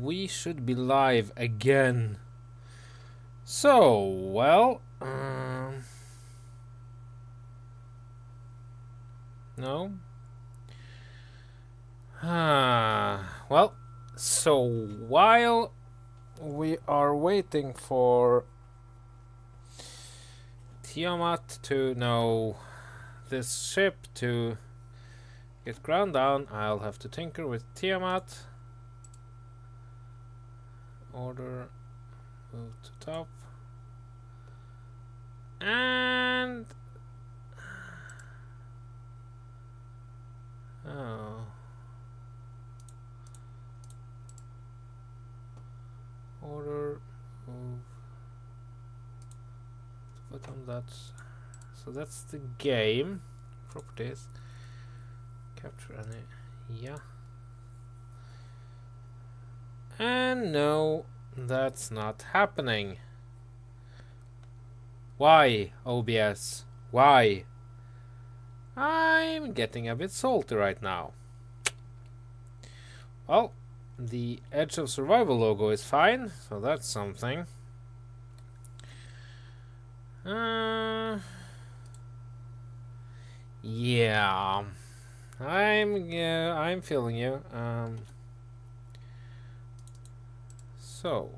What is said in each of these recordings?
we should be live again. So, well, no. Well, so while we are waiting for Tiamat to know this ship to get ground down, I'll have to tinker with Tiamat. Order, move to top. And oh, order, move to bottom. That's the game. Properties, capture any, yeah. And no, that's not happening. Why, OBS? Why? I'm getting a bit salty right now. Well, the Edge of Survival logo is fine, so that's something. Yeah, I'm feeling you. So,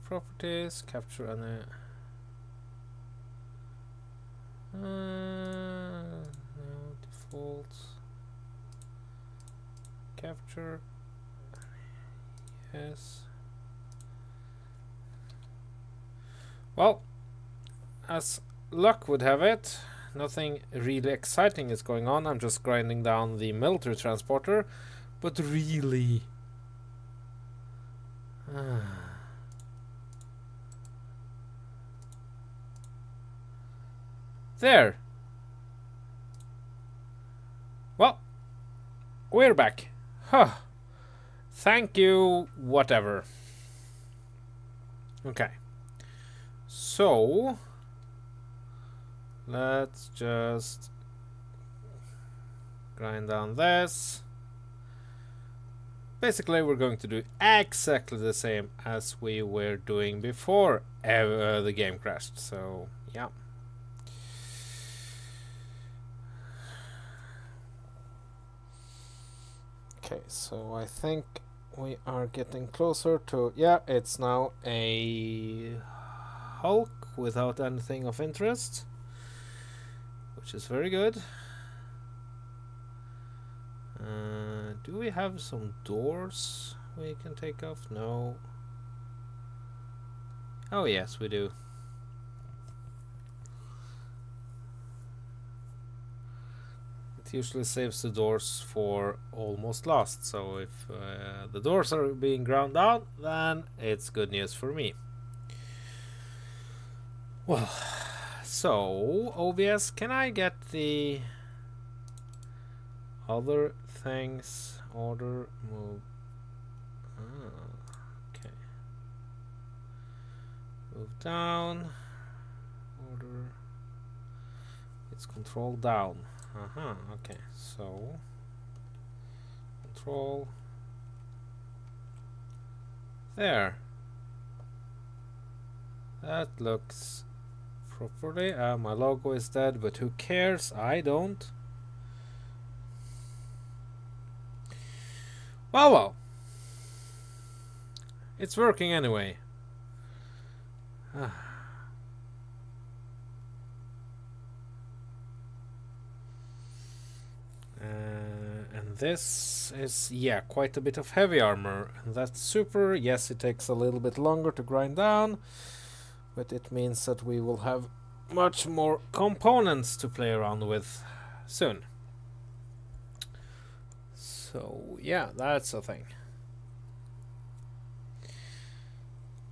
properties, capture any. No, defaults. Capture. Yes. Well, as luck would have it, nothing really exciting is going on. I'm just grinding down the military transporter, but really. There. Well, we're back. Huh. Thank you, whatever. Okay. So, let's just grind down this. Basically, we're going to do exactly the same as we were doing before the game crashed. So, yeah. Okay, so I think we are getting closer to... Yeah, it's now a Hulk without anything of interest, which is very good. Do we have some doors we can take off? No. Oh yes, we do. It usually saves the doors for almost lost, so if the doors are being ground down, then it's good news for me. Well, so OBS, can I get the other things? Order, move. Okay. Move down. Order. It's control down. Okay. So control. There. That looks properly. My logo is dead, but who cares? I don't. Well, it's working anyway. And this is, yeah, quite a bit of heavy armor. And that's super. Yes, it takes a little bit longer to grind down, but it means that we will have much more components to play around with soon. So, yeah, that's a thing.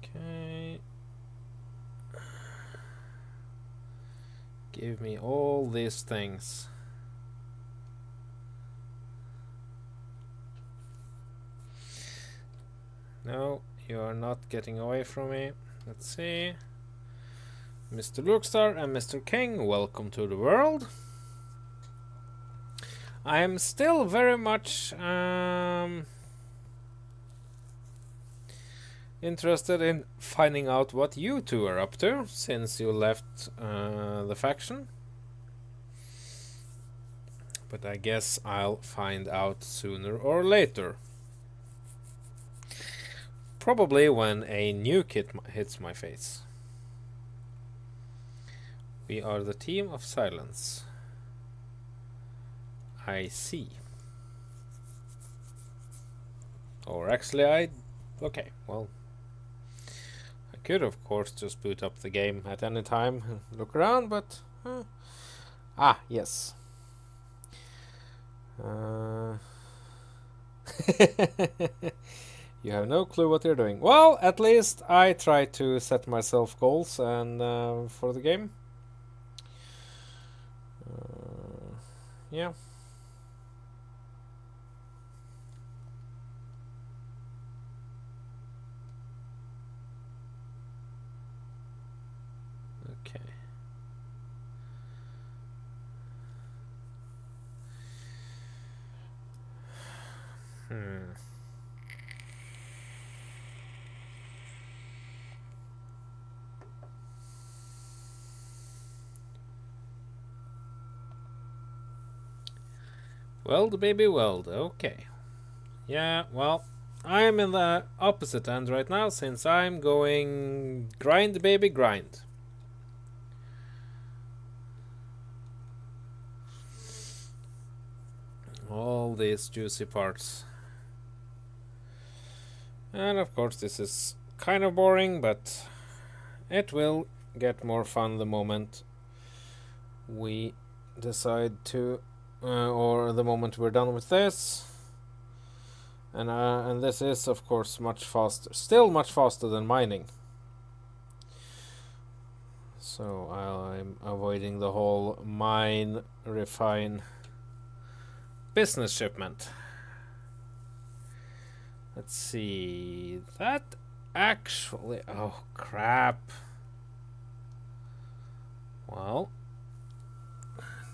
Okay. Give me all these things. No, you are not getting away from me. Let's see. Mr. Lukestar and Mr. King, welcome to the world. I am still very much interested in finding out what you two are up to since you left the faction. But I guess I'll find out sooner or later. Probably when a nuke hits my face. We are the team of silence. I see. Or actually okay, well, I could of course just boot up the game at any time and look around, but yes. You have no clue what you're doing. Well, at least I try to set myself goals and for the game. Yeah. Okay. Weld, baby, weld. Okay. Yeah, well, I'm in the opposite end right now since I'm going grind, baby, grind. All these juicy parts. And of course this is kind of boring, but it will get more fun the moment we decide to or the moment we're done with this. And this is of course much faster, still much faster than mining. So I'm avoiding the whole mine, refine, business shipment. Let's see, that actually, oh crap. Well,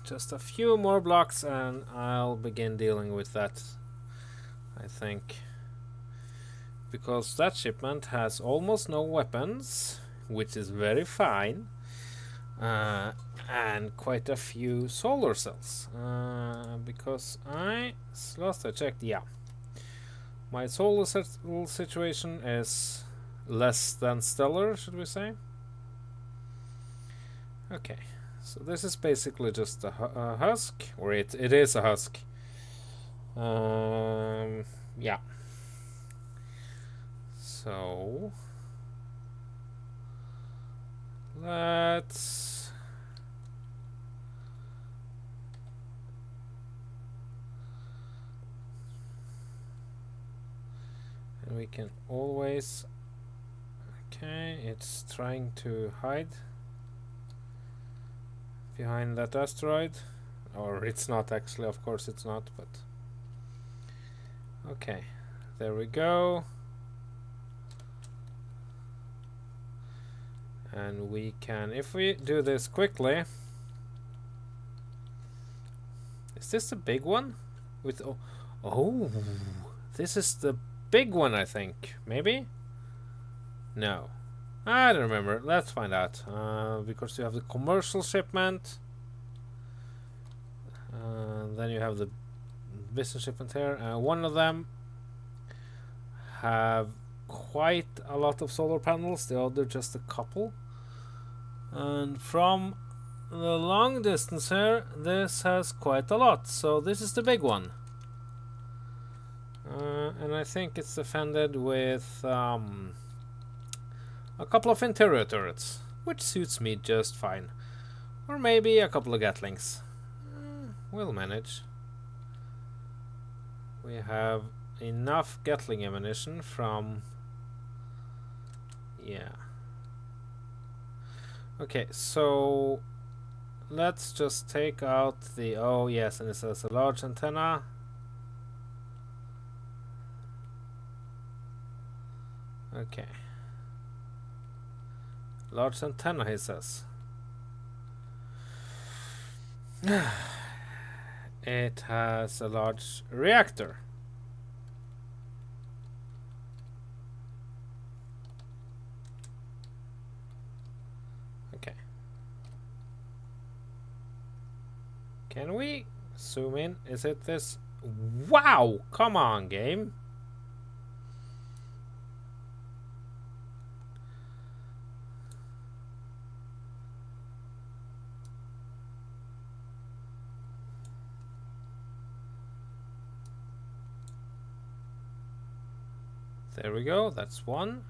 just a few more blocks and I'll begin dealing with that, I think. Because that shipment has almost no weapons, which is very fine. And quite a few solar cells. Because last I checked, yeah. My solar cell situation is less than stellar, should we say? Okay. So this is basically just a husk, or it is a husk. Yeah. So let's and we can always, okay, it's trying to hide behind that asteroid, or it's not actually, of course it's not, but okay, there we go. And we can, if we do this quickly, is this the big one? With oh, this is the big one, I think. Maybe? No. I don't remember. Let's find out. Because you have the commercial shipment. Then you have the business shipment here. One of them have quite a lot of solar panels. The other just a couple. And from the long distance here, this has quite a lot. So this is the big one. And I think it's defended with a couple of interior turrets, which suits me just fine. Or maybe a couple of Gatlings. We'll manage. We have enough Gatling ammunition from... yeah. Okay, so let's just take out the... oh yes, and it says a large antenna. Okay. Large antenna, he says. It has a large reactor. Okay. Can we zoom in? Is it this? Wow! Come on, game. There we go, that's one.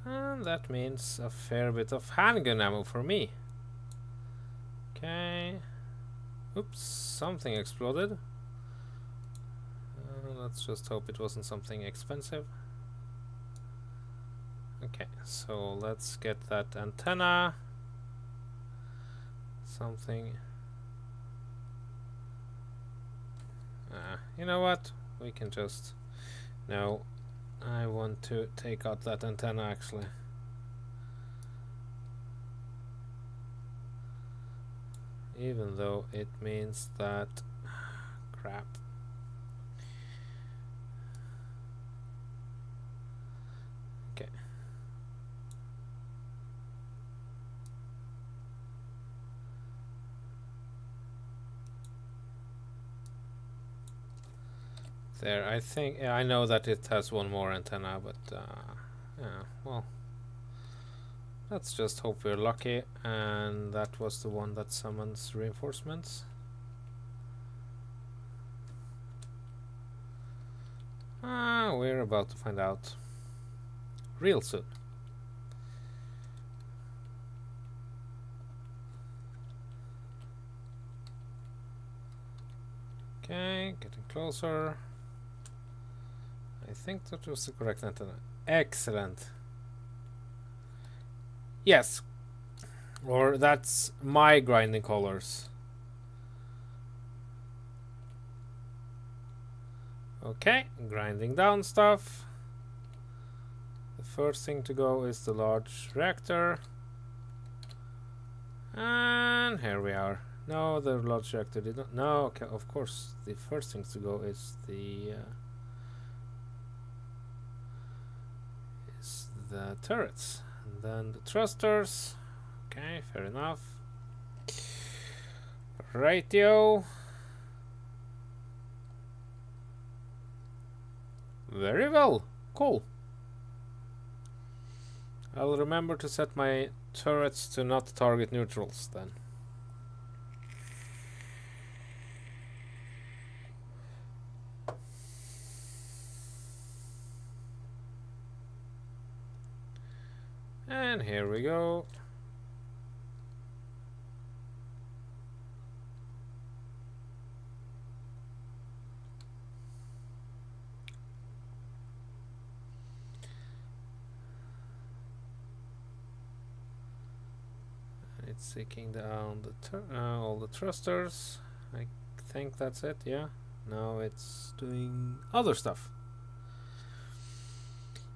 And that means a fair bit of handgun ammo for me. Okay. Oops, something exploded. Let's just hope it wasn't something expensive. Okay, so let's get that antenna. Something. You know what? We can just... No, I want to take out that antenna actually. Even though it means that... Crap. Okay. There, I think... I know that it has one more antenna, but... yeah, well... Let's just hope we're lucky, and that was the one that summons reinforcements. We're about to find out real soon. Okay, getting closer. I think that was the correct antenna. Excellent. Yes. Or that's my grinding colors. Okay, grinding down stuff. The first thing to go is the large reactor. And here we are. No, the large reactor did not. No, okay, of course. The first thing to go is the turrets. And then the thrusters. Okay, fair enough. Ratio. Very well. Cool. I'll remember to set my turrets to not target neutrals then. And here we go. It's seeking down the all the thrusters. I think that's it, yeah. Now it's doing other stuff.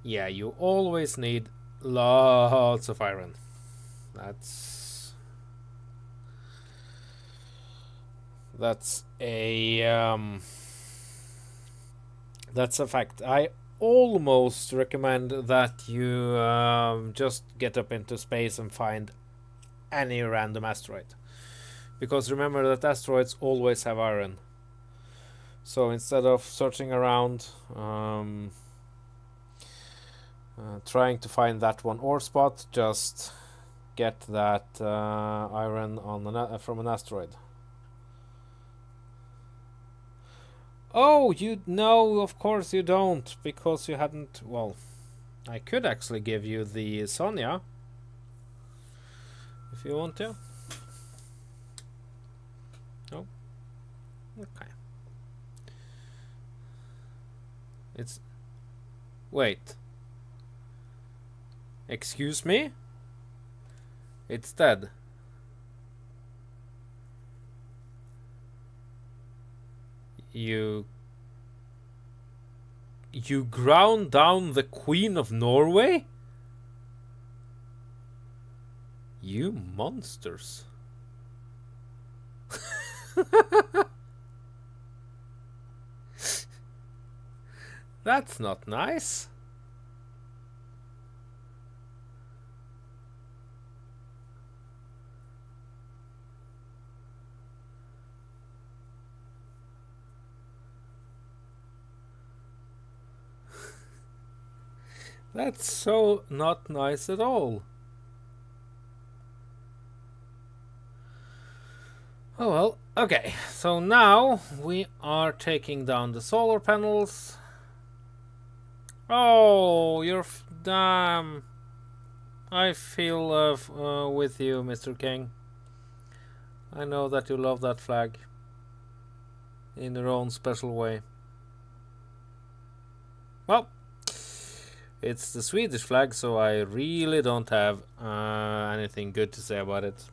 Yeah, you always need lots of iron. That's a fact. I almost recommend that you just get up into space and find any random asteroid, because remember that asteroids always have iron. So instead of searching around trying to find that one ore spot, just get that iron on from an asteroid. Oh, you know, of course you don't, because you hadn't. Well, I could actually give you the Sonya if you want to. No? Okay. It's... Wait. Excuse me? It's dead. You ground down the Queen of Norway? You monsters. That's not nice. That's so not nice at all. Oh well, okay. So now we are taking down the solar panels. Oh, you're damn. I feel with you, Mr. King. I know that you love that flag in your own special way. Well, it's the Swedish flag, so I really don't have anything good to say about it.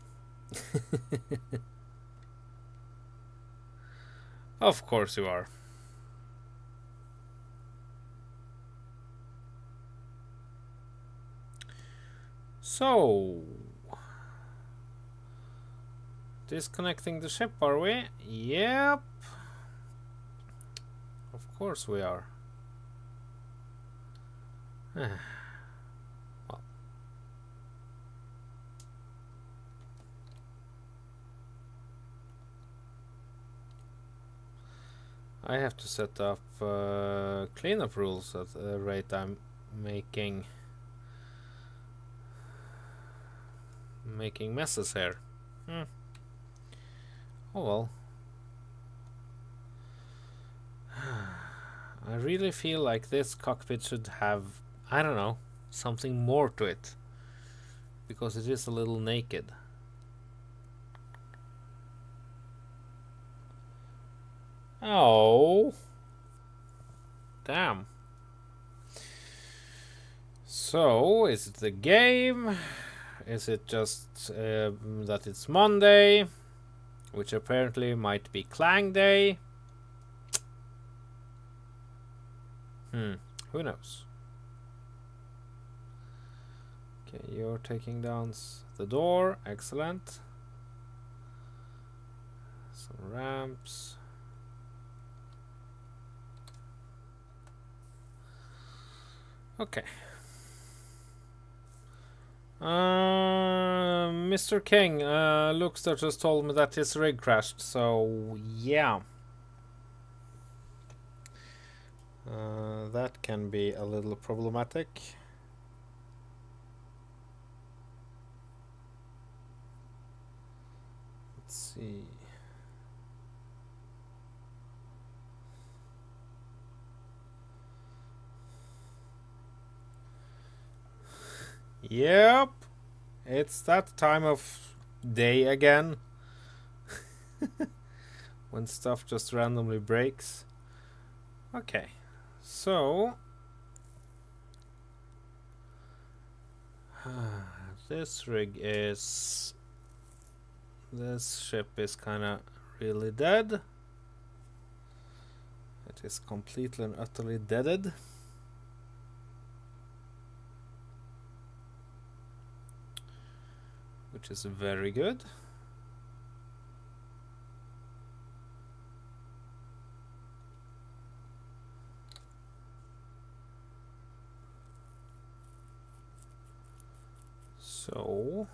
Of course you are. So, disconnecting the ship, are we? Yep. Of course we are. Well. I have to set up cleanup rules at the rate I'm making messes here. Oh well. I really feel like this cockpit should have, I don't know, something more to it. Because it is a little naked. Oh. Damn. So, is it the game? Is it just that it's Monday? Which apparently might be Clang Day. Who knows? Okay, you're taking down the door. Excellent. Some ramps. Okay. Mr. King, Lookster just told me that his rig crashed, so yeah. That can be a little problematic. Let's see. Yep, it's that time of day again. When stuff just randomly breaks. Okay, so this ship is kinda really dead. It is completely and utterly deaded. Which is very good. So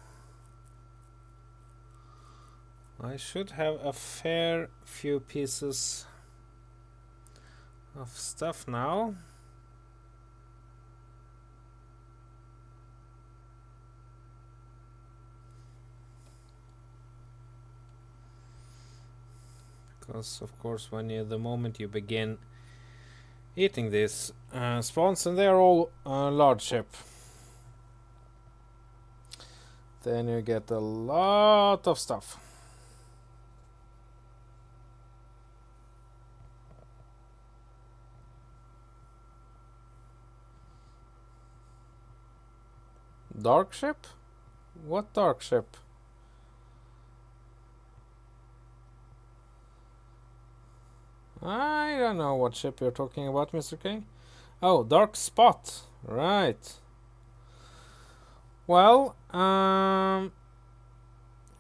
I should have a fair few pieces of stuff now. Because of course the moment you begin eating these spawns, and they are all large ship, then you get a lot of stuff. Dark ship? What dark ship? I don't know what ship you're talking about, Mr. King. Oh, Dark Spot. Right. Well,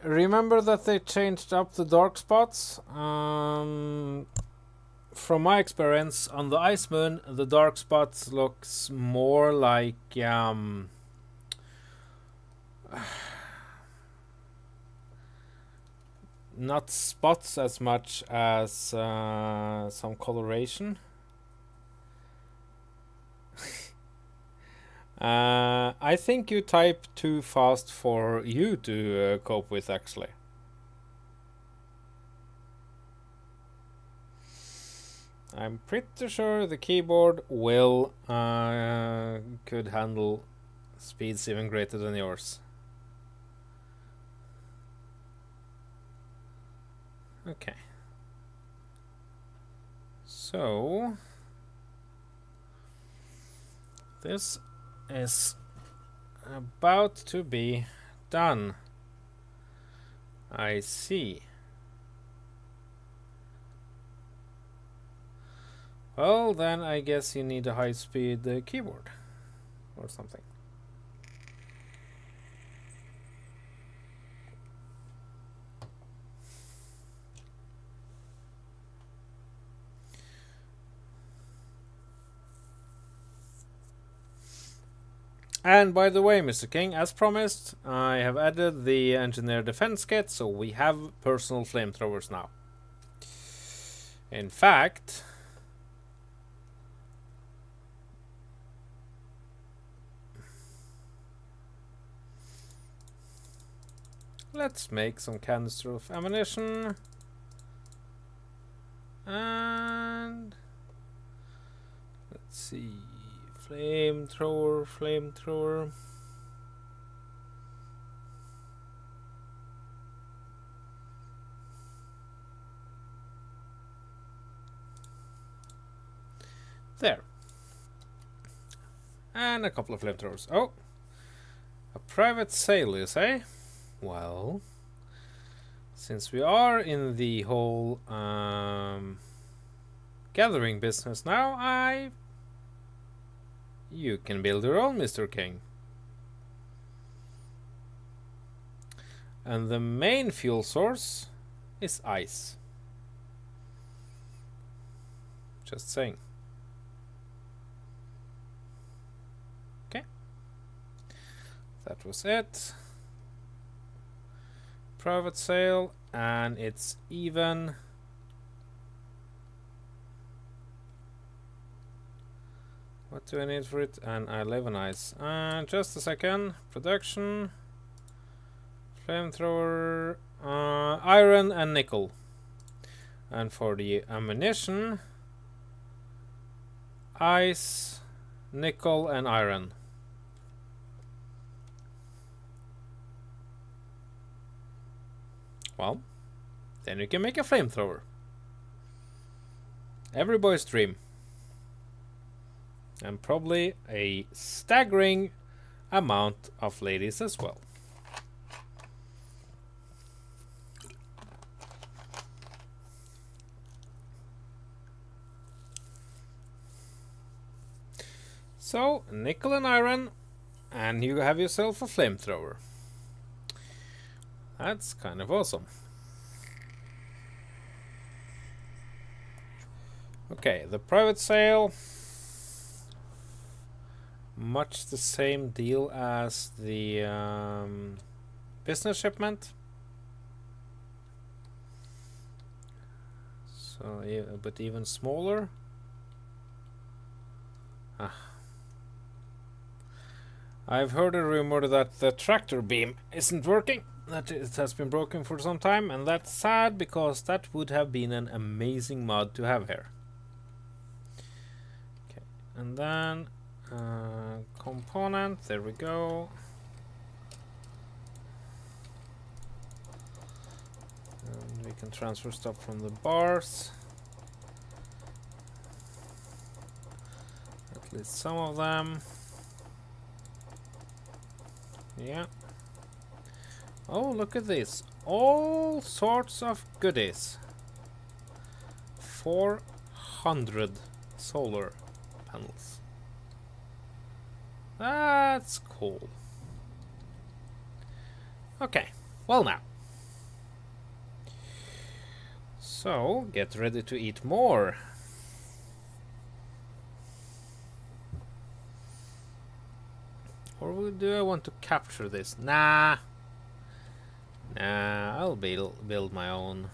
remember that they changed up the dark spots? From my experience, on the Ice Moon, the dark spots looks more like not spots as much as some coloration. I think you type too fast for you to cope with, actually. I'm pretty sure the keyboard will could handle speeds even greater than yours. Okay. So this is about to be done. I see. Well, then I guess you need a high-speed keyboard or something. And by the way, Mr. King, as promised, I have added the engineer defense kit, so we have personal flamethrowers now. In fact, let's make some canister of ammunition. And let's see, flamethrower. There. And a couple of flamethrowers. Oh, a private sale, you say? Well, since we are in the whole gathering business now, you can build your own, Mr. King. And the main fuel source is ice. Just saying. Okay. That was it. Private sale, and it's even. What do I need for it? And I live on ice. Just a second. Production. Flamethrower. Iron and nickel. And for the ammunition, ice, nickel, and iron. Well, then you can make a flamethrower. Every boy's dream. And probably a staggering amount of ladies as well. So, nickel and iron, and you have yourself a flamethrower. That's kind of awesome. Okay, the private sale. Much the same deal as the business shipment. So, but even smaller. I've heard a rumor that the tractor beam isn't working. That it has been broken for some time, and that's sad because that would have been an amazing mod to have here. Okay, and then component, there we go. And we can transfer stuff from the bars. At least some of them. Yeah. Oh, look at this. All sorts of goodies. 400 solar panels. That's cool. Okay, well now. So, get ready to eat more. Or do I want to capture this? Nah, I'll build my own.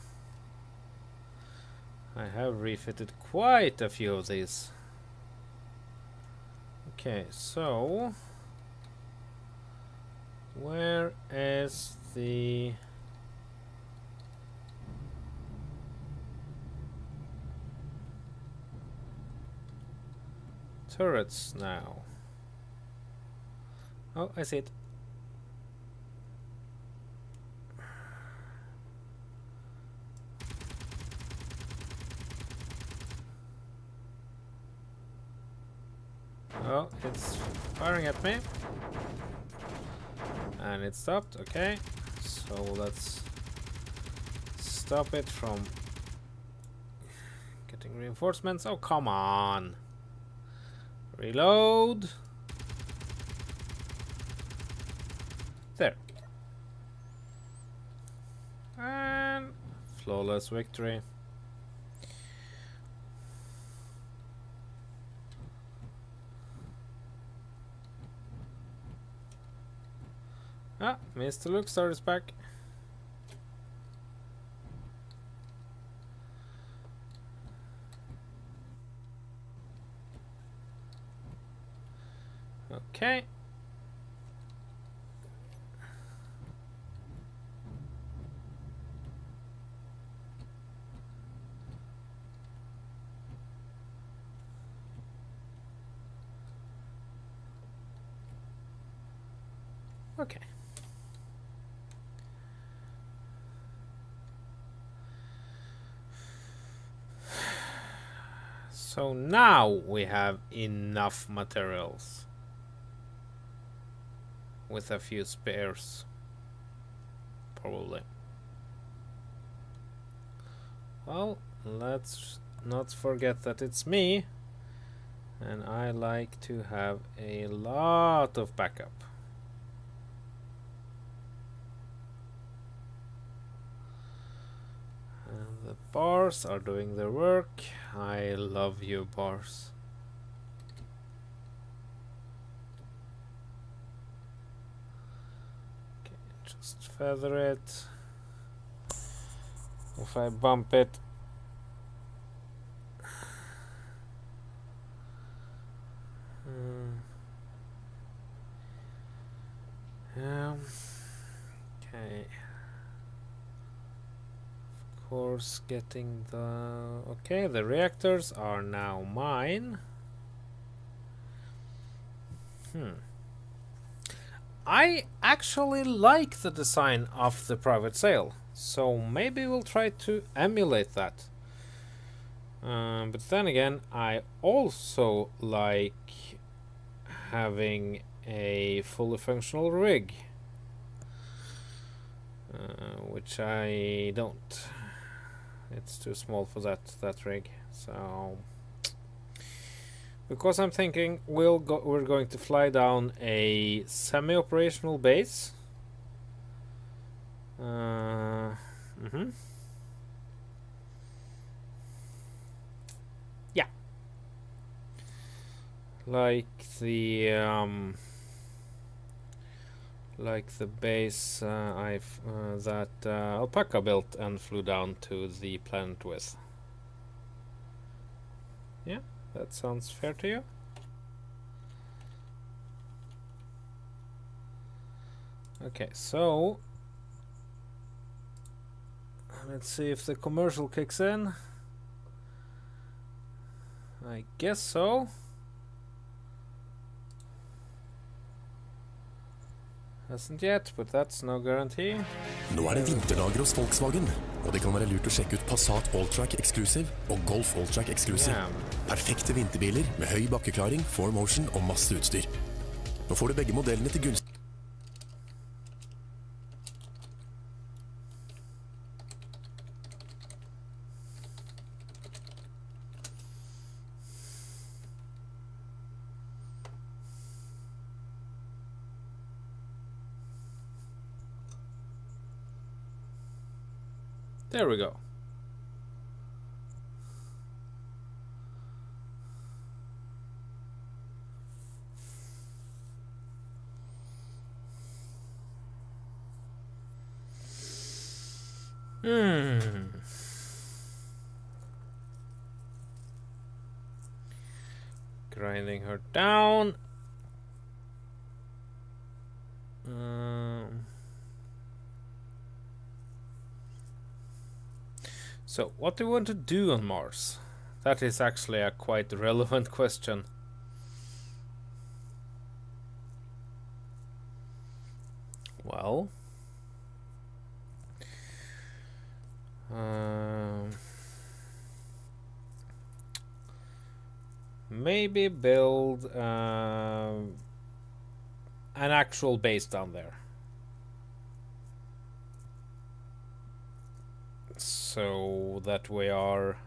I have refitted quite a few of these. Okay, so Where is the... turrets now? Oh, I see it. Oh, it's firing at me. And it stopped, okay. So let's stop it from getting reinforcements. Oh, come on. Reload. There. And flawless victory. Ah, Mr. Luxstar is back. Okay. Okay. So now we have enough materials. With a few spares. Probably. Well, let's not forget that it's me. And I like to have a lot of backup. And the bars are doing their work. I love you, bars. Okay, just feather it. If I bump it, okay. Of course, getting the... okay, the reactors are now mine. I actually like the design of the private sale, so maybe we'll try to emulate that. But then again, I also like having a fully functional rig, which I don't. It's too small for that rig. So, because I'm thinking we're going to fly down a semi-operational base. Yeah, like the base that Alpaca built and flew down to the planet with. Yeah, that sounds fair to you? Okay, so let's see if the commercial kicks in. I guess so. Hasn't yet, but that's no guarantee. Nå det vinterdager hos Volkswagen, og det kan være lurt å sjekke ut Passat Alltrack Exclusive og Golf Alltrack Exclusive. Perfekte vinterbiler med høy bakkeklaring, 4Motion og masse utstyr. Nå får du begge modellene til gunst. There we go. Grinding her down. So, what do you want to do on Mars? That is actually a quite relevant question. Well, maybe build an actual base down there. So that we are,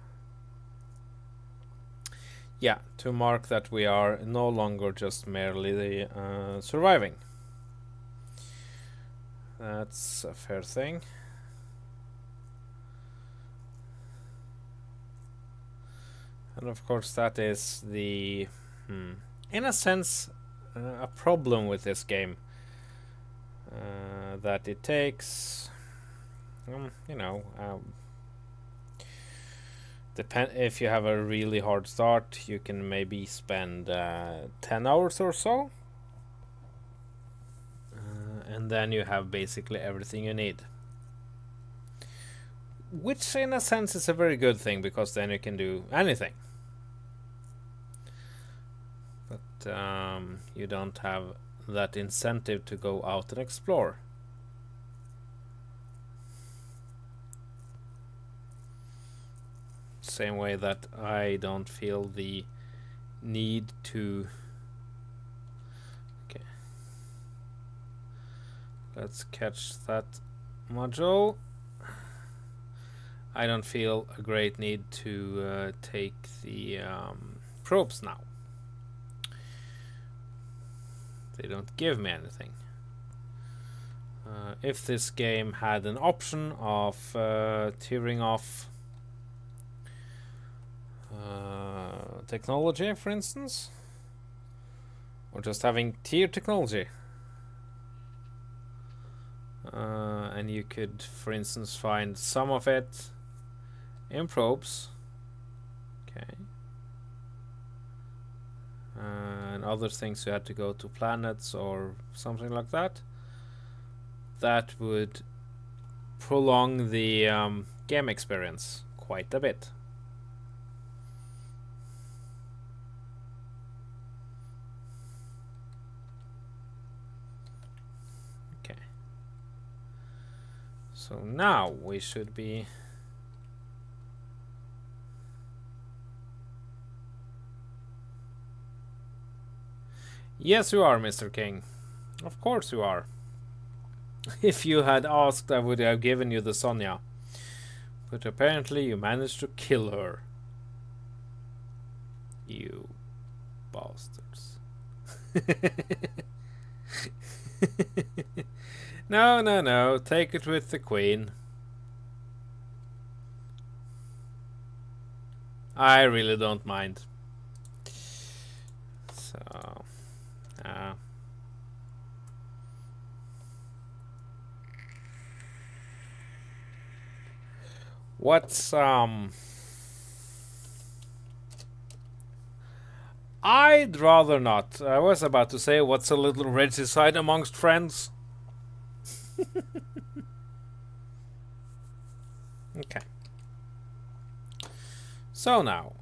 yeah, to mark that we are no longer just merely surviving. That's a fair thing. And of course that is the, in a sense, a problem with this game. That it takes, if you have a really hard start, you can maybe spend 10 hours or so. And then you have basically everything you need. Which in a sense is a very good thing, because then you can do anything. But you don't have that incentive to go out and explore. Same way that I don't feel the need to... Okay. Let's catch that module. I don't feel a great need to take the probes now. They don't give me anything. If this game had an option of tearing off technology, for instance, or just having tier technology, and you could, for instance, find some of it in probes, okay, and other things you had to go to planets or something like that, that would prolong the game experience quite a bit. Okay. So now we should be... Yes, you are, Mr. King. Of course you are. If you had asked, I would have given you the Sonya. But apparently you managed to kill her. You bastards. No, no, no. Take it with the Queen. I really don't mind. So... what's I'd rather not. I was about to say, what's a little regicide amongst friends? Okay. So now.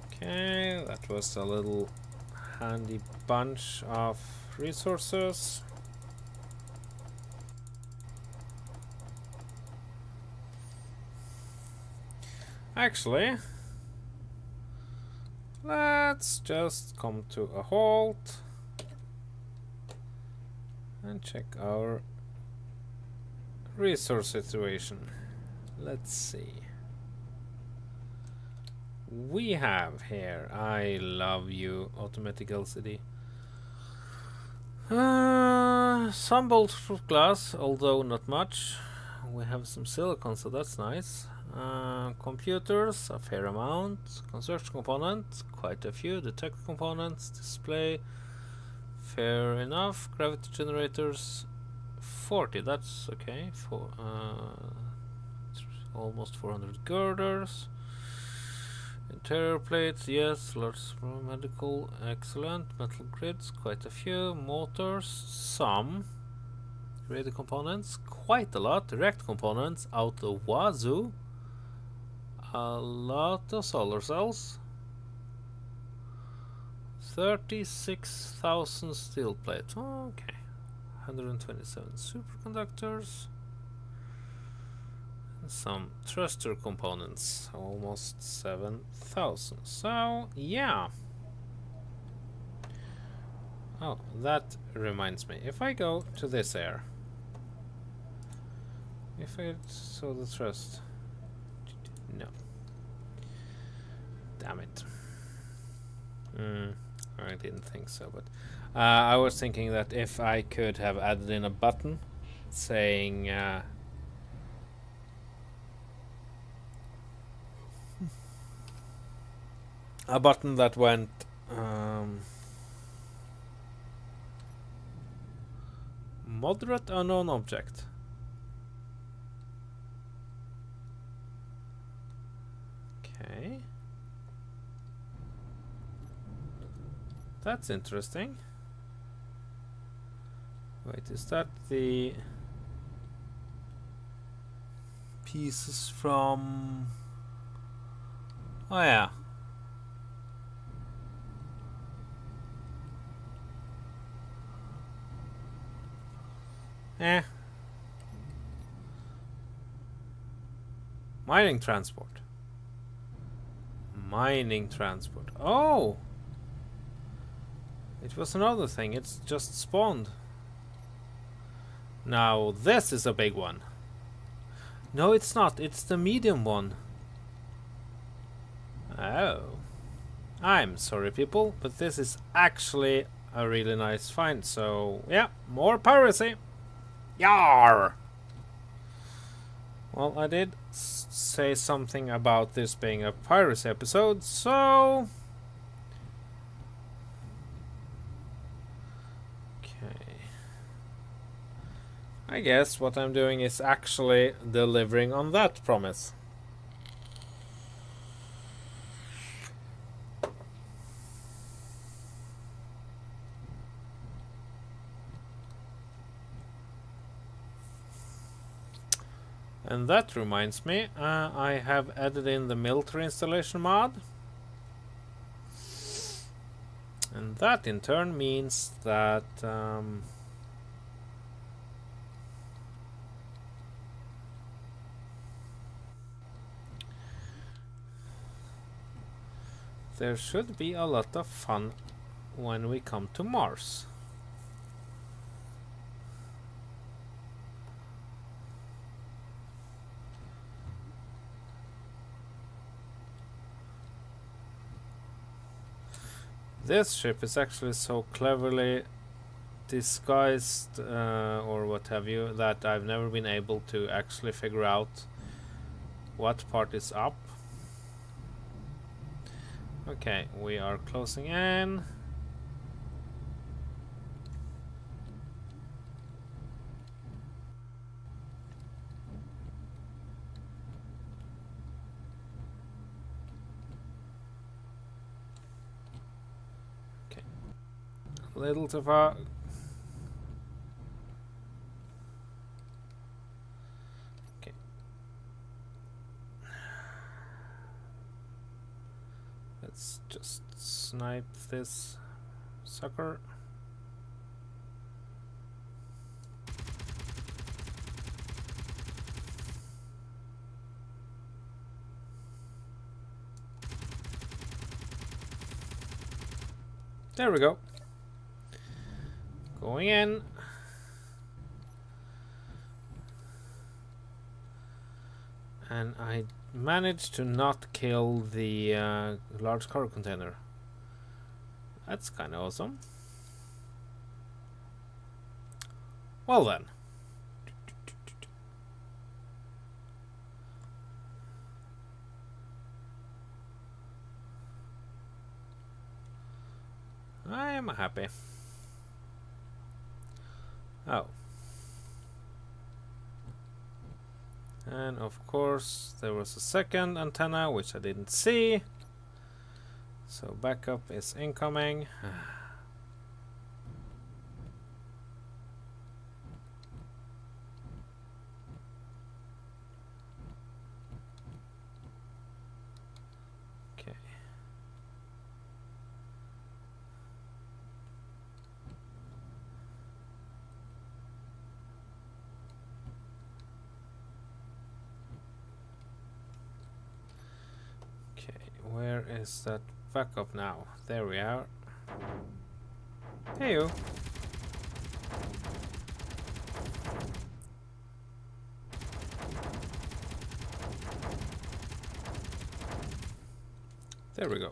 Okay, that was a little handy bunch of resources. Actually, let's just come to a halt and check our resource situation. Let's see. We have here, I love you, automatic LCD. Some bolts of glass, although not much. We have some silicon, so that's nice. Computers, a fair amount. Construction components, quite a few. Detect components, display, fair enough. Gravity generators, 40, that's okay. For almost 400 girders. Interior plates, yes. Large medical, excellent. Metal grids, quite a few. Motors, some. Radio components, quite a lot. Direct components, out the wazoo. A lot of solar cells. 36,000 steel plates. Okay. 127 superconductors. And some thruster components. Almost 7,000. So, yeah. Oh, that reminds me. If I go to this air. If I saw the thrust. No. Damn it. I didn't think so, but I was thinking that if I could have added in a button saying a button that went moderate unknown object. Okay. That's interesting. Wait, is that the pieces from... Oh yeah. Mining transport. Mining transport. Oh! It was another thing. It's just spawned. Now, this is a big one. No, it's not. It's the medium one. Oh. I'm sorry, people, but this is actually a really nice find. So, yeah, more piracy. Yar! Well, I did say something about this being a piracy episode, so... Okay. I guess what I'm doing is actually delivering on that promise. And that reminds me, I have added in the military installation mod. And that in turn means that there should be a lot of fun when we come to Mars. This ship is actually so cleverly disguised or what have you that I've never been able to actually figure out what part is up. Okay, we are closing in. Little too far. Okay. Let's just snipe this sucker. There we go. Going in. And I managed to not kill the large cargo container. That's kind of awesome. Well then. I am happy. Oh. And of course there was a second antenna which I didn't see. So backup is incoming. Okay. Okay, where is that backup now? There we are. Hey you. There we go.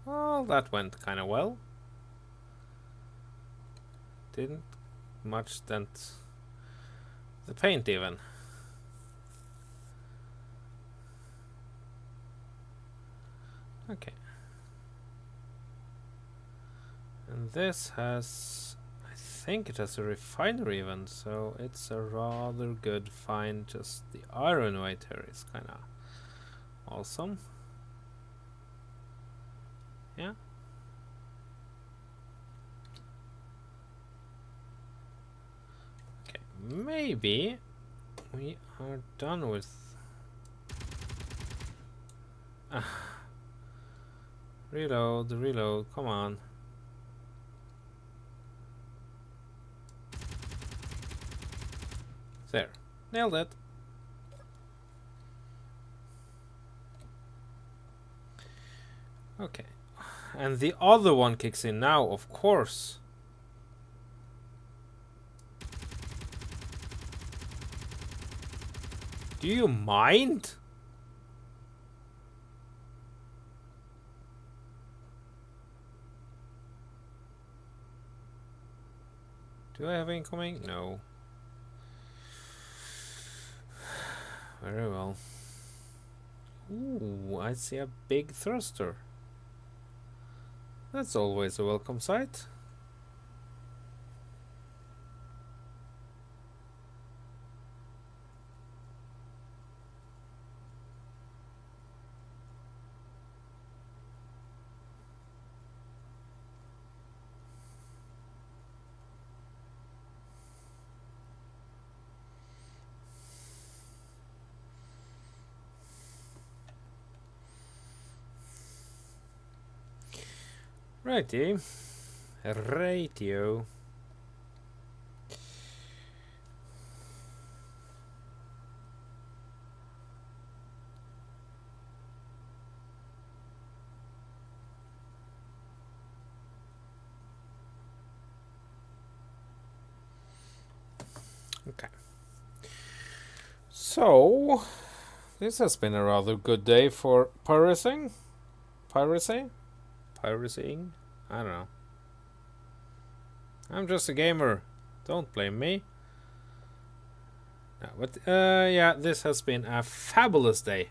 Well, that went kind of well. Didn't much dent the paint even. Okay. And this has, I think it has a refinery even, so it's a rather good find. Just the iron weight here is kind of awesome. Yeah. Okay, maybe we are done with... Reload, reload, come on. There, nailed it. Okay, and the other one kicks in now, of course. Do you mind? Do I have incoming? No. Very well. Ooh, I see a big thruster. That's always a welcome sight. Righty. Rightio. Okay. So, this has been a rather good day for piracy? Piracy? Piracying? I don't know. I'm just a gamer. Don't blame me. No, but yeah, this has been a fabulous day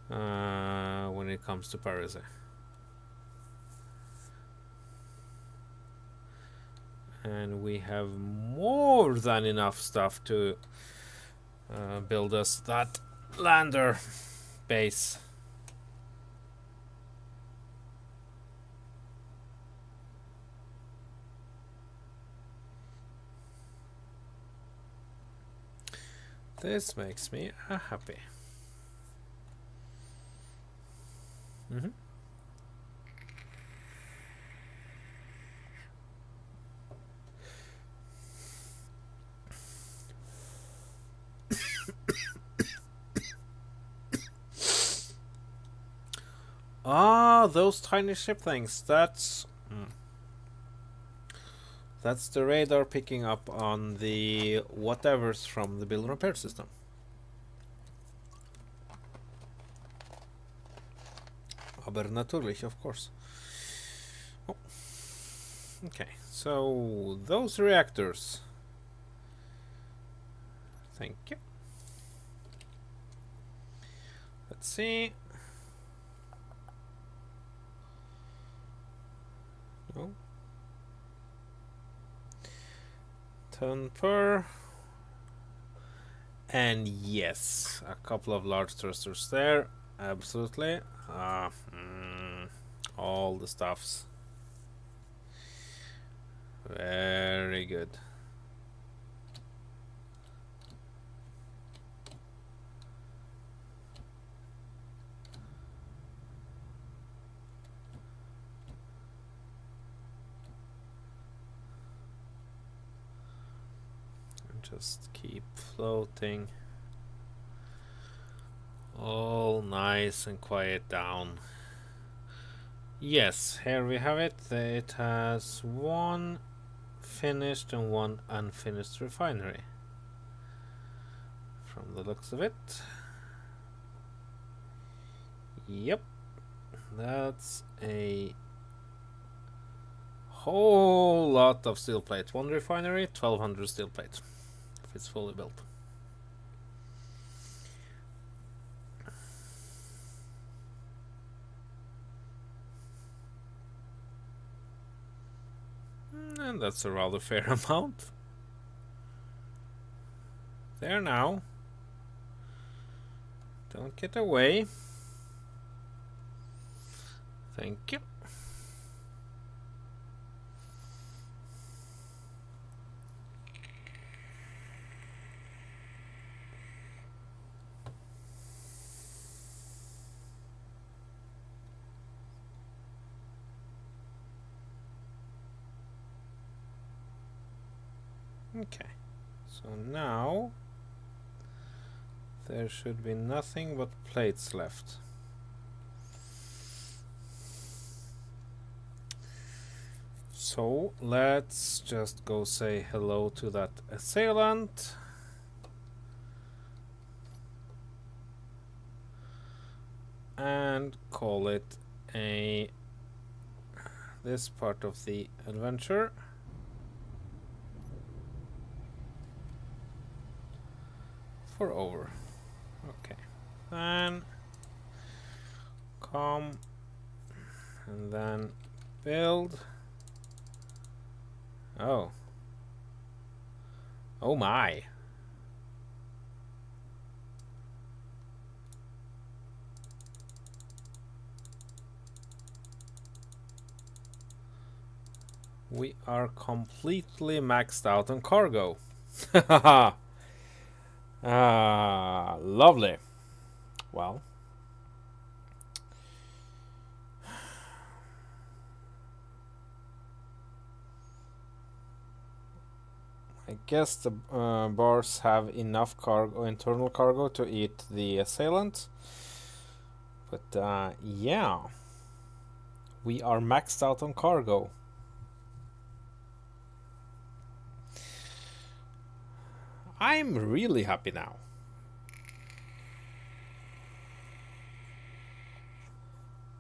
when it comes to piracy. And we have more than enough stuff to build us that lander base. This makes me happy. Mm-hmm. Ah, those tiny ship things. That's the radar picking up on the whatevers from the build and repair system. Aber natürlich, of course. Oh. Okay, so those reactors. Thank you. Let's see. No. Ton per. And yes, a couple of large thrusters there. Absolutely. All the stuffs. Very good. Just keep floating. All nice and quiet down. Yes, here we have it. It has one finished and one unfinished refinery. From the looks of it. Yep. That's a whole lot of steel plate. One refinery, 1200 steel plate. If it's fully built. And that's a rather fair amount. There now. Don't get away. Thank you. Okay, so now there should be nothing but plates left. So let's just go say hello to that assailant. And call it this part of the adventure. For over. Okay. Then come and then build. Oh. Oh my. We are completely maxed out on cargo. Haha. Lovely. Well, I guess the bars have enough cargo, internal cargo, to eat the assailant. But yeah, we are maxed out on cargo. I'm really happy now.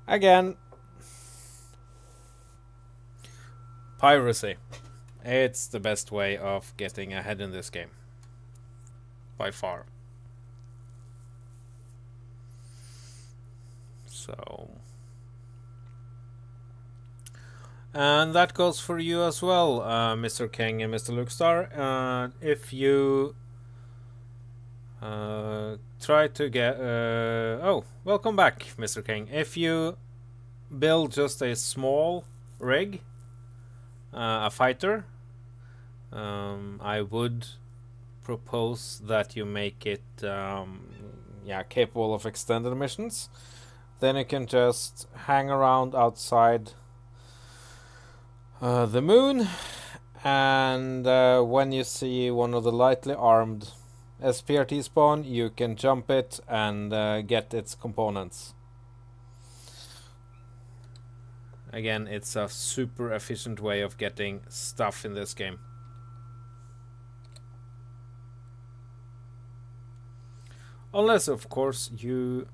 Again, piracy. It's the best way of getting ahead in this game. By far. So. And that goes for you as well, Mr. King and Mr. Lukestar. If you try to get... oh, welcome back, Mr. King. If you build just a small rig, a fighter, I would propose that you make it capable of extended missions. Then you can just hang around outside the moon, and when you see one of the lightly armed SPRT spawn, you can jump it and get its components. Again, it's a super efficient way of getting stuff in this game. Unless, of course, you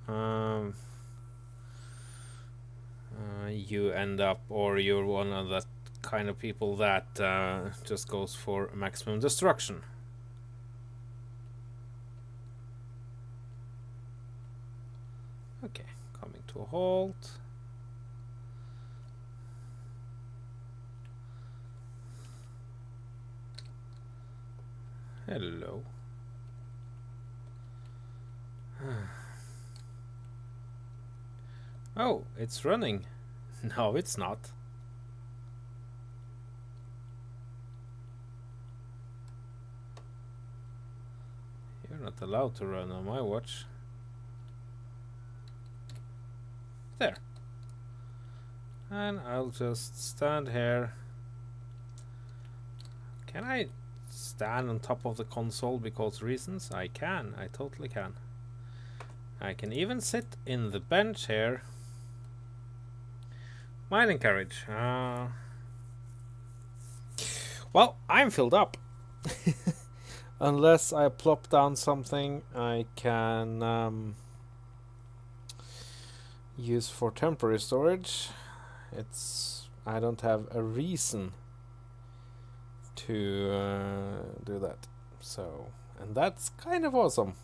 you end up, or you're one of that kind of people that just goes for maximum destruction. Okay, coming to a halt. Hello. Oh, it's running. No, it's not. You're not allowed to run on my watch. There. And I'll just stand here. Can I stand on top of the console because reasons? I can. I totally can. I can even sit in the bench here. Mining carriage. Well, I'm filled up. Unless I plop down something I can use for temporary storage. I don't have a reason to do that. So, and that's kind of awesome.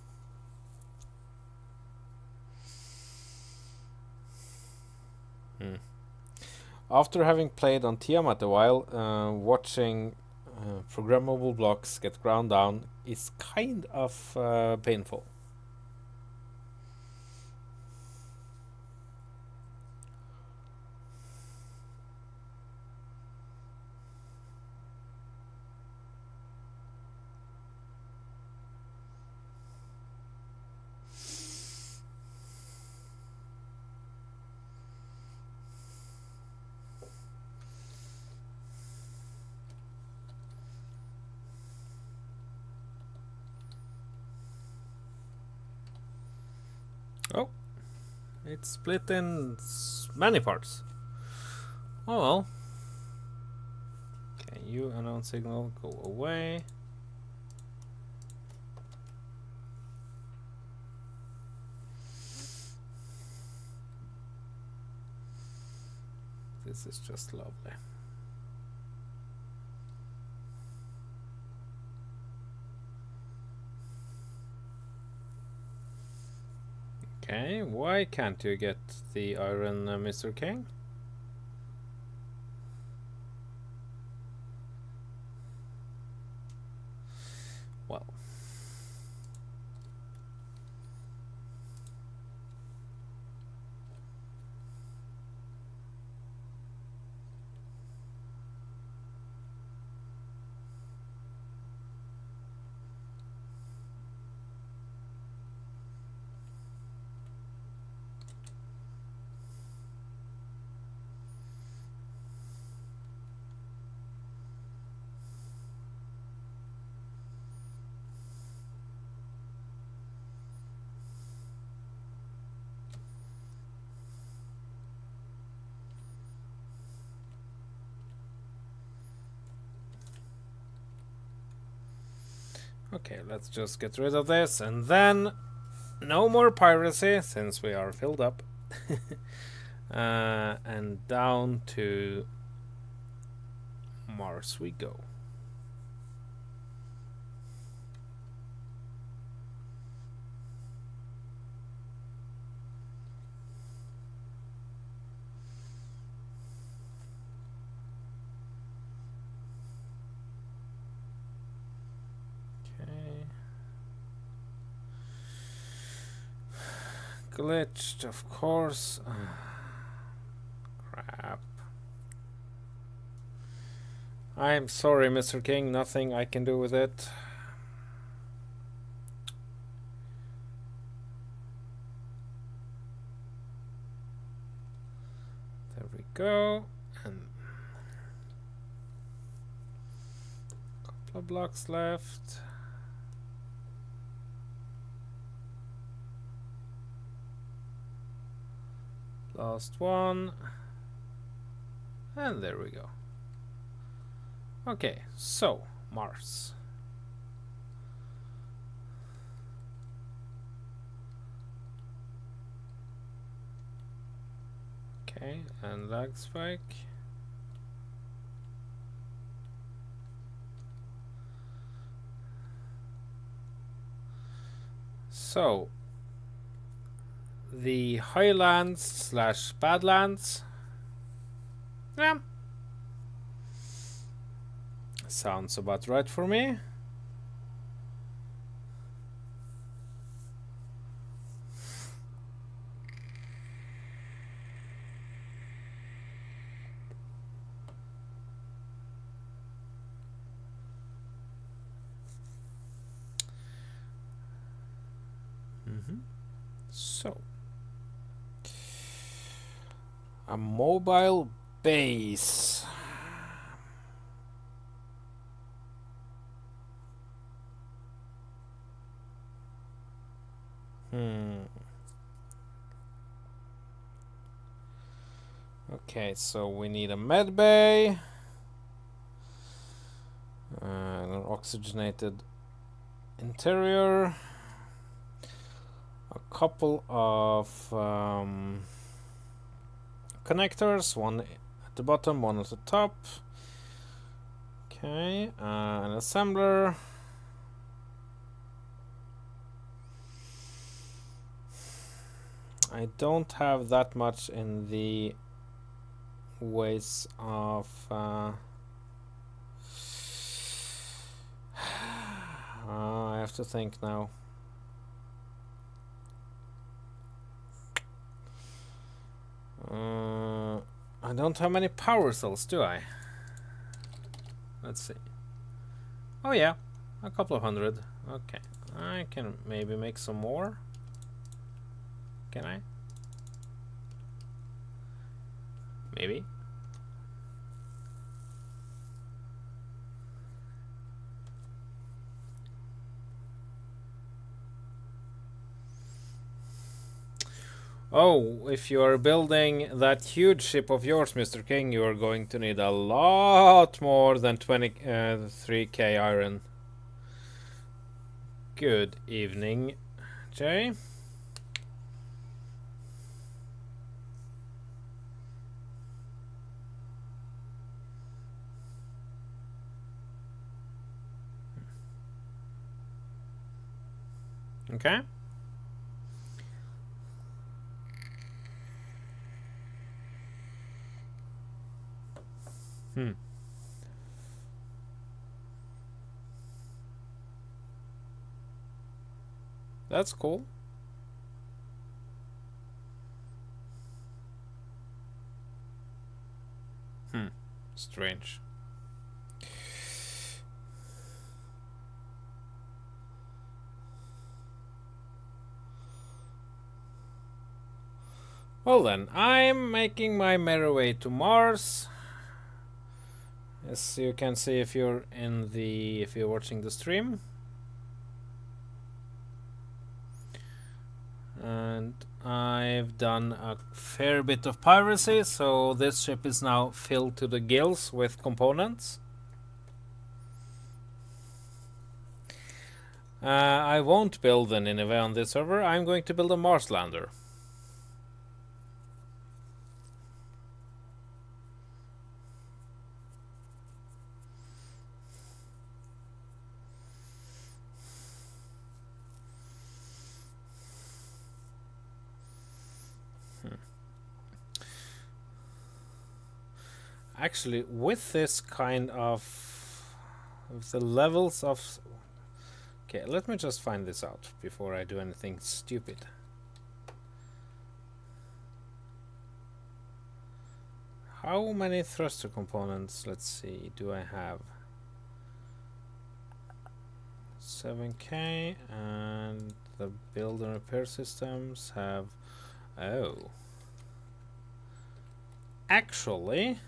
After having played on Tiamat a while, watching programmable blocks get ground down is kind of painful. Oh, it's split in many parts. Oh well. Okay, you announce signal, go away. This is just lovely. Okay, why can't you get the iron, Mr. King? Well. Okay, let's just get rid of this, and then no more piracy since we are filled up. And down to Mars we go. Glitched, of course. Crap. I'm sorry, Mr. King. Nothing I can do with it. There we go. And a couple of blocks left. Last one. And there we go. Okay, so Mars. Okay, and lag spike. So the highlands slash badlands. Yeah. Sounds about right for me. So, a mobile base. Okay, so we need a med bay, and an oxygenated interior, a couple of connectors, one at the bottom, one at the top. Okay, an assembler. I don't have that much in the ways of I have to think now. I don't have many power cells, do I? Let's see. Oh yeah, a couple of hundred. Okay, I can maybe make some more. Can I? Maybe. Oh, if you are building that huge ship of yours, Mr. King, you are going to need a lot more than 23k iron. Good evening, Jay. Okay. That's cool. Strange. Well then, I'm making my merry way to Mars. As you can see if you're watching the stream. And I've done a fair bit of piracy, so this ship is now filled to the gills with components. I won't build an Nineveh on this server. I'm going to build a Mars lander. Actually, with this kind of the levels of... Okay, let me just find this out before I do anything stupid. How many thruster components, let's see, do I have? 7k, and the build and repair systems have... Oh. Actually...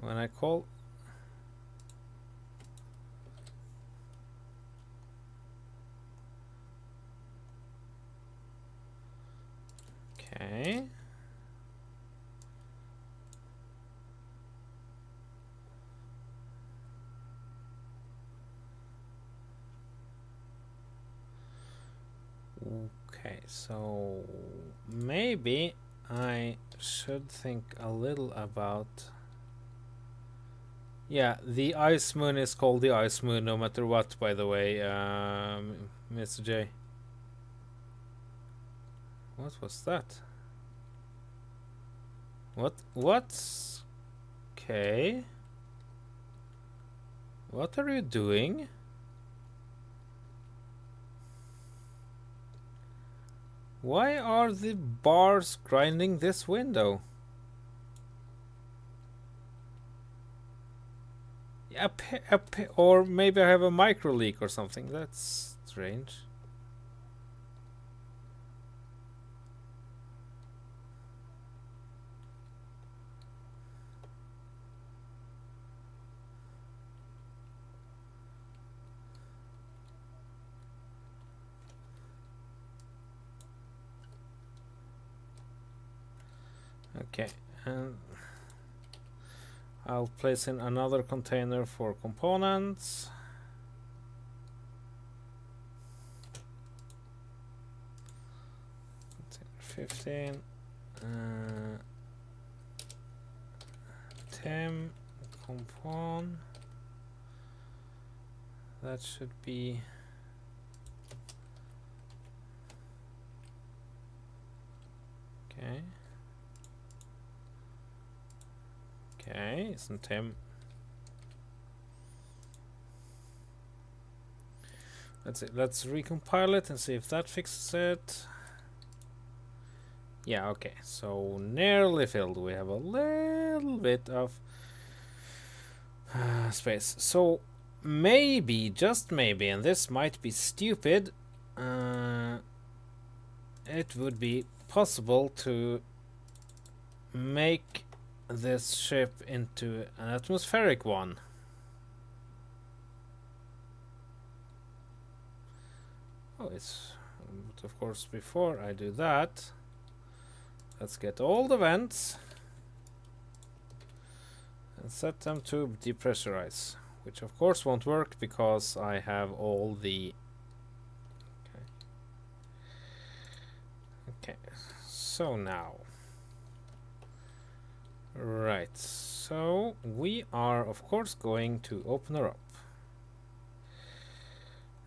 When I call... Okay. Okay, so maybe I should think a little about... Yeah, the ice moon is called the ice moon no matter what, by the way, Mr. J. What was that? What? Okay. What are you doing? Why are the bars grinding this window? or maybe I have a micro leak or something. That's strange. Okay, and I'll place in another container for components. Container 15. Tem compound. That should be okay. Okay, isn't Tim? That's it. Let's recompile it and see if that fixes it. Yeah, okay. So nearly filled. We have a little bit of space. So maybe, just maybe, and this might be stupid, it would be possible to make this ship into an atmospheric one. Oh, it's... But of course, before I do that, let's get all the vents and set them to depressurize, which of course won't work because I have all the... Okay, so now... Right, so we are of course going to open her up.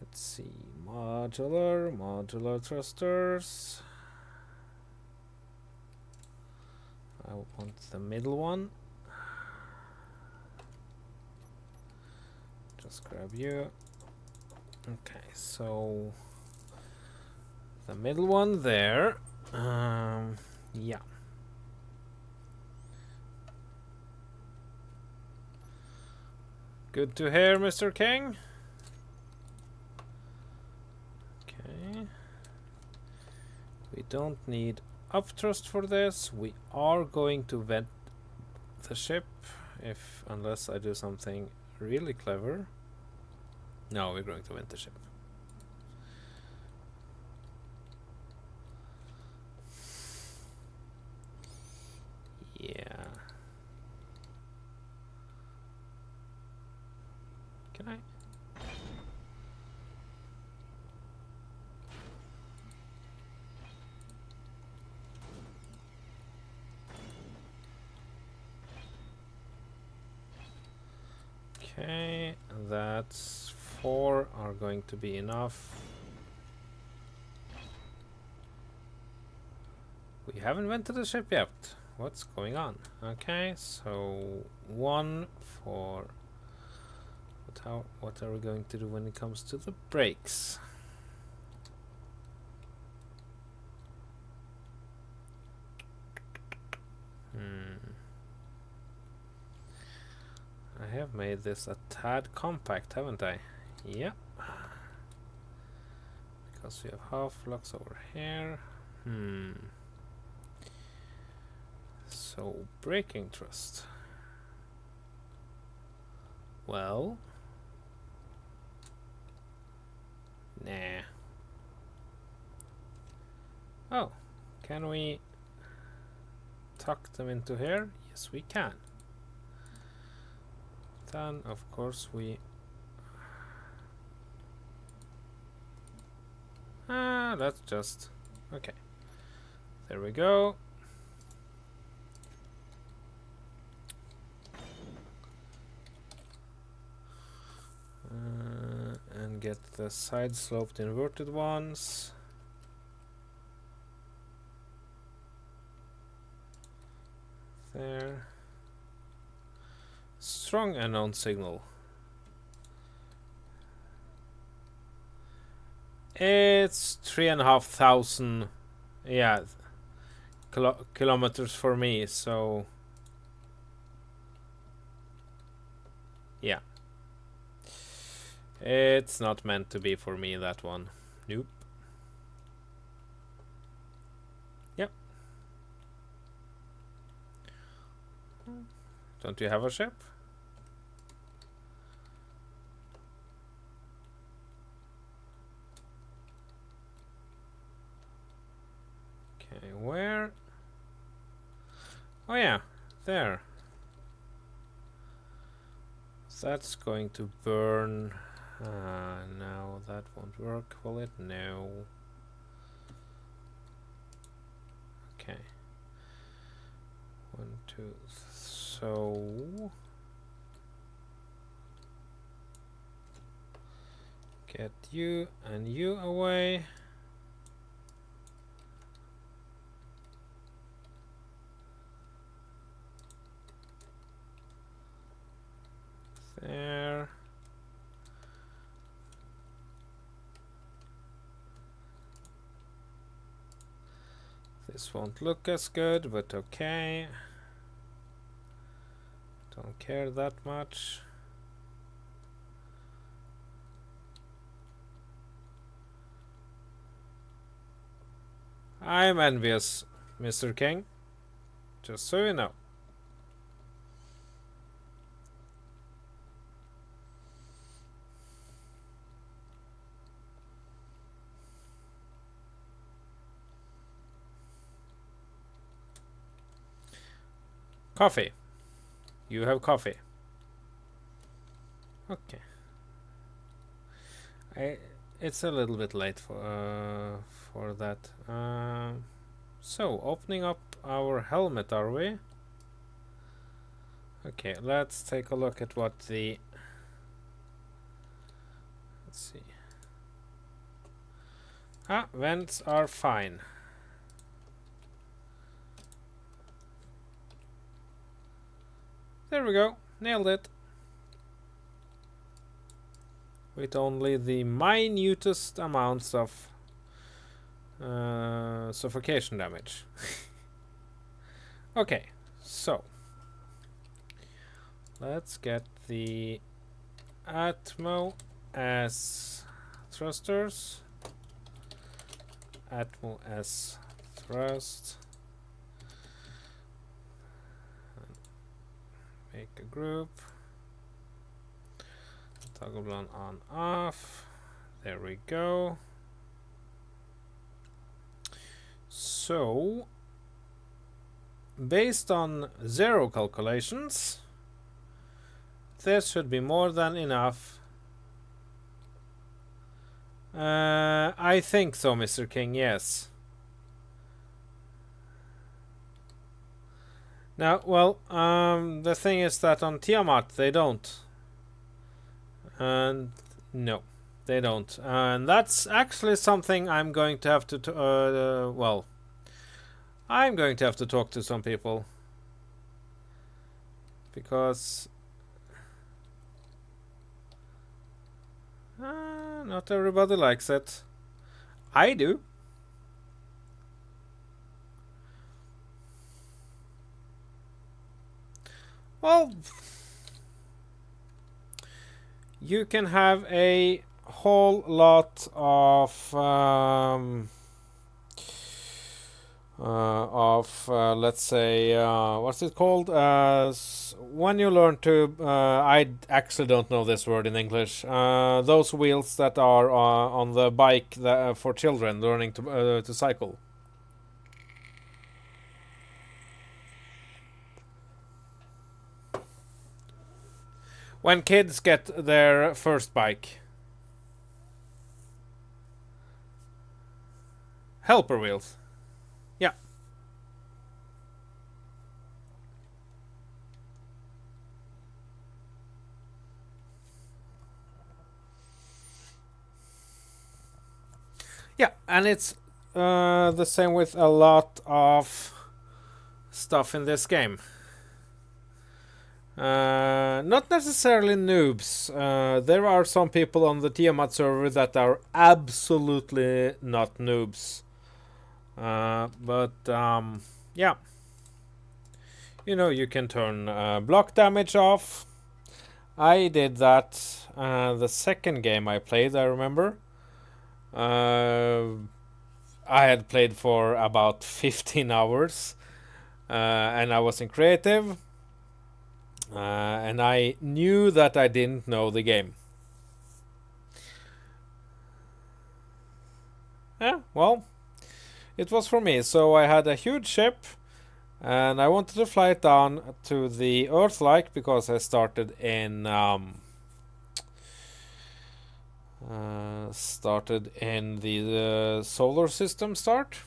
Let's see, modular thrusters. I want the middle one. Just grab you. Okay, so the middle one there. Yeah. Good to hear, Mr. King. Okay. We don't need upthrust for this. We are going to vent the ship, unless I do something really clever. No, we're going to vent the ship. Yeah. Can I? Okay, that's 4 are going to be enough. We haven't vented the ship yet. What's going on? Okay, so 1 for... What are we going to do when it comes to the brakes? I have made this a tad compact, haven't I? Yep. Because we have half flux over here. So, braking thrust. Well... Nah. Oh, can we tuck them into here? Yes, we can. Then, of course, we... that's just... Okay. There we go. And get the side sloped inverted ones. There. Strong unknown signal. It's 3,500, yeah, kilometers for me, so yeah, It's not meant to be for me, that one. Nope. Yep. Don't you have a ship? Okay, where? Oh yeah, there. That's going to burn. No, that won't work, will it? No. Okay. 1, 2. So get you and you away. There. This won't look as good, but okay. Don't care that much. I'm envious, Mr. King. Just so you know. Coffee. You have coffee. Okay. It's a little bit late for that. So, opening up our helmet, are we? Okay, let's take a look at what the... Let's see. Ah, vents are fine. There we go. Nailed it. With only the minutest amounts of suffocation damage. Okay, so let's get the Atmo as thrusters. Atmo as thrust. Make a group. Toggle on off. There we go. So, based on 0 calculations, this should be more than enough. I think so, Mr. King, yes. Now, well, the thing is that on Tiamat they don't. And no, they don't. And that's actually something I'm going to have to, well, I'm going to have to talk to some people. Because not everybody likes it. I do. Well, you can have a whole lot of let's say what's it called? When you learn to I actually don't know this word in English. Those wheels that are on the bike that, for children learning to cycle. When kids get their first bike. Helper wheels. Yeah. Yeah, and it's the same with a lot of stuff in this game. Not necessarily noobs. There are some people on the Tiamat server that are absolutely not noobs. Yeah. You know, you can turn block damage off. I did that the second game I played, I remember. I had played for about 15 hours, and I was in creative, and I knew that I didn't know the game. Yeah, well, it was for me. So I had a huge ship, and I wanted to fly it down to the Earth-like because I started in the solar system start.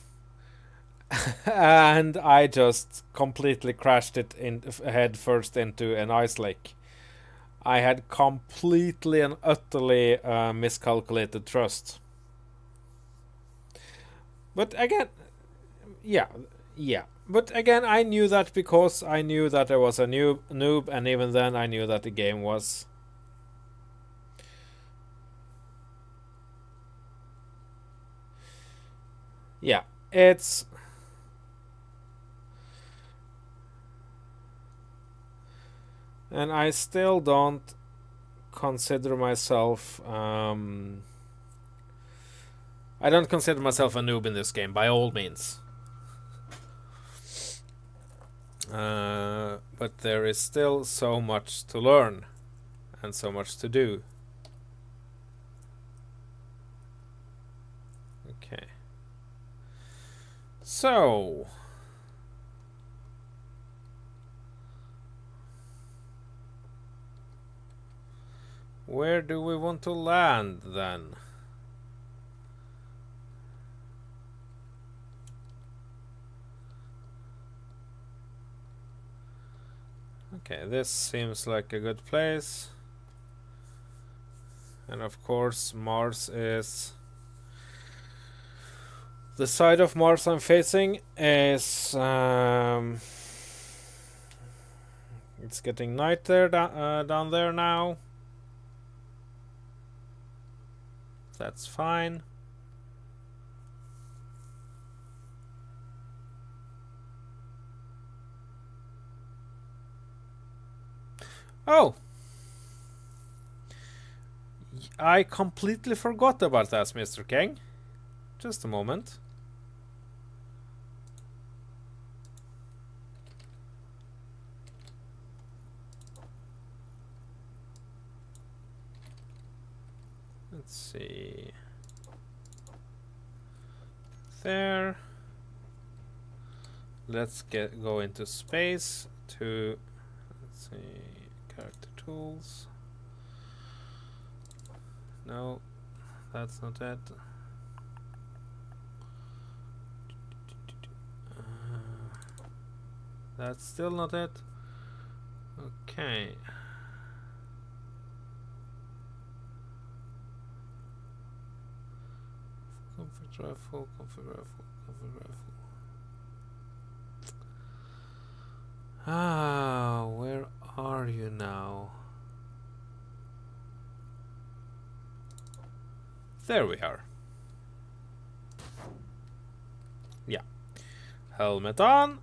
And I just completely crashed it in head first into an ice lake. I had completely and utterly miscalculated trust. But again, yeah. But again, I knew that because I knew that I was a noob, and even then I knew that the game was... Yeah, it's... And I still don't consider myself... I don't consider myself a noob in this game, by all means. But there is still so much to learn and so much to do. Okay. So... where do we want to land then? Okay, this seems like a good place. And of course, Mars is... the side of Mars I'm facing is... it's getting night there down there now. That's fine. Oh! I completely forgot about that, Mr. King. Just a moment. Let's see. There. Let's go into space to... let's see, character tools. No, that's not it. That's still not it. Okay. Config rifle, config rifle, config rifle. Ah, where are you now? There we are. Yeah. Helmet on.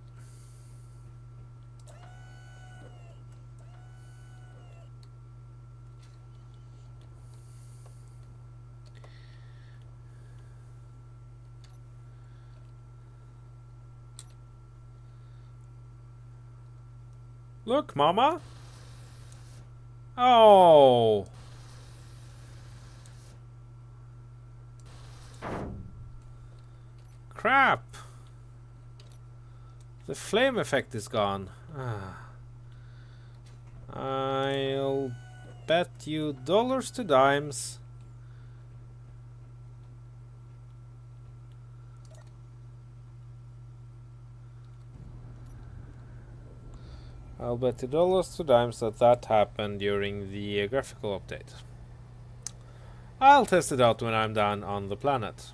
Look, Mama. Oh. Crap. The flame effect is gone. I'll bet you dollars to dimes. I'll bet you dollars to dimes that happened during the graphical update. I'll test it out when I'm down on the planet.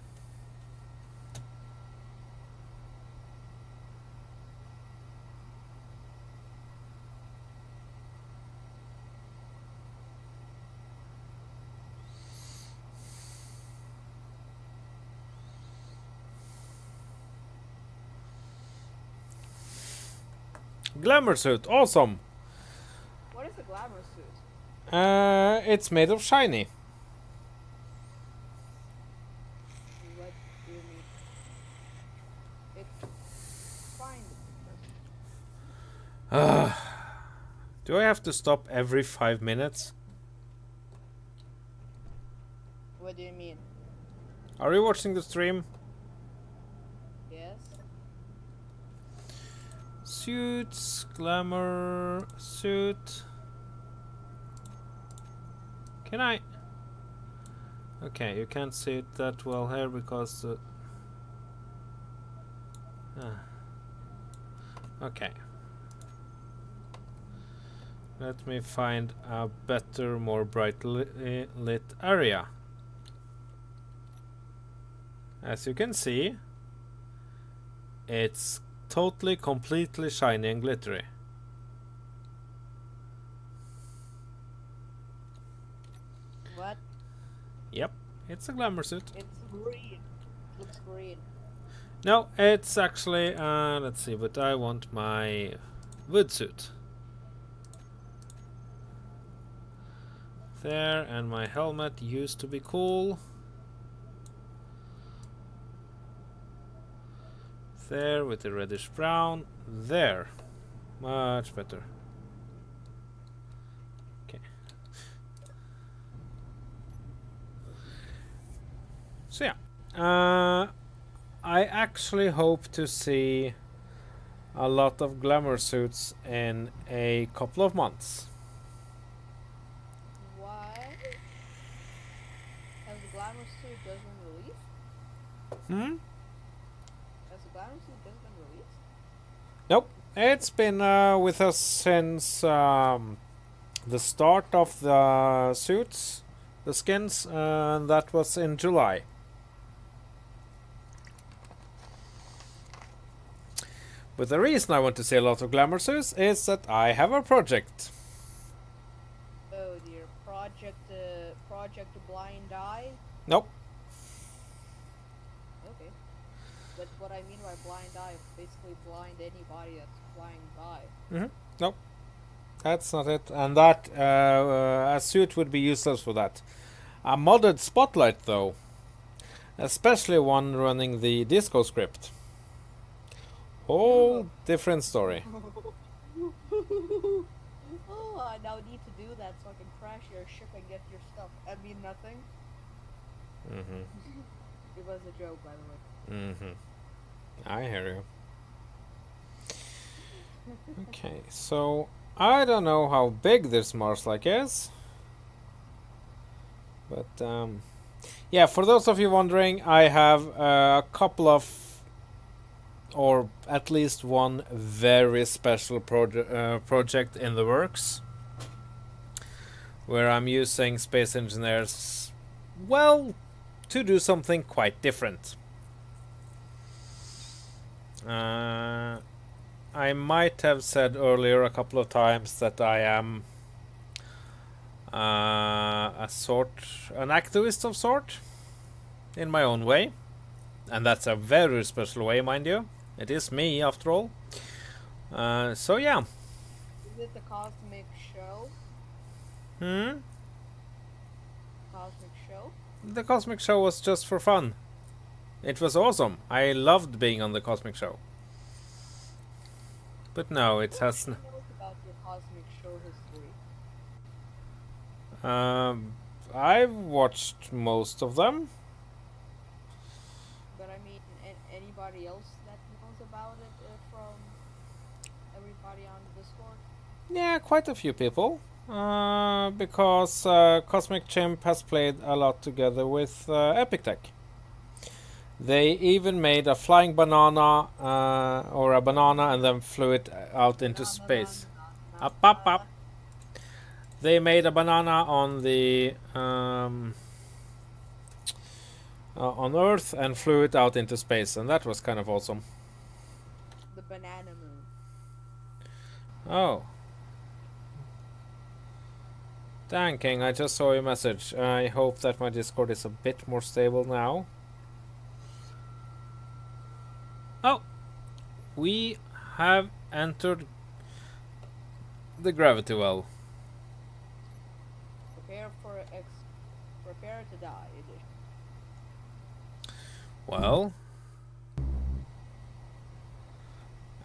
Glamour suit, awesome! What is a glamour suit? It's made of shiny. What do you mean? It's fine. Do I have to stop every 5 minutes? What do you mean? Are you watching the stream? Yes. Suits, glamour, suit. Can I? Okay, you can't see it that well here because. Okay. Let me find a better, more brightly lit area. As you can see, it's totally, completely shiny and glittery. What? Yep, it's a glamour suit. It's green. It looks green. No, it's actually, let's see, but I want my wood suit. There, and my helmet used to be cool. There, with the reddish brown. There. Much better. Okay. So yeah. I actually hope to see a lot of glamour suits in a couple of months. Why? Has the glamour suit just been released? Has the glamour suit just been released? Nope. It's been with us since the start of the suits, the skins, that was in July. But the reason I want to see a lot of glamour suits is that I have a project. Oh dear. Project Blind Eye? Nope. Okay. But what I mean by blind eye is basically blind anybody that's flying by. Nope. That's not it. And that, a suit would be useless for that. A modded spotlight though. Especially one running the disco script. Whole different story. Oh, I now need to do that so I can crash your ship and get your stuff. I mean nothing. It was a joke, by the way. I hear you. Okay, so I don't know how big this Mars-like is. But, yeah, for those of you wondering, I have a couple of, or at least one very special project in the works, where I'm using space engineers, well, to do something quite different. I might have said earlier a couple of times that I am an activist of sort, in my own way, and that's a very special way, mind you. It is me, after all. So yeah. Is it the Cosmic Show? Cosmic Show? The Cosmic Show was just for fun. It was awesome. I loved being on the Cosmic Show. But no, it has. What knows about your Cosmic Show history? I've watched most of them. But I mean, anybody else that knows about it from everybody on Discord? Yeah, quite a few people. Because Cosmic Chimp has played a lot together with Epic Tech. They even made a flying banana, or a banana, and then flew it out into space. Up. They made a banana on the on Earth and flew it out into space, and that was kind of awesome. The Banana Moon. Oh. Dang, King, I just saw your message. I hope that my Discord is a bit more stable now. Oh! We have entered the gravity well. prepare to die edition. Well,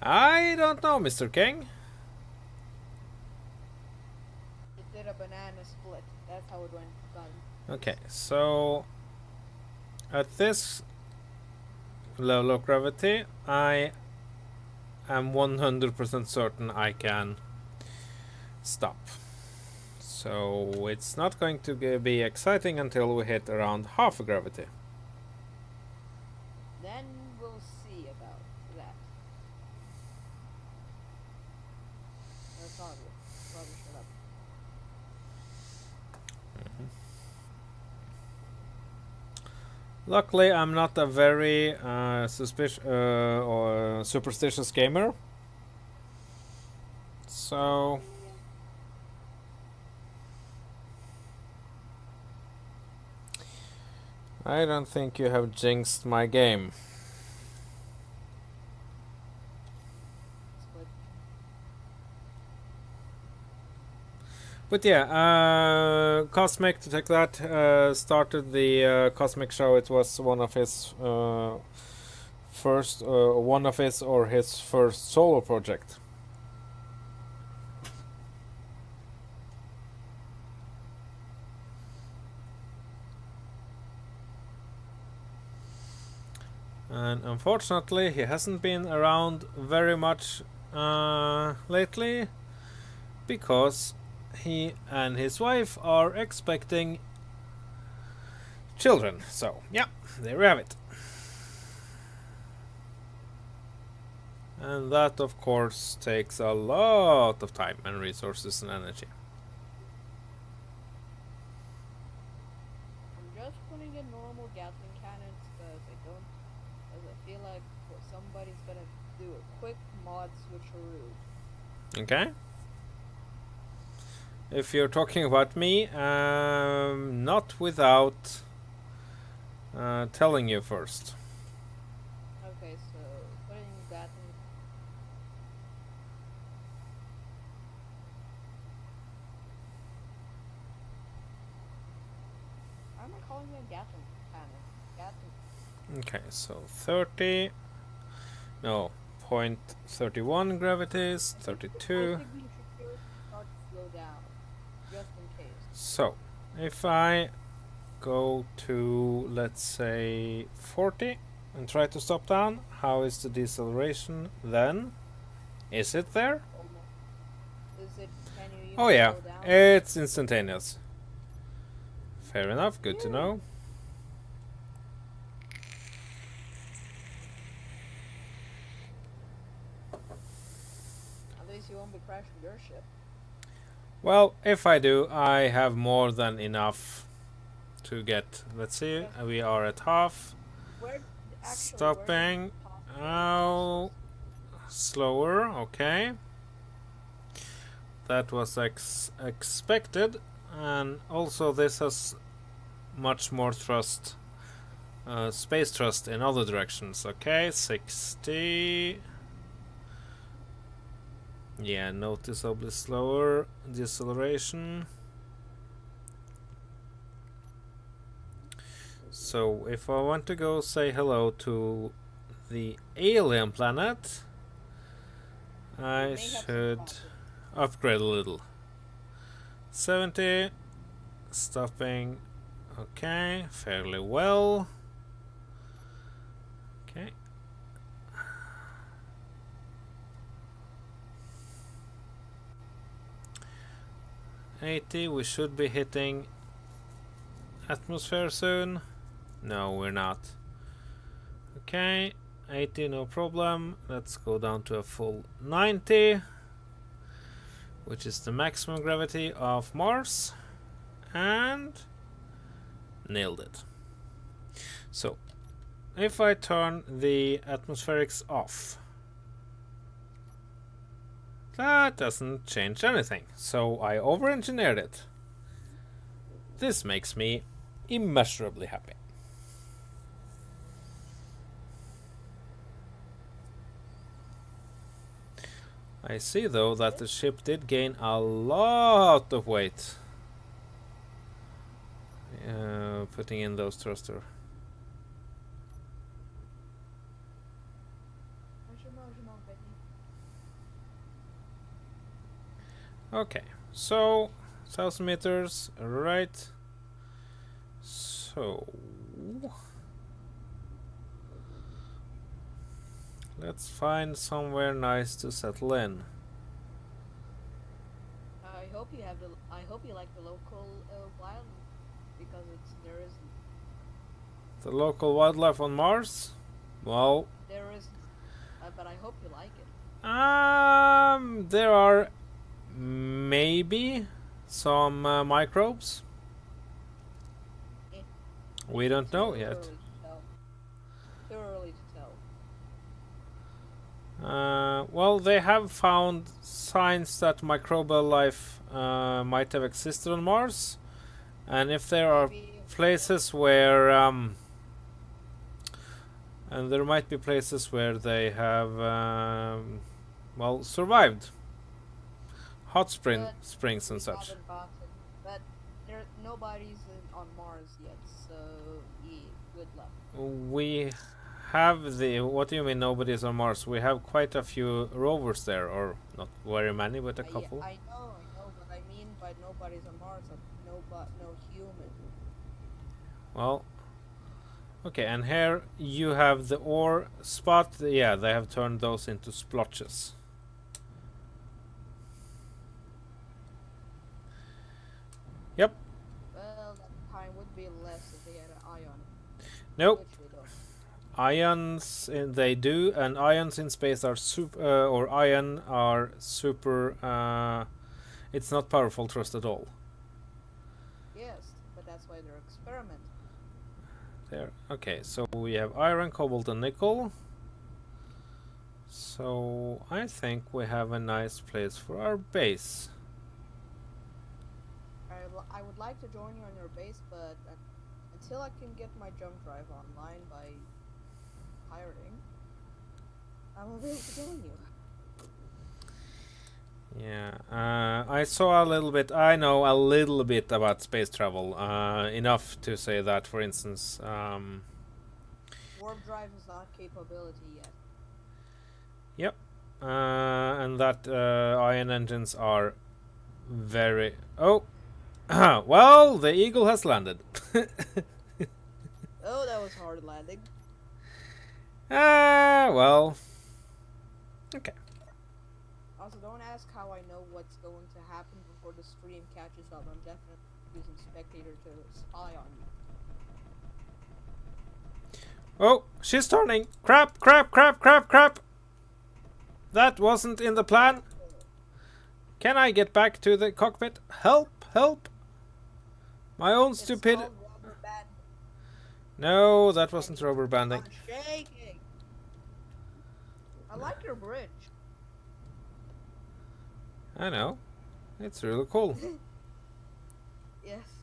I don't know, Mr. King. It did a banana split. That's how it went done. Okay, so at this level of gravity, I am 100% certain I can stop. So it's not going to be exciting until we hit around half a gravity. Then we'll see about that. That's obvious. Probably shut up. Luckily, I'm not a very or superstitious gamer. So I don't think you have jinxed my game. Split. But yeah, Cosmic, to take that, started the Cosmic show. It was one of his first solo project. And unfortunately, he hasn't been around very much lately, because he and his wife are expecting children. So, yeah, there we have it. And that, of course, takes a lot of time and resources and energy. I'm just putting in normal Gatling cannons because I feel like somebody's gonna do a quick mod switcheroo. Okay. If you're talking about me, not without telling you first. Okay, so putting Gatling. Why am I calling them Gatling cannon? Gatling. Okay, so 30. No, 0.31 gravities, I 32. think we should first start to slow down, just in case. So, if I go to, let's say, 40 and try to stop down, how is the deceleration then? Is it there? Almost. Is it? Can you even Oh yeah, slow down? it's instantaneous. Fair enough, good to know. At least you won't be crashing your ship. Well, if I do, I have more than enough to get. Let's see, we are at half. Where actually? Stopping. Oh, slower. Okay, that was expected, and also this has much more thrust, space thrust in other directions. Okay, 60. Yeah, noticeably slower deceleration. So if I want to go say hello to the alien planet, I should upgrade a little. 70, stopping, okay, fairly well. Okay. $80, we should be hitting atmosphere soon. No, we're not. Okay, 80, no problem. Let's go down to a full 90, which is the maximum gravity of Mars, and nailed it. So, if I turn the atmospherics off, that doesn't change anything, so I over-engineered it. This makes me immeasurably happy. I see though that the ship did gain a lot of weight. putting in those thruster. Okay, so 1000 meters, right? So let's find somewhere nice to settle in. I hope you like the local wild, because there isn't. The local wildlife on Mars? Well, There isn't. But I hope you like it. there are maybe some microbes. Eh. We don't know Too yet. early to tell. Too early to tell. Well, they have found signs that microbial life might have existed on Mars, and if there are places where and there might be places where they have well, survived hot springs and such. But nobody's on Mars yet, so yeah, good luck. We have the, what do you mean nobody's on Mars? We have quite a few rovers there, or not very many, but a couple. I know what I mean by nobody's on Mars. No human. Well, okay, and here you have the ore spot. Yeah, they have turned those into splotches. Yep. Well, that time would be less if they had an ion. Nope. Which we don't. Ions they do, and ions in space are super, or ion are super. It's not powerful thrust at all. Yes, but that's why they're experimenting. There. Okay, so we have iron, cobalt, and nickel. So I think we have a nice place for our base. I would like to join you on your base, but until I can get my jump drive online by pirating, I won't be able to join you. Yeah, I saw a little bit. I know a little bit about space travel. Enough to say that, for instance. Warp drive is not capability yet. Yep, and that ion engines are very. Oh, well, the Eagle has landed. Oh, that was hard landing. Well, okay. Also, don't ask how I know what's going to happen before the stream catches up. I'm definitely using spectator to spy on you. Oh, she's turning. Crap, crap, crap, crap, crap. That wasn't in the plan. Can I get back to the cockpit? Help, help. My own stupid. No, that wasn't rubber banding. I'm shaking. I like your bridge. I know. It's really cool. Yes.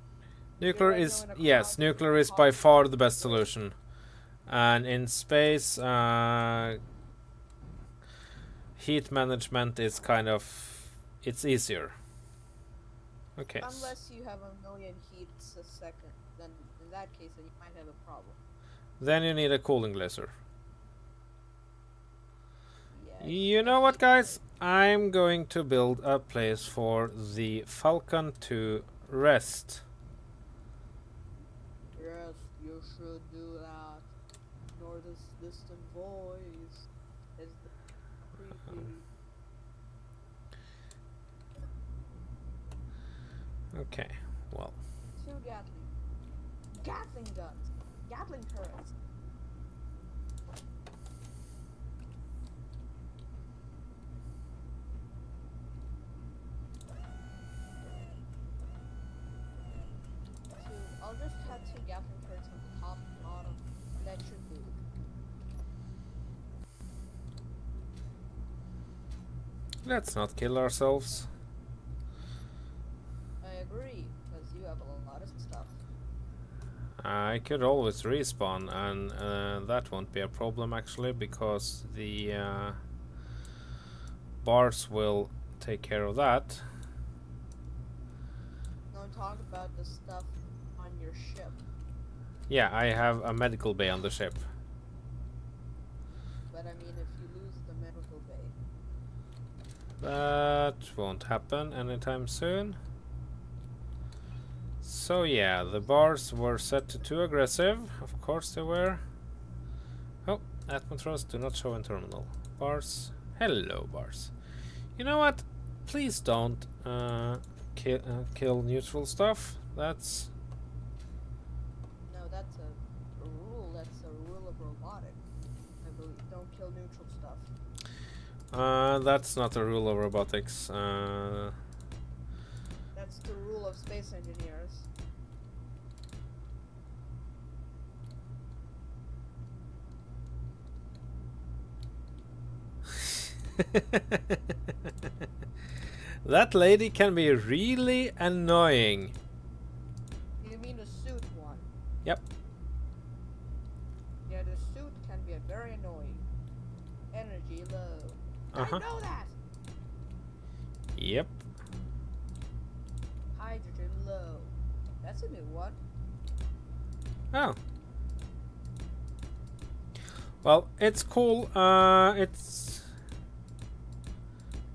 Nuclear is, yes, nuclear is by far the best solution. And in space, heat management is kind of, it's easier. Okay. Unless you have a million heats a second, then in that case, then you might have a problem. Then you need a cooling laser. Yeah, You know what, guys? I'm going to build a place for the Falcon to rest. Yes, you should do that. Nor this distant voice is creepy. Okay, well. 2 Gatling guns. Gatling turrets. I'll just have 2 Gatling turrets on top and bottom, and that should do it. Let's not kill ourselves. I agree, because you have a lot of stuff. I could always respawn, and that won't be a problem actually, because the bars will take care of that. No, talk about the stuff on your ship. Yeah, I have a medical bay on the ship. But I mean, if you lose the medical bay. That won't happen anytime soon. So yeah, the bars were set to too aggressive. Of course they were. Oh, atmospherics do not show in terminal. Bars. Hello, bars. You know what? Please don't kill neutral stuff. That's... No, that's a rule. That's a rule of robotics. I believe. Don't kill neutral stuff. That's not a rule of robotics. That's the rule of space engineers. That lady can be really annoying. You mean the suit one? Yep. Yeah, the suit can be very annoying. Energy low. I know that! Yep. Hydrogen low. That's a new one. Oh. Well, it's cool. It's...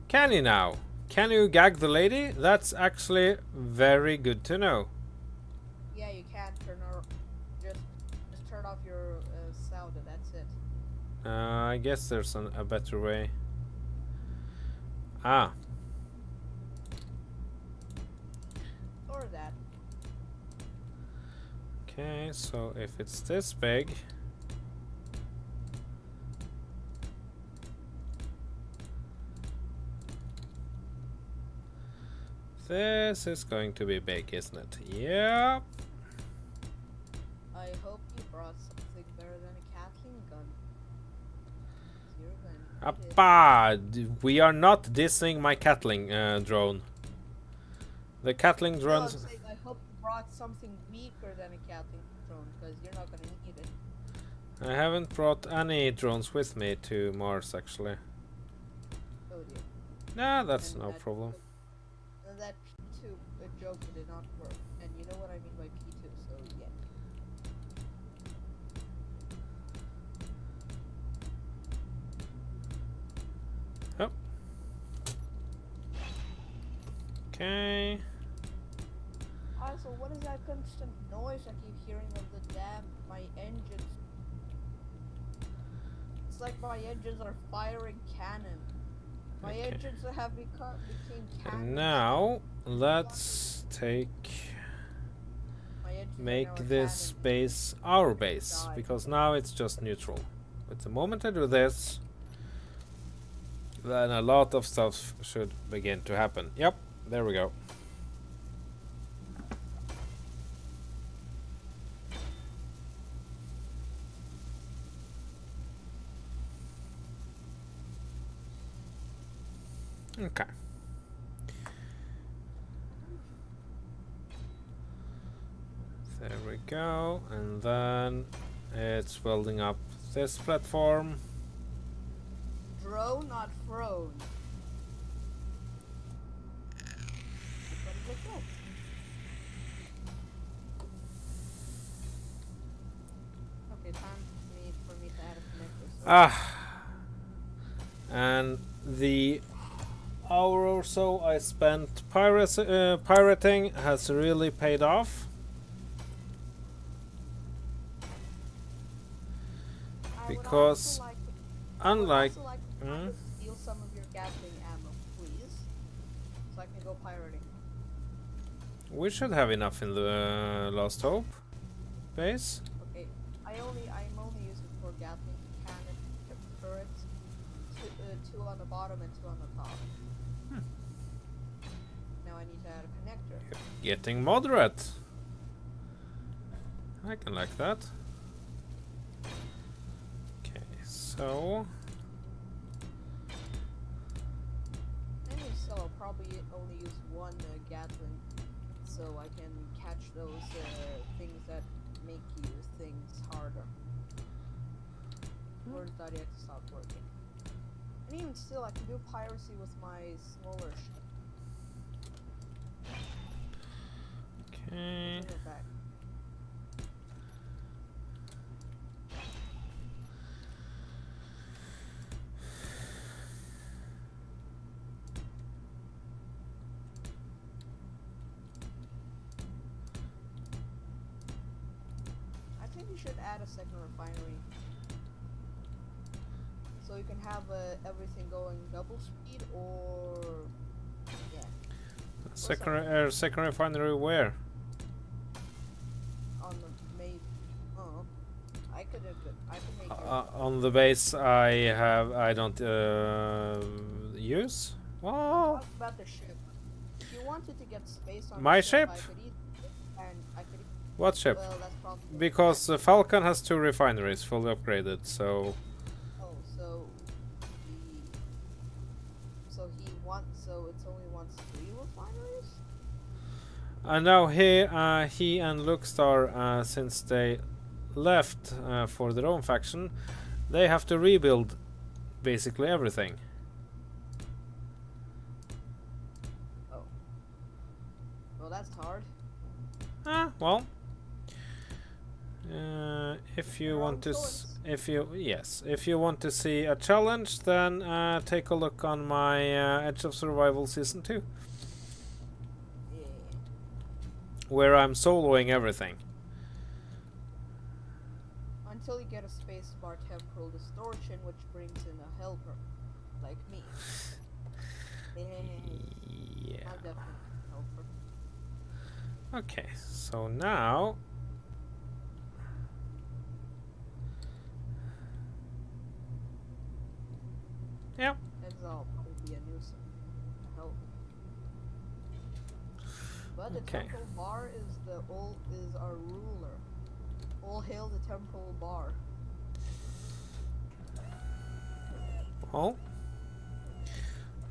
Can you now? Can you gag the lady? That's actually very good to know. Yeah, you can't turn her. Just turn off your sound and that's it. I guess there's a better way. Ah. Or that. Okay, so if it's this big... This is going to be big, isn't it? Yep. I hope you brought something better than a Kathleen gun. You're gonna need it. Appa! We are not dissing my Catling drone. The Catling No, I'm drones... saying I hope you brought something weaker than a Kathleen drone, because you're not gonna need it. I haven't brought any drones with me to Mars, actually. Oh dear. Nah, that's And no that- problem. That P2 joke did not work, and you know what I mean by P2, so yeah. Oh. Okay. Also, what is that constant noise I keep hearing of the damn my engines? It's like my engines are firing cannon. My Okay. engines have became cannons. And now, let's My engines are make now a this cannon. base our base, Die. because now it's just neutral. But the moment I do this, then a lot of stuff should begin to happen. Yep, there we go. Okay. There we go, and then it's welding up this platform. Drone, not throne. But it's like that. Okay, time for me to add a connector. So Ah, and the hour or so I spent pirating has really paid off. I would Because also like to- unlike... I would also like to try to steal some of your Gatling ammo, please, so I can go pirating. We should have enough in the Last Hope base. Okay, I'm only using for Gatling cannon turrets, two on the bottom and two on the top. Now I need to add a connector. Getting moderate. I can like that. Okay, so... Anyway, so I'll probably only use one Gatling, so I can catch those things that make you things harder. Or did it stop working? And even still, I can do piracy with my smaller ship. Okay. Bring it back. think you should add a second refinery. So you can have everything going double speed, or yeah. Second refinery where? On the maybe. Oh, I could make it. On the base I don't use. Well, Talk about the ship. If you wanted to get space on my the ship, ship? I could. What ship? Well, that's probably Because the Falcon has 2 refineries fully upgraded, so Oh, so it's only wants 3 refineries? I know he and Lookstar, since they left for their own faction, they have to rebuild basically everything. Oh. Well, that's hard. Well, if you Your want own to, choice. if you want to see a challenge, then take a look on my Edge of Survival Season 2, Yeah. where I'm soloing everything. Until you get a spacebar temporal distortion, which brings in a helper, like me. Yeah. I'm definitely a helper. Okay, so now yeah. Exile will be a nuisance. A help. But the Okay. temporal bar is our ruler. All hail the temporal bar. Well,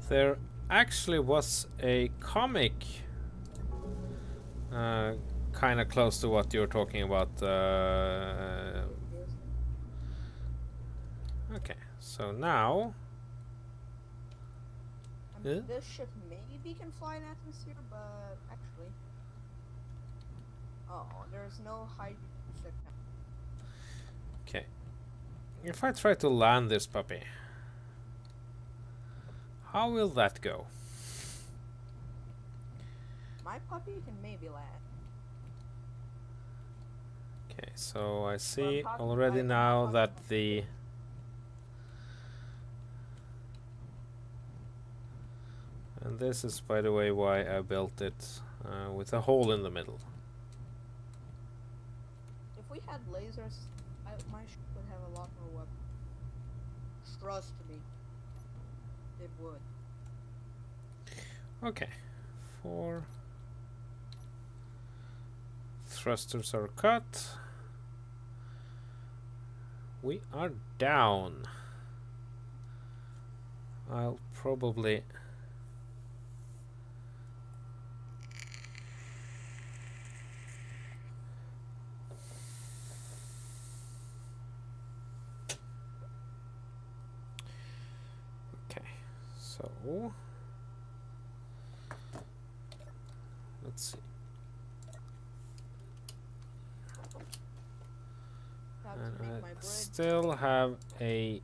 there actually was a comic kind of close to what you're talking about. Okay, so now I mean, Yeah. this ship maybe can fly in atmosphere, but actually, there's no hydrogen ship now. okay, if I try to land this puppy, how will that go? My puppy can maybe land. Okay, so I see talking already about- now I'm that talking the and this is, by the way, why I built it with a hole in the middle. If we had lasers, my ship would have a lot more weapons. Trust me, it would. Okay, 4 thrusters are cut. We are down. I'll probably so let's see. Have to And make I my bridge. still have a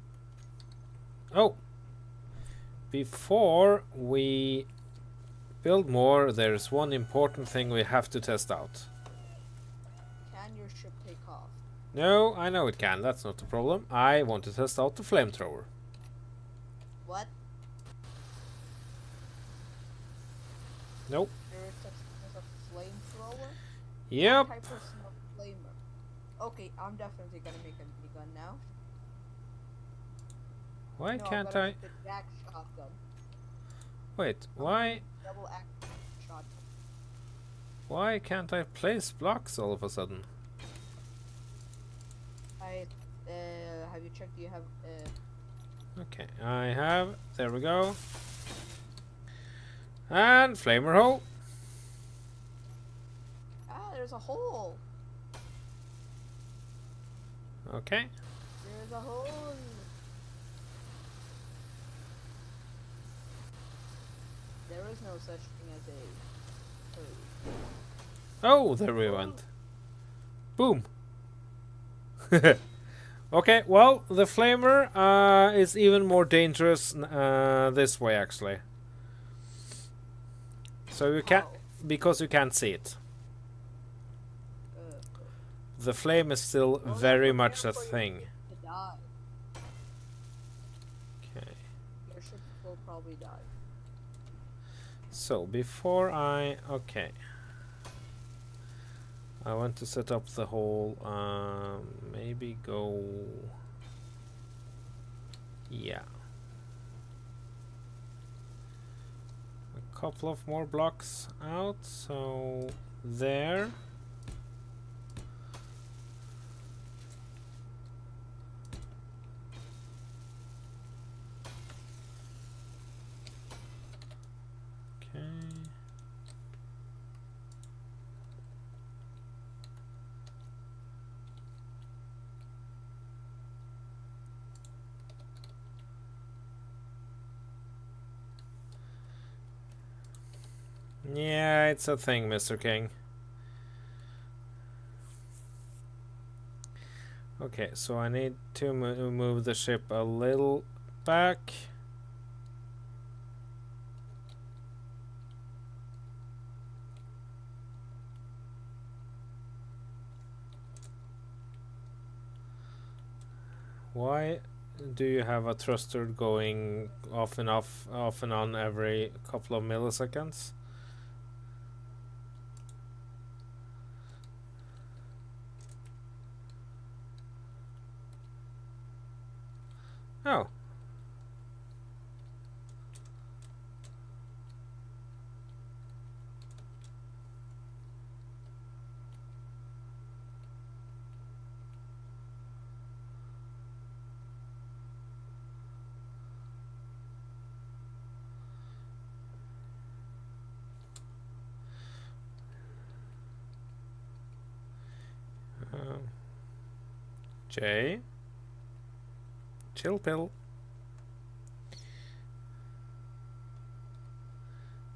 before we build more, there's one important thing we have to test out. Can your ship take off? No, I know it can, that's not the problem. I want to test out the flamethrower. What? Nope. There is such thing as a flamethrower? Yep. Type of smoke flamer. Okay, I'm definitely gonna make a minigun now. Why No, I'm can't gonna I? make the jack shotgun. Wait, why Double action shotgun. why can't I place blocks all of a sudden? Have you checked? Do you have Okay, I have. There we go. And flamer hole. there's a hole. Okay. There's a hole. There is no such thing as a hole. Oh, there we went. Boom. Okay, well, the flamer is even more dangerous this way, actually. So you can't, How? because you can't see it. the flame is still Oh, no, very prepare much a for your thing. ship to die. Okay. Your ship will probably die. So before okay, I want to set up the whole. Maybe go. Yeah. A couple of more blocks out. So there. Okay. Yeah, it's a thing, Mr. King. Okay, so I need to move the ship a little back. Why do you have a thruster going off and on every couple of milliseconds? Oh. J. Chill pill.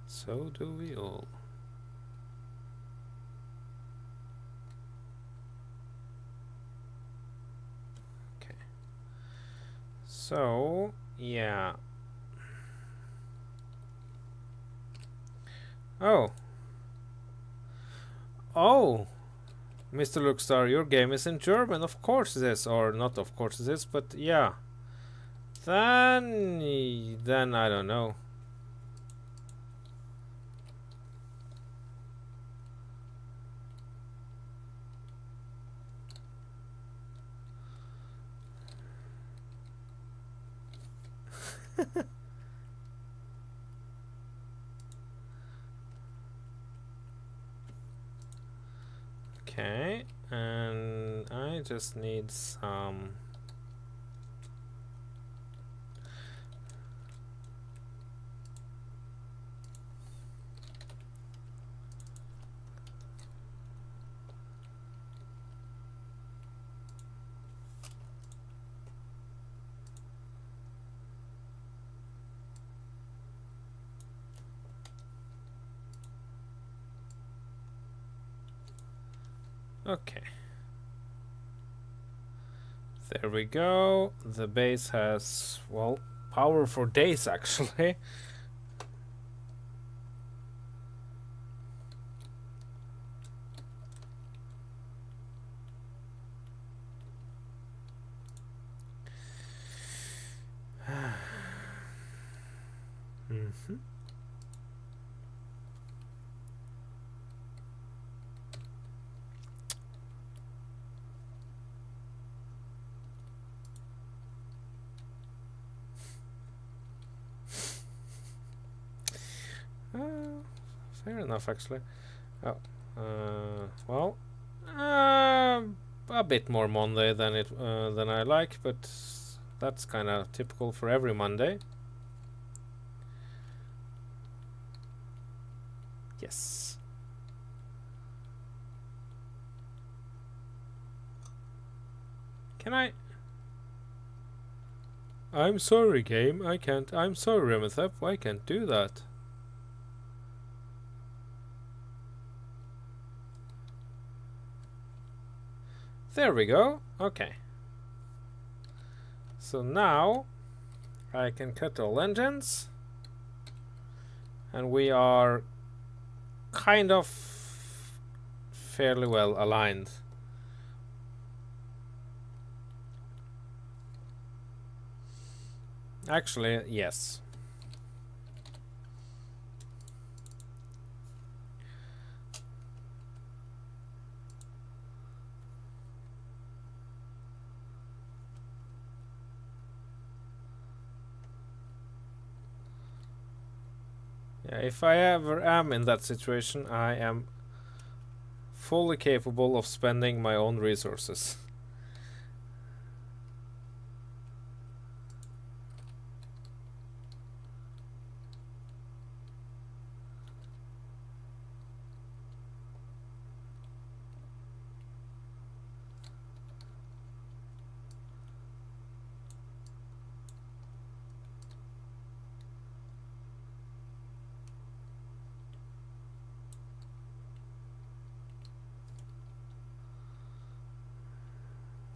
So do we all. Okay. So, yeah. Oh. Oh. Mr. Lookstar, your game is in German. Of course it is. Or not of course it is, but yeah. Then I don't know. Okay, and I just need some. Okay. There we go. The base has, well, power for days actually. Mm-hmm. Fair enough, actually. Oh, well, a bit more Monday than I like, but that's kind of typical for every Monday. Yes. Can I? I'm sorry, game. I can't. I'm sorry, Remethep. I can't do that. There we go. Okay. So now I can cut all engines, and we are kind of fairly well aligned. Actually, yes. Yeah, if I ever am in that situation, I am fully capable of spending my own resources.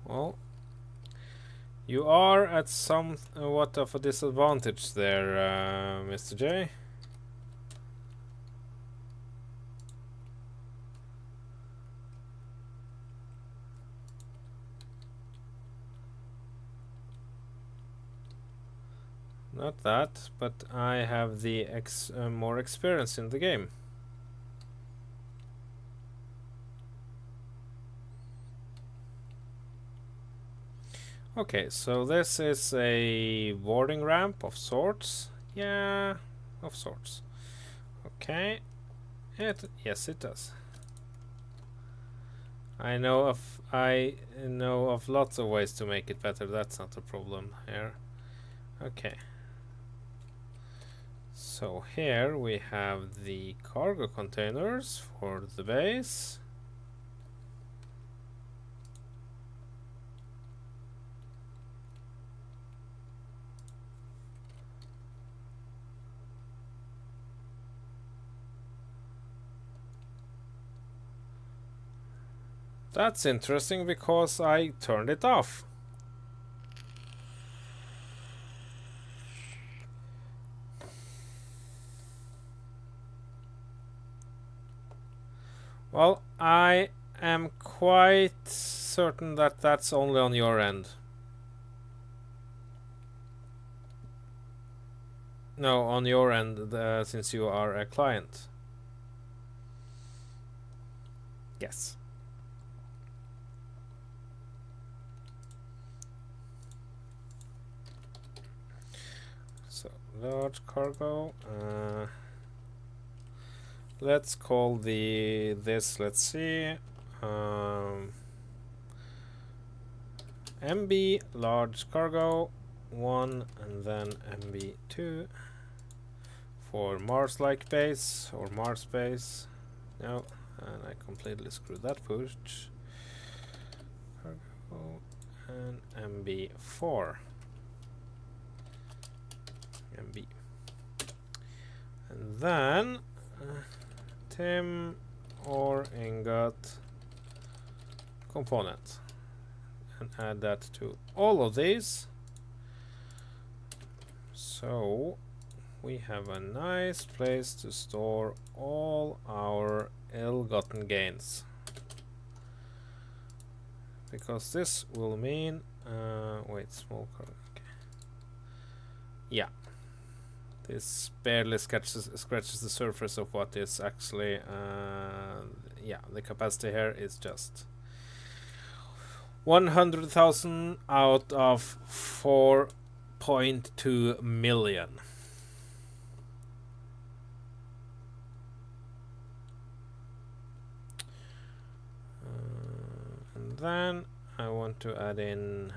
Well, you are at somewhat of a disadvantage there, Mr. J. Not that, but I have the more experience in the game. Okay, so this is a boarding ramp of sorts. Yeah, of sorts. Okay. Yes, it does. I know of lots of ways to make it better. That's not a problem here. Okay. So here we have the cargo containers for the base. That's interesting because I turned it off. Well, I am quite certain that that's only on your end. No, on your end, since you are a client. Yes. So, large cargo. Let's call this, let's see, MB large cargo 1 and then MB2 for Mars-like base or Mars base. No, and I completely screwed that push. Cargo and MB4. MB. And then Tim or ingot component, and add that to all of these. So we have a nice place to store all our ill-gotten gains, because this will mean wait, small cargo. Okay. Yeah, this barely scratches the surface of what is actually yeah, the capacity here is just 100,000 out of 4.2 million. And then I want to add in,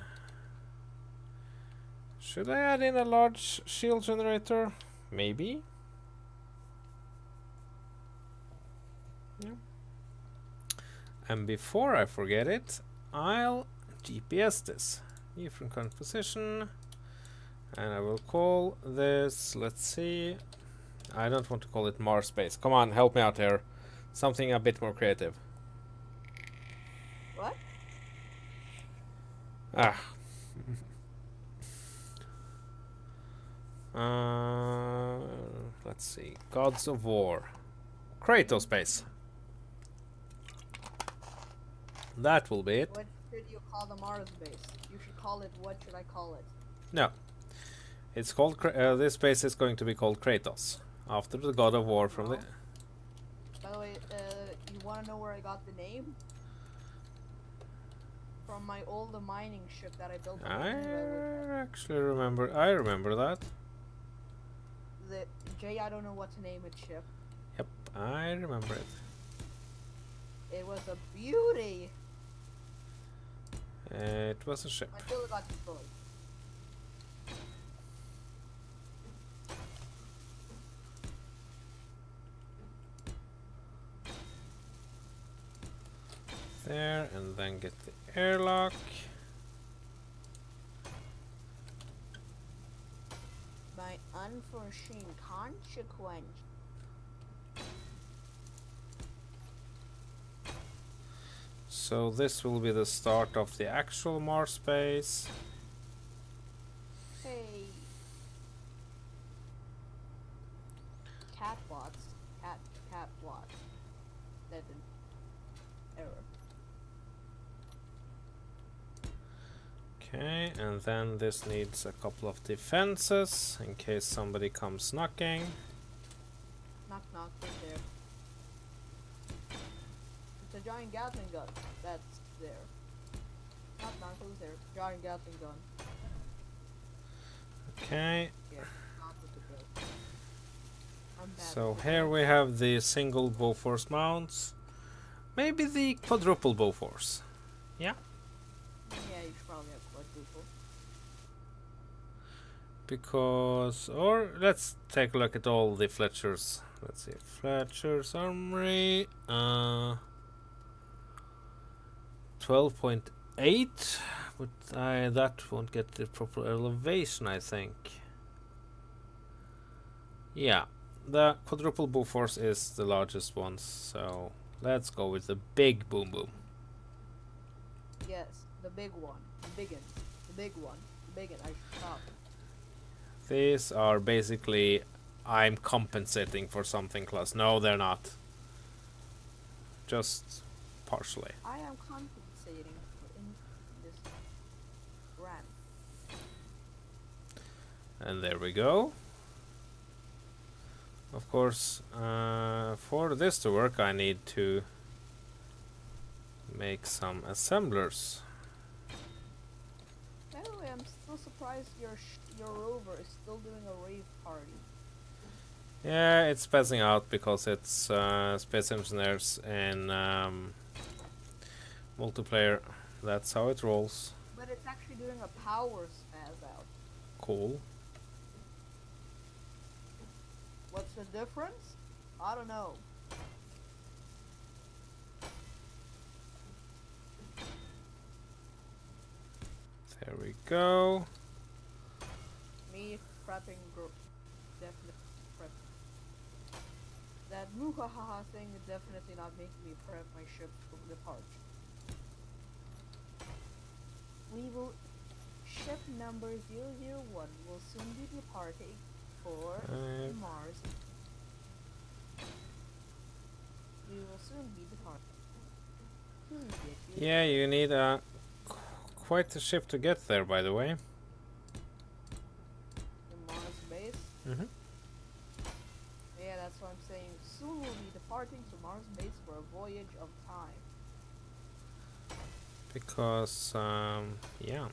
should I add in a large shield generator? Maybe. Yeah. And before I forget it, I'll GPS this. View from current position. And I will call this, let's see. I don't want to call it Mars Base. Come on, help me out here. Something a bit more creative. What? Ah. Let's see. Gods of War. Kratos Base. That will be it. What should you call the Mars base? You should call it, what should I call it? No. It's called. This base is going to be called Kratos, after the god of war from the. By the way, you want to know where I got the name? From my old mining ship that I built. I actually remember. I remember that. The Jay, I don't know what to name it ship. Yep, I remember it. It was a beauty. It was a ship. Until it got destroyed. There, and then get the airlock. By unforeseen consequence. So this will be the start of the actual Mars base. Hey. Catbots. Catbots. That's an error. Okay, and then this needs a couple of defenses in case somebody comes knocking. Knock knock, who's there? It's a giant Gatling gun. That's there. Knock knock, who's there? Giant Gatling gun. Okay, Yeah, not with the bill. I'm bad so with here we have the single Bofors mounts. Maybe the quadruple Bofors. Yeah, Yeah, you should probably have quadruple. because, or let's take a look at all the Fletcher's. Let's see, Fletcher's armory. 12.8, but that won't get the proper elevation, I think. Yeah, the quadruple Bofors is the largest one, so let's go with the big boom boom. Yes, the big one. The biggin. The big one. The biggin. I should stop. These are basically, I'm compensating for something close. No, they're not. Just partially. I am compensating in this run. And there we go. Of course, for this to work, I need to make some assemblers. By the way, I'm still surprised your rover is still doing a rave party. Yeah, it's spazzing out because it's Space Engineers in multiplayer. That's how it rolls. But it's actually doing a power spaz out. Cool. What's the difference? I don't know. There we go. Me prepping definitely prep. That muhahaha thing is definitely not making me prep my ship for departure. We will ship number 001 will soon be departing for Mars. We will soon be departing. Yeah, you need quite a ship to get there, by the way. The Mars base? Mm-hmm. Yeah, that's what I'm saying. Soon we'll be departing to Mars base for a voyage of time. Because, yeah. Yeah.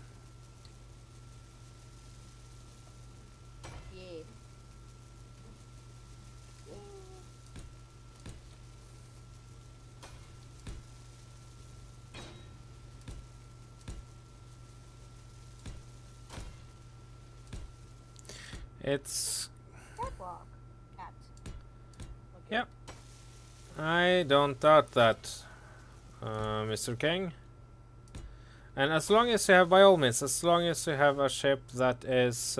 It's... Catwalk. Cat. Okay. Yep. I don't doubt that, Mr. King. And as long as you have, by all means, as long as you have a ship that is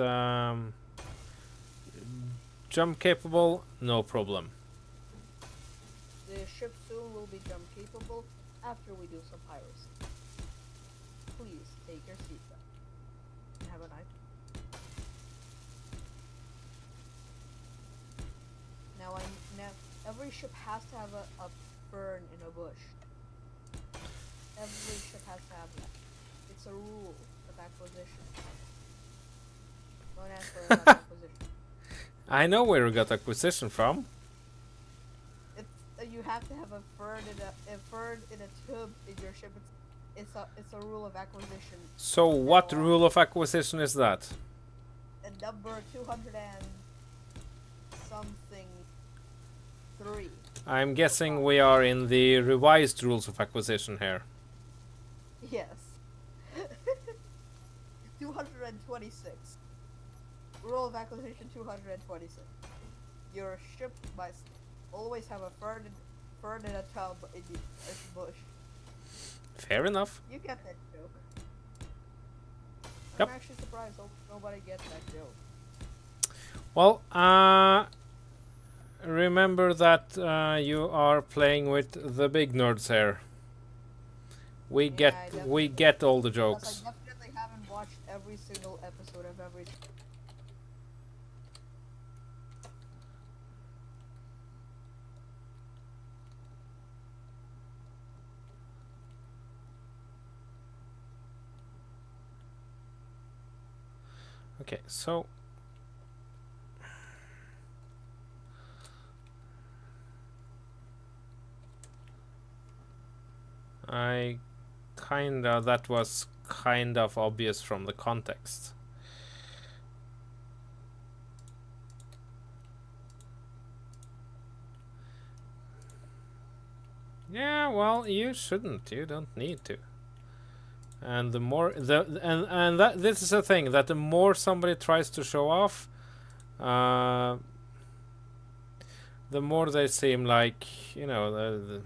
jump capable, no problem. The ship soon will be jump capable after we do some piracy. Please take your seatbelt. And have a nice. Now every ship has to have a fern in a bush. Every ship has to have that. It's a rule of acquisition. Don't ask where I got the acquisition. I know where we got acquisition from. It's you have to have a third in a tube in your ship. It's a rule of acquisition. So what rule of acquisition is that? Number 200 and something 3. I'm guessing we are in the revised rules of acquisition here. Yes. 226. Rule of acquisition 226. Your ship must always have a third in a tub in the bush. Fair enough. You get that joke. Yep. I'm actually surprised nobody gets that joke. Well, remember that you are playing with the big nerds here. We get all the jokes. Because I definitely haven't watched every single episode of every. Okay, so that was kind of obvious from the context. Yeah, well, you shouldn't. You don't need to. And the more this is the thing, that the more somebody tries to show off, the more they seem like, you know,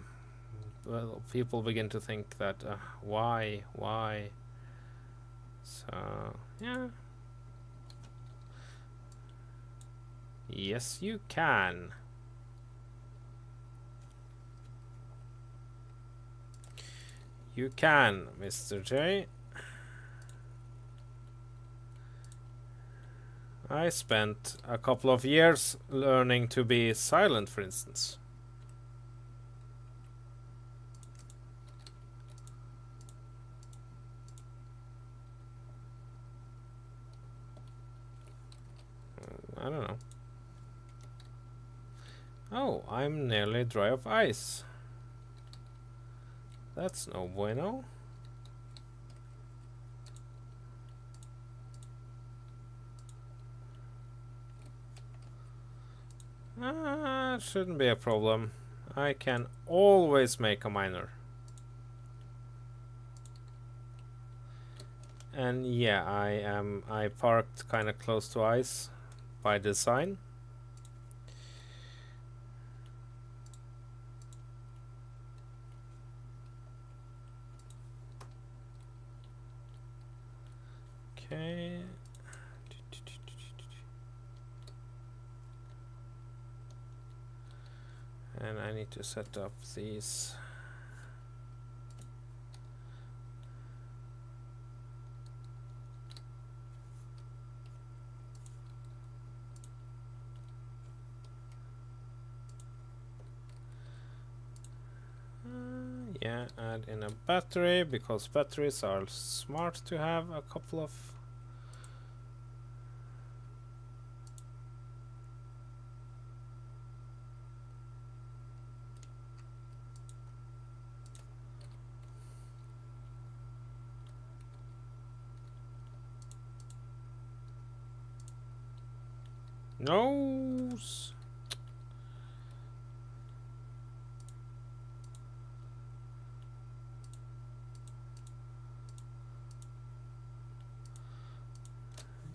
well, people begin to think that why. So yeah. Yes, you can. You can, Mr. J. I spent a couple of years learning to be silent, for instance. I don't know. Oh, I'm nearly dry of ice. That's no bueno. Shouldn't be a problem. I can always make a miner. And yeah, I parked kind of close to ice by design. Okay. And I need to set up these. Yeah, add in a battery, because batteries are smart to have a couple of. Nose.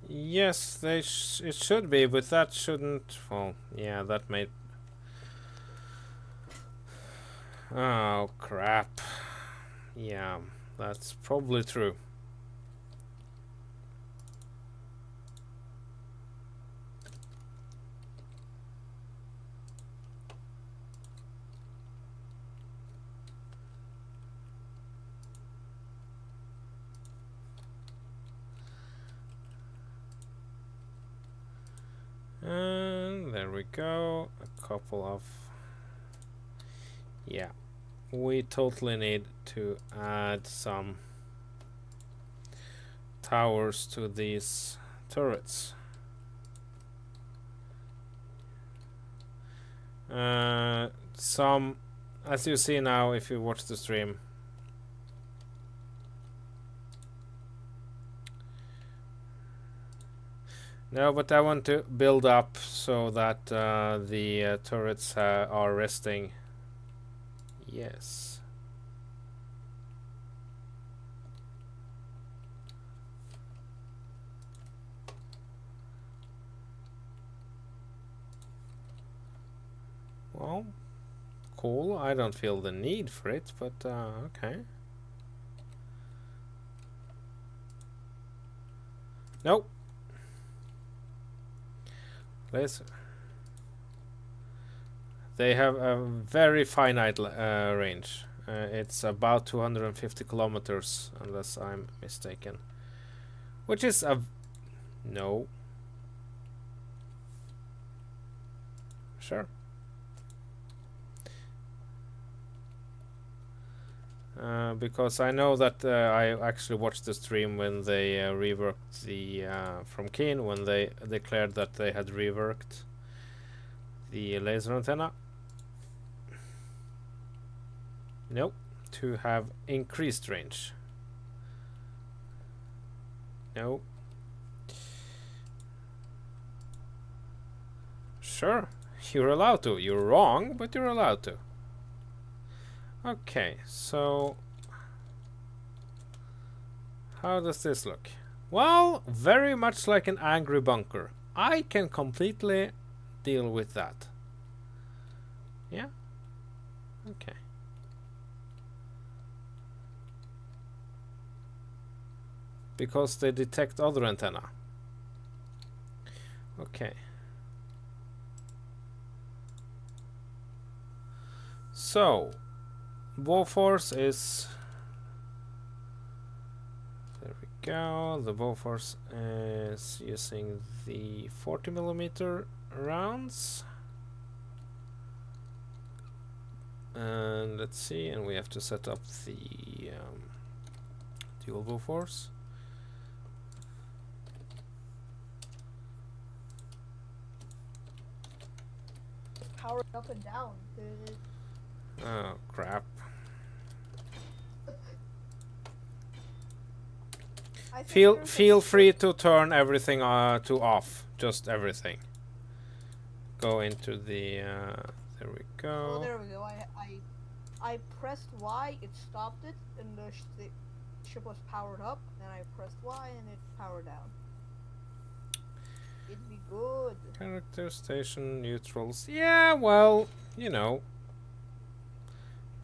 Yes, it should be, but that shouldn't. Well, yeah, that made. Oh crap. Yeah, that's probably true. And there we go. A couple of. Yeah, we totally need to add some towers to these turrets. Some, as you see now, if you watch the stream. No, but I want to build up so that the turrets are resting. Yes. Well, cool. I don't feel the need for it, but okay. Nope. Let's. They have a very finite range. It's about 250 kilometers, unless I'm mistaken. Which is a... No. Sure. Because I know that I actually watched the stream when they reworked the... from Keen, when they declared that they had reworked the laser antenna. Nope. To have increased range. No. Sure. You're allowed to. You're wrong, but you're allowed to. Okay, so... How does this look? Well, very much like an angry bunker. I can completely deal with that. Yeah? Okay. Because they detect other antenna. Okay. So, Bofors is... There we go. The Bofors is using the 40mm rounds. And let's see, and we have to set up the dual Bofors. Power up and down. Oh, crap. Feel free to turn everything to off. Just everything. Go into the... there we go. Oh, there we go. I pressed Y, it stopped it, and the ship was powered up. Then I pressed Y, and it powered down. It'd be good. Character, station, neutrals. Yeah, well, you know.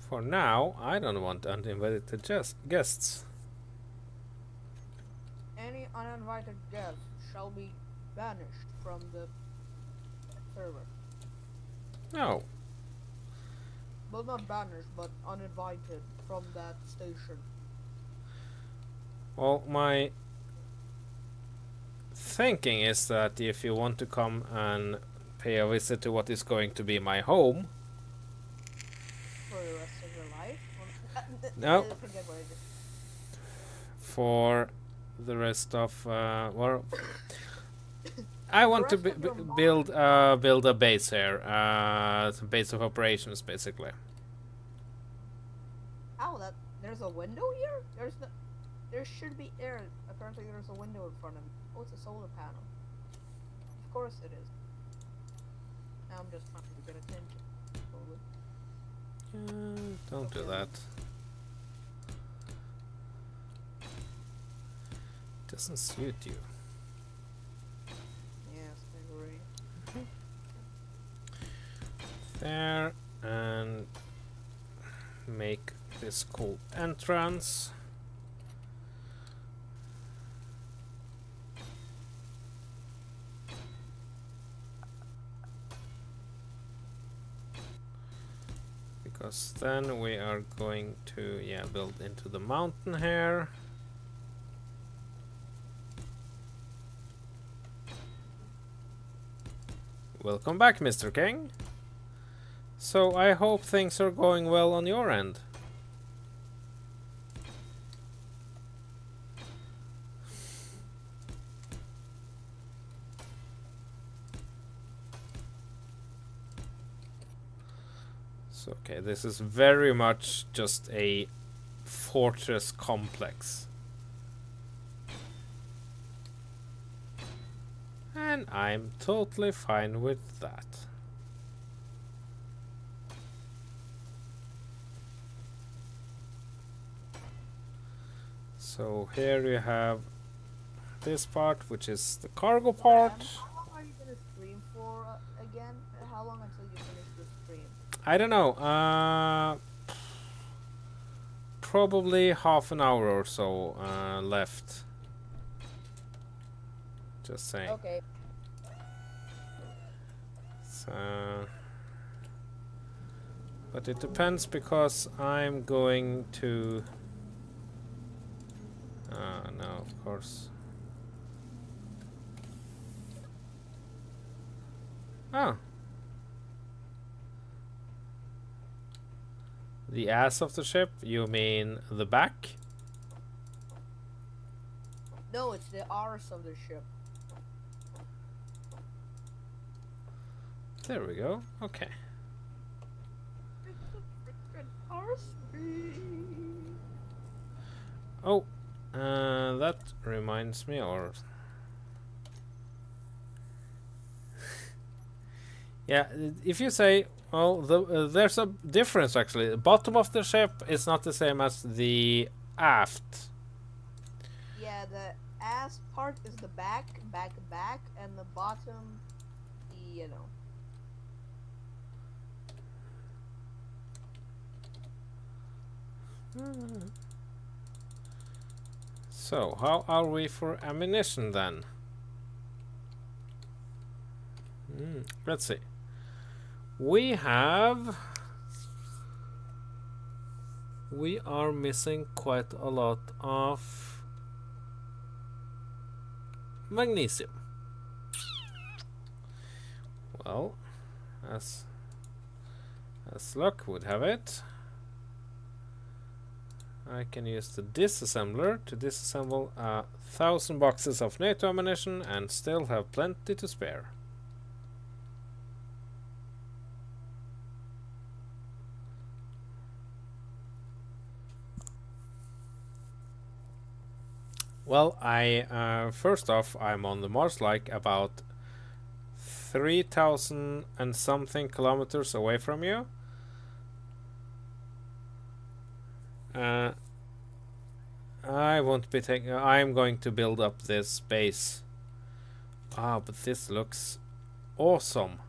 For now, I don't want uninvited guests. Any uninvited guest shall be banished from the server. No. Well, not banished, but uninvited from that station. Well, my thinking is that if you want to come and pay a visit to what is going to be my home... For the rest of your life? No. For the rest of... well... I want to build a base here, a base of operations, basically. Ow, there's a window here? There should be air. Apparently there's a window in front of me. Oh, it's a solar panel. Of course it is. Now I'm just trying to get attention. Don't do that. Doesn't suit you. There, and make this cool entrance. Because then we are going to, yeah, build into the mountain here. Welcome back, Mr. King. So I hope things are going well on your end. So, okay, this is very much just a fortress complex. And I'm totally fine with that. So here you have this part, which is the cargo part. How long are you gonna stream for again? How long until you finish the stream? I don't know. Probably half an hour or so left. Just saying. Okay. So, but it depends because I'm going to. No, of course. Oh. The ass of the ship? You mean the back? No, it's the arse of the ship. There we go. Okay. It's the freaking arse. Oh, that reminds me, or yeah, if you say, well, there's a difference actually. The bottom of the ship is not the same as the aft. Yeah, the ass part is the back, and the bottom, you know. So, how are we for ammunition then? Let's see. We are missing quite a lot of magnesium. Well, as luck would have it, I can use the disassembler to disassemble 1,000 boxes of NATO ammunition and still have plenty to spare. Well, first off, I'm on the Mars like about 3,000 and something kilometers away from you. I won't be taking. I'm going to build up this base. Ah, but this looks awesome.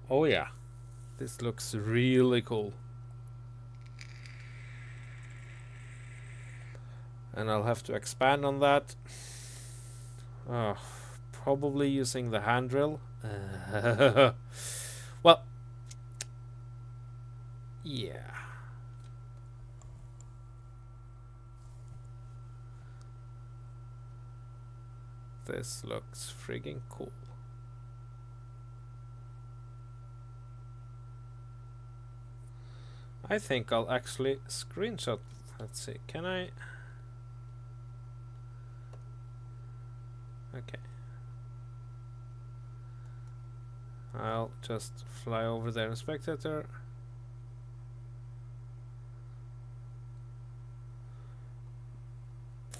Oh yeah, this looks really cool. And I'll have to expand on that. Probably using the hand drill. Well, yeah. This looks friggin' cool. I think I'll actually screenshot. Let's see, can I? Okay. I'll just fly over there in spectator.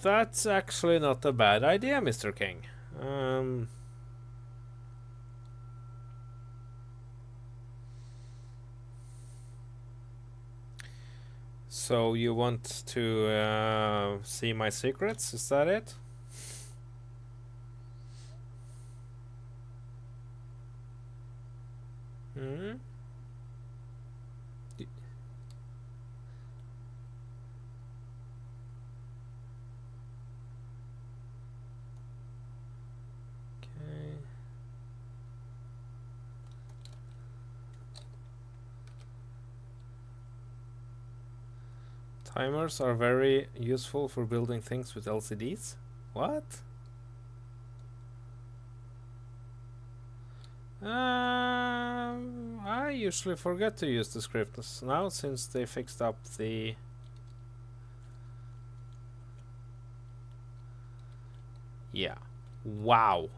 That's actually not a bad idea, Mr. King. So you want to see my secrets? Is that it? Hmm? Okay. Timers are very useful for building things with LCDs. What? I usually forget to use the scripts now since they fixed up the. Yeah. Wow.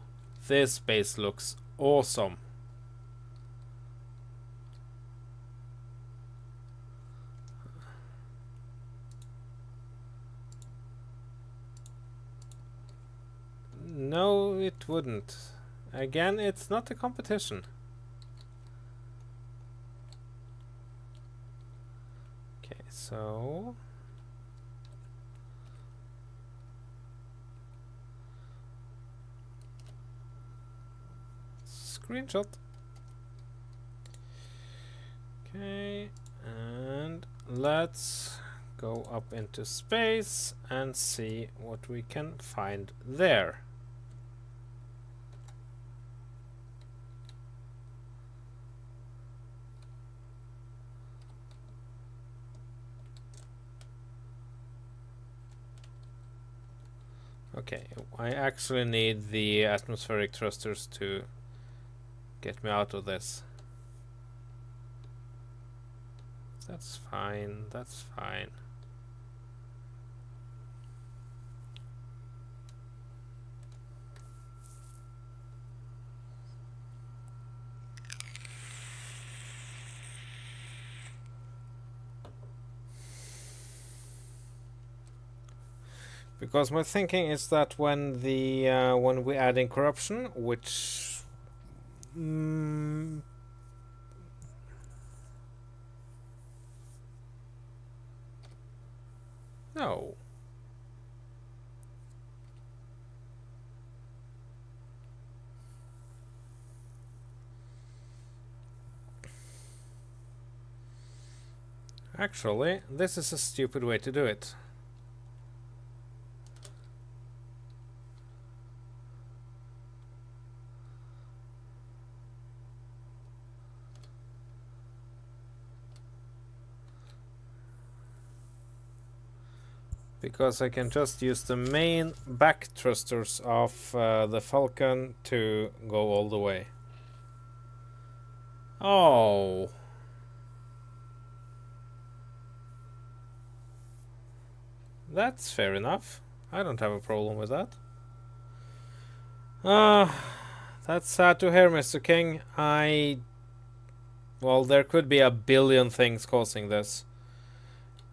This base looks awesome. No, it wouldn't. Again, it's not a competition. Okay, so... Screenshot. Okay, and let's go up into space and see what we can find there. Okay, I actually need the atmospheric thrusters to get me out of this. That's fine, that's fine. Because my thinking is that when we add in corruption, which no. Actually, this is a stupid way to do it. Because I can just use the main back thrusters of the Falcon to go all the way. Oh. That's fair enough. I don't have a problem with that. That's sad to hear, Mr. King. Well, there could be a billion things causing this,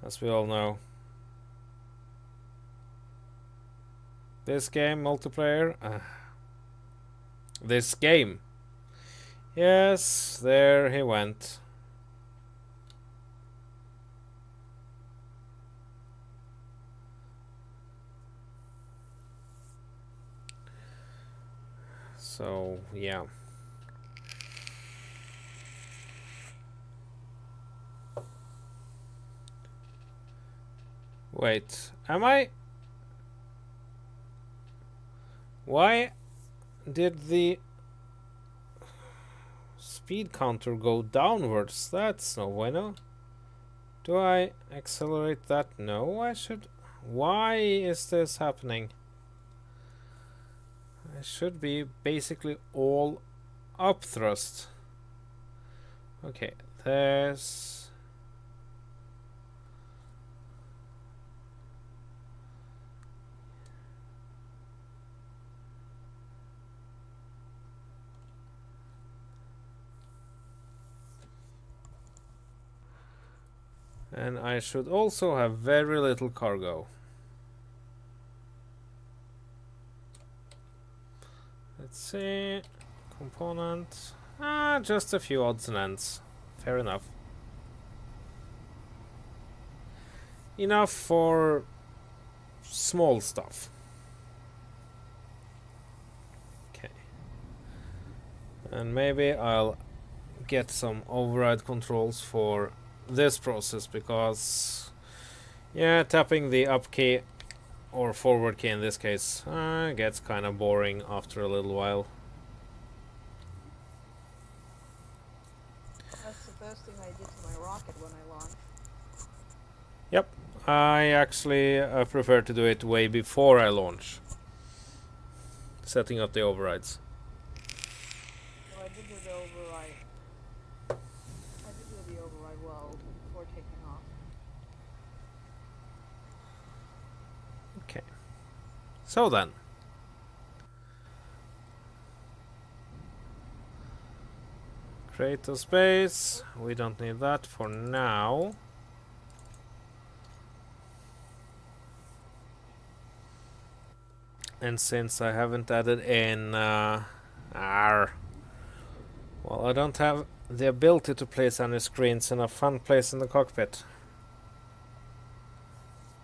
as we all know. This game, multiplayer. This game. Yes, there he went. So, yeah. Wait, am I... Why did the speed counter go downwards? That's no bueno. Do I accelerate that? No, I should... Why is this happening? I should be basically all up thrust. Okay, there's... And I should also have very little cargo. Let's see. Component. Just a few odds and ends. Fair enough. Enough for small stuff. Okay. And maybe I'll get some override controls for this process, because yeah, tapping the up key or forward key in this case gets kind of boring after a little while. That's the first thing I did to my rocket when I launched. Yep, I actually prefer to do it way before I launch, setting up the overrides. So I did do the override. I did do the override well before taking off. Okay. So then. Create a space. We don't need that for now. and since I haven't added in well, I don't have the ability to place any screens in a fun place in the cockpit.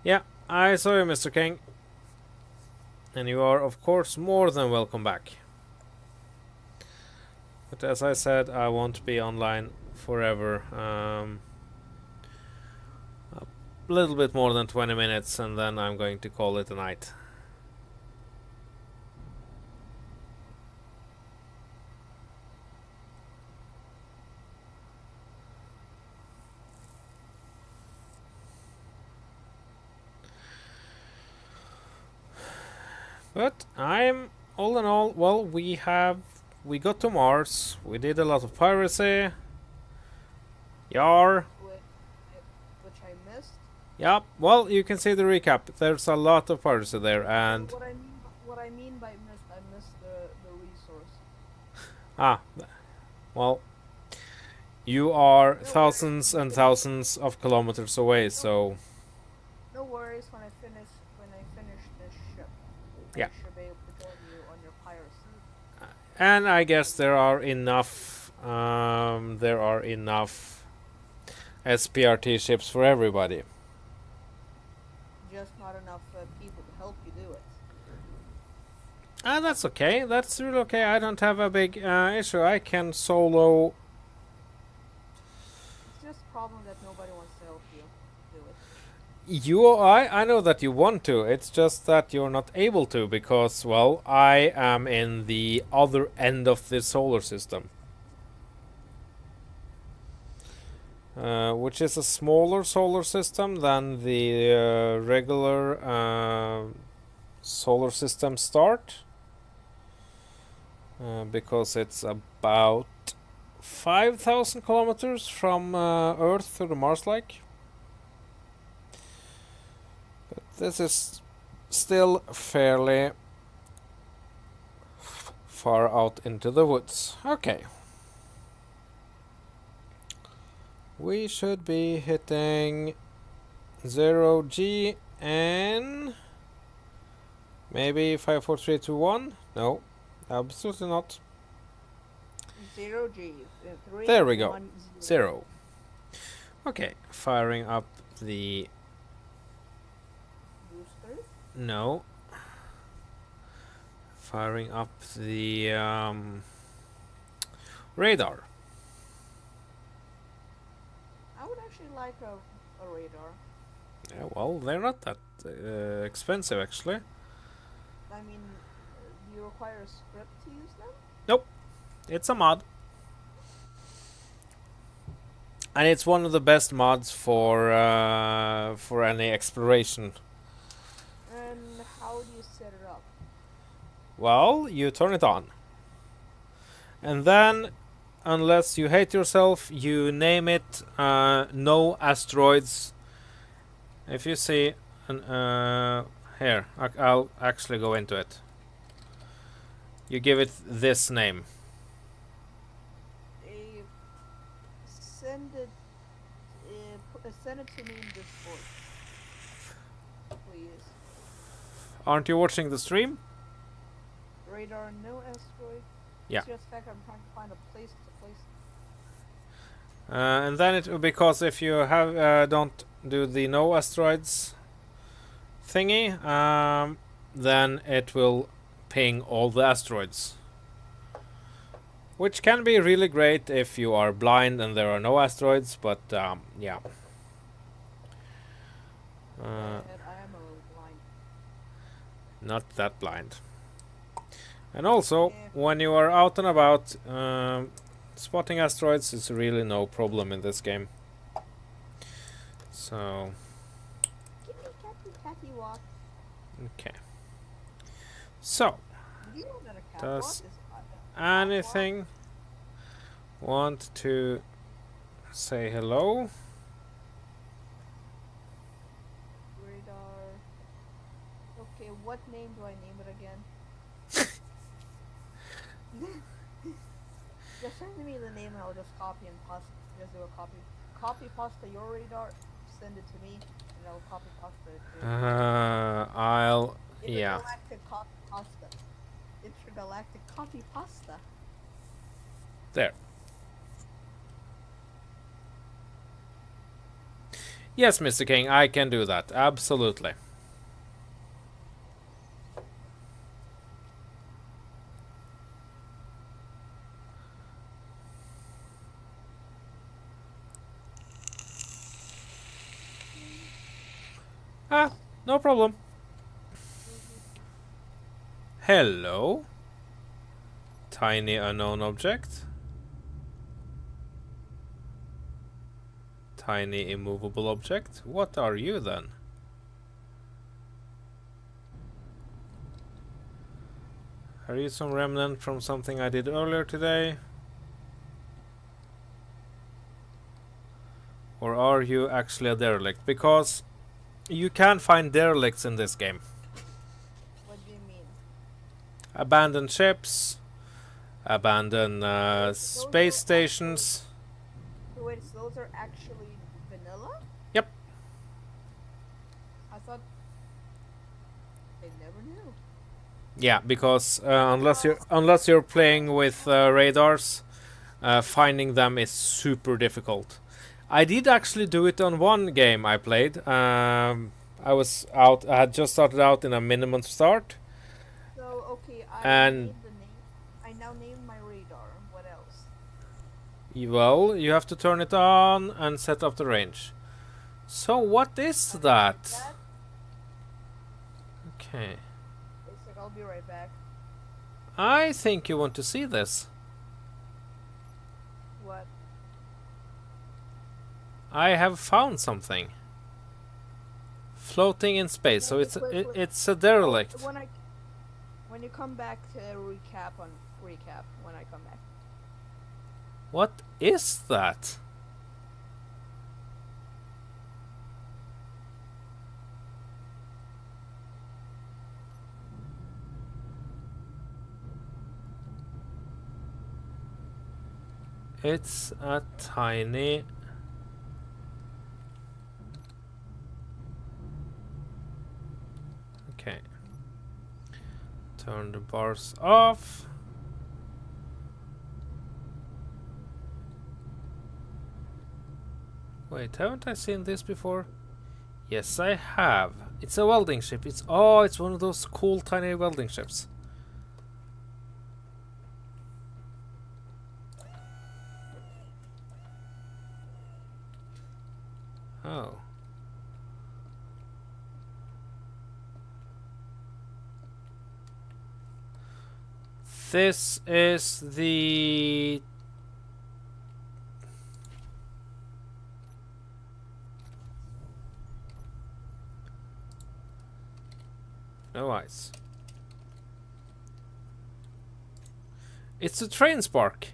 Yeah, I saw you, Mr. King. And you are, of course, more than welcome back. But as I said, I won't be online forever. A little bit more than 20 minutes, and then I'm going to call it a night. But I'm, all in all, well, we got to Mars, we did a lot of piracy. Yar. Which I missed. Yep, well, you can see the recap. There's a lot of piracy there, and... What I mean by missed, I missed the resource. Well, you are thousands and thousands of kilometers away, so... No worries, when I finish this ship, yeah. I should be able to join you on your piracy. And I guess there are enough SPRT ships for everybody. Just not enough people to help you do it. That's okay. That's really okay. I don't have a big issue. I can solo. It's just a problem that nobody wants to help you do it. I know that you want to. It's just that you're not able to because, well, I am in the other end of the solar system. Which is a smaller solar system than the regular solar system start. Because it's about 5,000 kilometers from Earth to the Mars-like. But this is still fairly far out into the woods. Okay. We should be hitting 0G and maybe 5, 4, 3, 2, 1. No, absolutely not. 0G. 3, there we go. 1, 0. Okay, firing up the booster. No. Firing up the radar. I would actually like a radar. Yeah, well, they're not that expensive, actually. I mean, do you require a script to use them? Nope. It's a mod. And it's one of the best mods for any exploration. And how do you set it up? Well, you turn it on. And then, unless you hate yourself, you name it no asteroids. If you see here, I'll actually go into it. You give it this name. Send it to me in Discord, please. Aren't you watching the stream? Radar, no asteroid. Yeah. It's just fact I'm trying to find a place to place. And then it because if you have don't do the no asteroids thingy, then it will ping all the asteroids, which can be really great if you are blind and there are no asteroids. But yeah. I am a little blind. Not that blind. And also, when you are out and about, spotting asteroids is really no problem in this game. So... Give me catty walk. Okay. So, You know that a cat does walk is anything want to say hello? Radar. Okay, what name do I name it again? Just send me the name and I'll just copy and paste. Just do a copy. Copy pasta your radar. Send it to me and I'll copy pasta it. I'll... If yeah. Galactic copy galactic copy pasta. There. Yes, Mr. King, I can do that. Absolutely. Ah, no problem. Hello? Tiny unknown object. Tiny immovable object. What are you then? Are you some remnant from something I did earlier today? Or are you actually a derelict? Because you can find derelicts in this game. What do you mean? Abandoned ships, abandoned space stations. Actually, wait, so those are actually vanilla? Yep. I thought I never knew. Yeah, because unless you're playing with radars, finding them is super difficult. I did actually do it on one game I played. I had just started out in a minimum start. So okay, And named the name. I now named my radar. What else? well, you have to turn it on and set up the range. So what is that? Okay. It's like I'll be right back. I think you want to see this. What? I have found something floating in space. So it's a derelict. When you come back to recap when I come back. What is that? It's a tiny... Okay. Turn the bars off. Wait, haven't I seen this before? Yes, I have. It's a welding ship. It's one of those cool tiny welding ships. Oh. This is the... No ice. It's a train spark.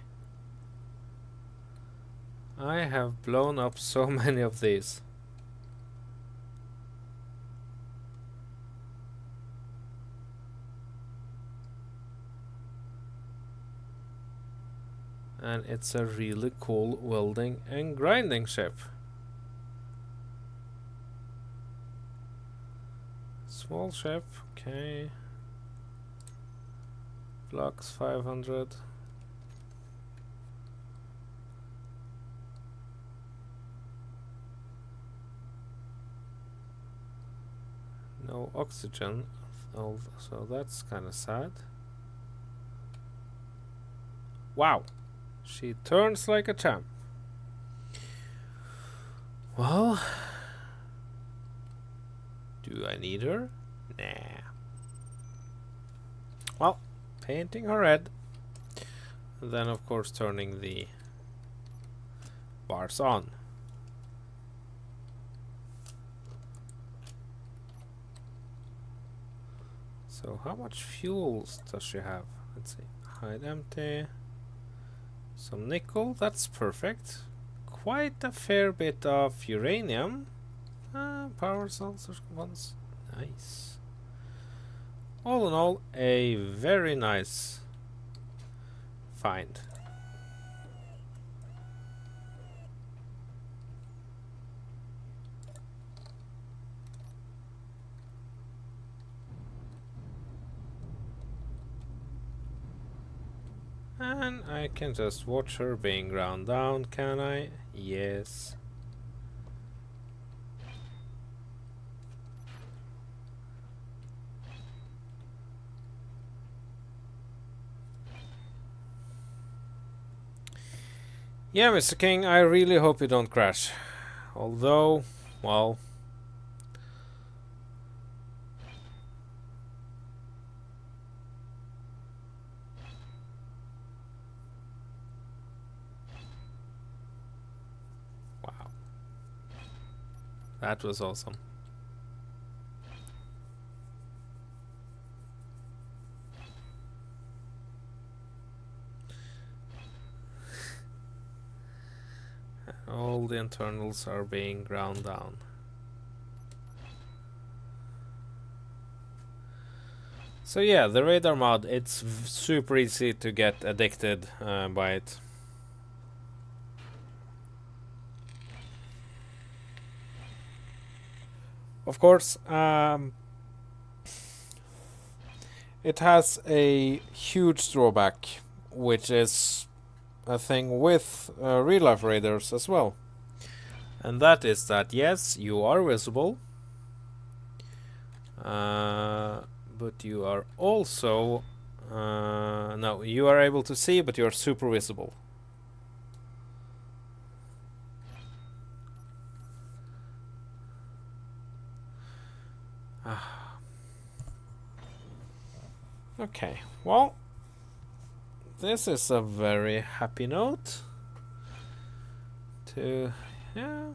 I have blown up so many of these. And it's a really cool welding and grinding ship. Small ship, okay. Blocks 500. No oxygen, so that's kind of sad. Wow, she turns like a champ. Well, do I need her? Nah. Well, painting her head. And then of course turning the bars on. So how much fuels does she have? Let's see. Hide empty. Some nickel, that's perfect. Quite a fair bit of uranium. Power cells ones. Nice. All in all, a very nice find. And I can just watch her being ground down, can I? Yes. Yeah, Mr. King, I really hope you don't crash. Although, well... Wow. That was awesome. All the internals are being ground down. So yeah, the radar mod, it's super easy to get addicted by it. Of course, it has a huge drawback, which is a thing with real life radars as well. And that is that, yes, you are visible, but you are also... no, you are able to see, but you are super visible. Okay, well, this is a very happy note to... yeah.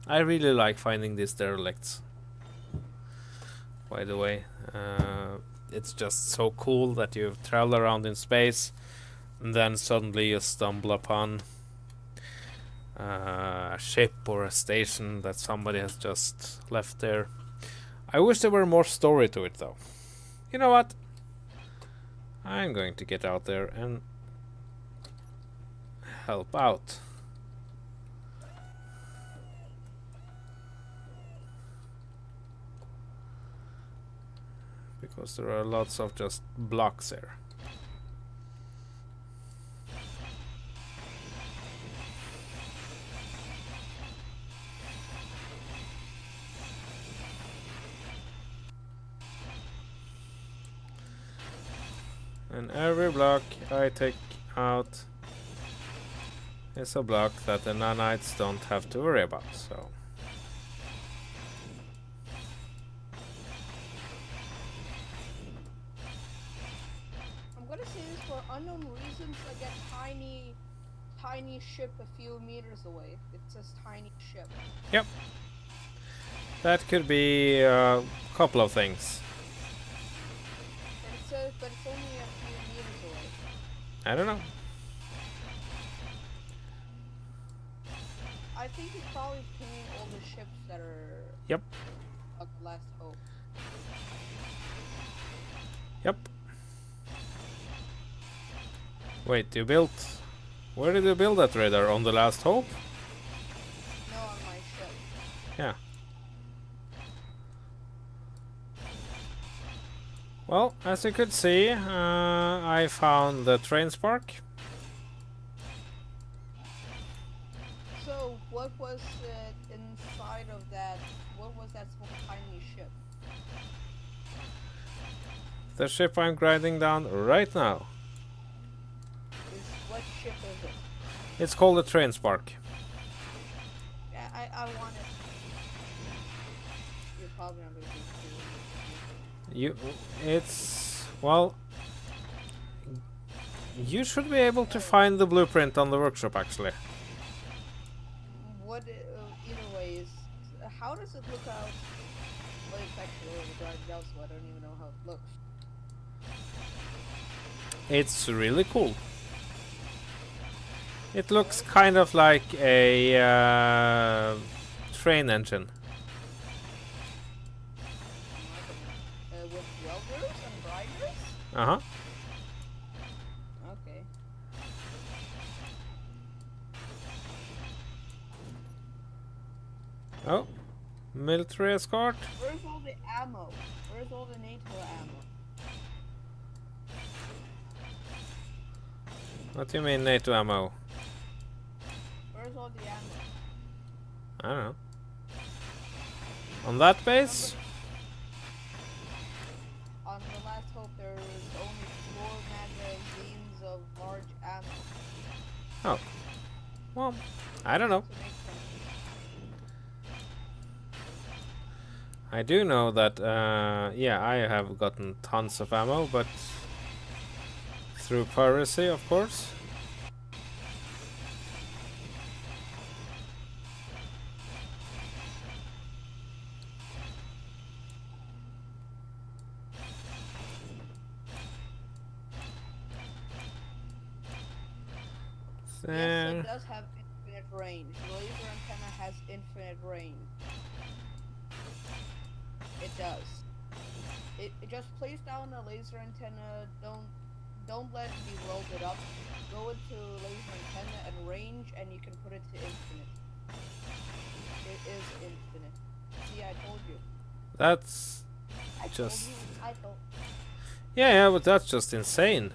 I really like finding these derelicts. By the way, it's just so cool that you travel around in space and then suddenly you stumble upon a ship or a station that somebody has just left there. I wish there were more story to it though. You know what? I'm going to get out there and help out. Because there are lots of just blocks there. And every block I take out is a block that the nanites don't have to worry about, so... I'm gonna say this for unknown reasons. I get tiny ship a few meters away. It says tiny ship. Yep. That could be a couple of things. And it says, but it's only a few meters away. I don't know. I think it's probably pinging all the ships that are... Yep. Like Last Hope. Yep. Wait, you built... Where did you build that radar? On the Last Hope? No, on my ship. Yeah. Well, as you could see, I found the train spark. So, what was inside of that? What was that small tiny ship? The ship I'm grinding down right now. What ship is it? It's called the train spark. Yeah, I want it. You're probably not gonna be too. It's... well... You should be able to find the blueprint on the workshop, actually. What? Either way, is how does it look out? Well, it's actually overgrounded out, so I don't even know how it looks. It's really cool. It looks kind of like a train engine. With welders and grinders? Uh-huh. Okay. Oh. Military escort. Where's all the ammo? Where's all the NATO ammo? What do you mean NATO ammo? Where's all the ammo? I don't know. On that base? On the last hope, there's only 4 magazines of large ammo Oh. Well, I don't know. to make some. I do know that, yeah, I have gotten tons of ammo, but through piracy, of course. Yes, There. it does have infinite range. The laser antenna has infinite range. It does. It just place down a laser antenna. Don't let it be welded up. Go into laser antenna and range, and you can put it to infinite. It is infinite. See, I told you. That's I just. told you. I told. Yeah, but that's just insane.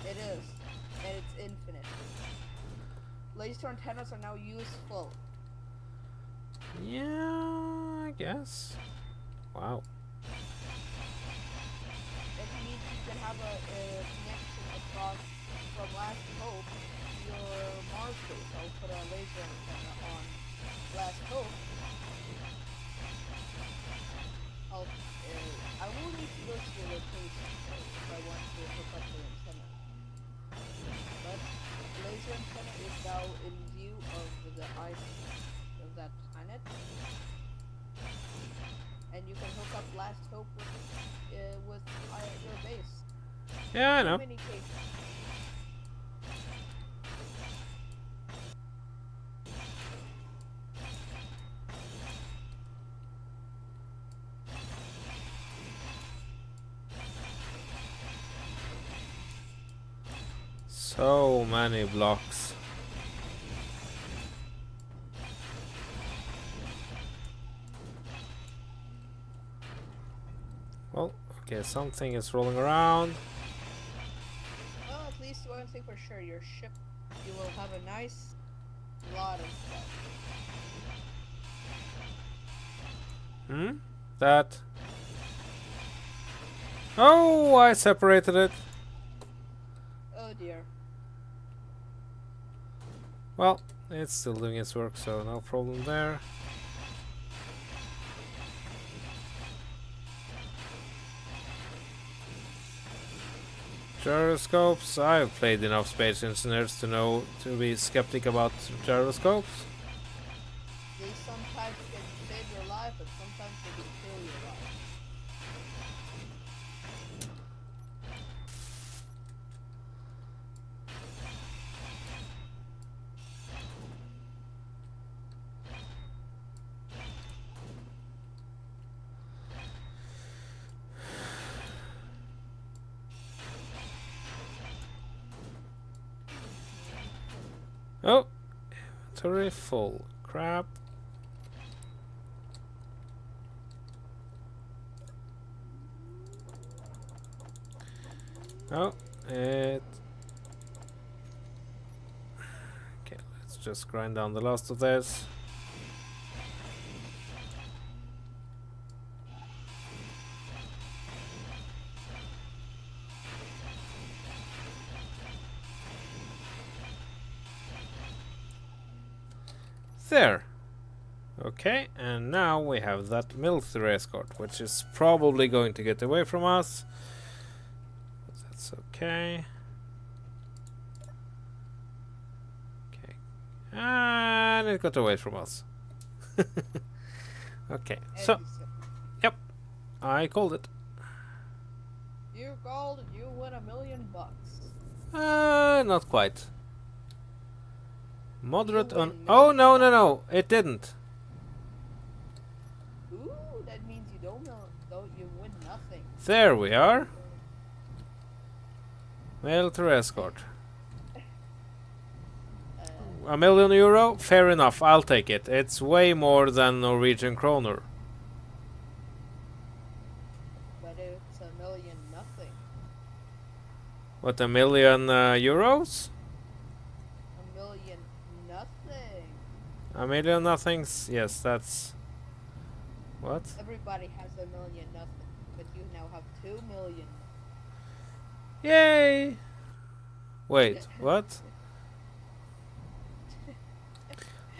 It is, and it's infinite. Laser antennas are now useful. Yeah, I guess. Wow. That means you can have a connection across from Last Hope to your Mars base. I'll put a laser antenna on Last Hope. I will need to go to your location if I want to hook up the antenna. But the laser antenna is now in view of the ice of that planet. And you can hook up Last Hope with your base. Yeah, I know. Communicate. So many blocks. Well, okay, something is rolling around. Well, at least one thing for sure, your ship, you will have a nice lot of stuff. That. Oh, I separated it. Oh dear. Well, it's still doing its work, so no problem there. Gyroscopes. I've played enough Space Engineers to know to be skeptic about gyroscopes. They sometimes can save your life, but sometimes they can kill your life. Oh, inventory full. Crap. Oh, it. Okay, let's just grind down the last of this. There. Okay, and now we have that military escort, which is probably going to get away from us. That's okay. Okay. And it got away from us. Okay, so, And you I called it. you called and you win $1 million. Not quite. Moderate You on. win Oh, no, it didn't. Ooh, that means you don't you win nothing. There we are. Military escort. €1 million? Fair enough, I'll take it. It's way more than Norwegian kroner. But it's $1 million nothing. What, €1 million? A million nothing. A million nothings? Yes, that's... What? Everybody has a million nothing, but you now have 2 million. Yay! Wait, what?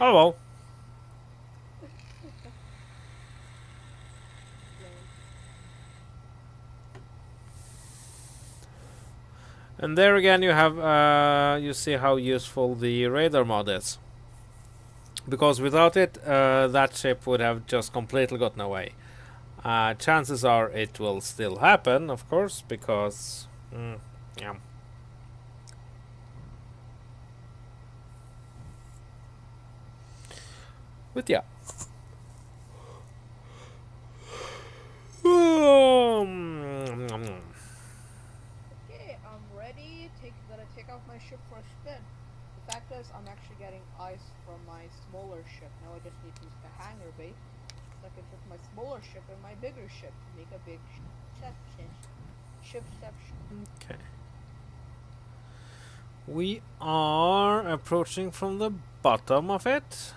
Oh well. And there again you have, you see how useful the radar mod is. Because without it, that ship would have just completely gotten away. Chances are it will still happen, of course, because... yeah. But yeah. Okay, I'm ready. Gonna take off my ship for a spin. The fact is, I'm actually getting ice from my smaller ship. Now I just need to use the hangar bay, so I can put my smaller ship in my bigger ship to make a big shipception. Okay. We are approaching from the bottom of it.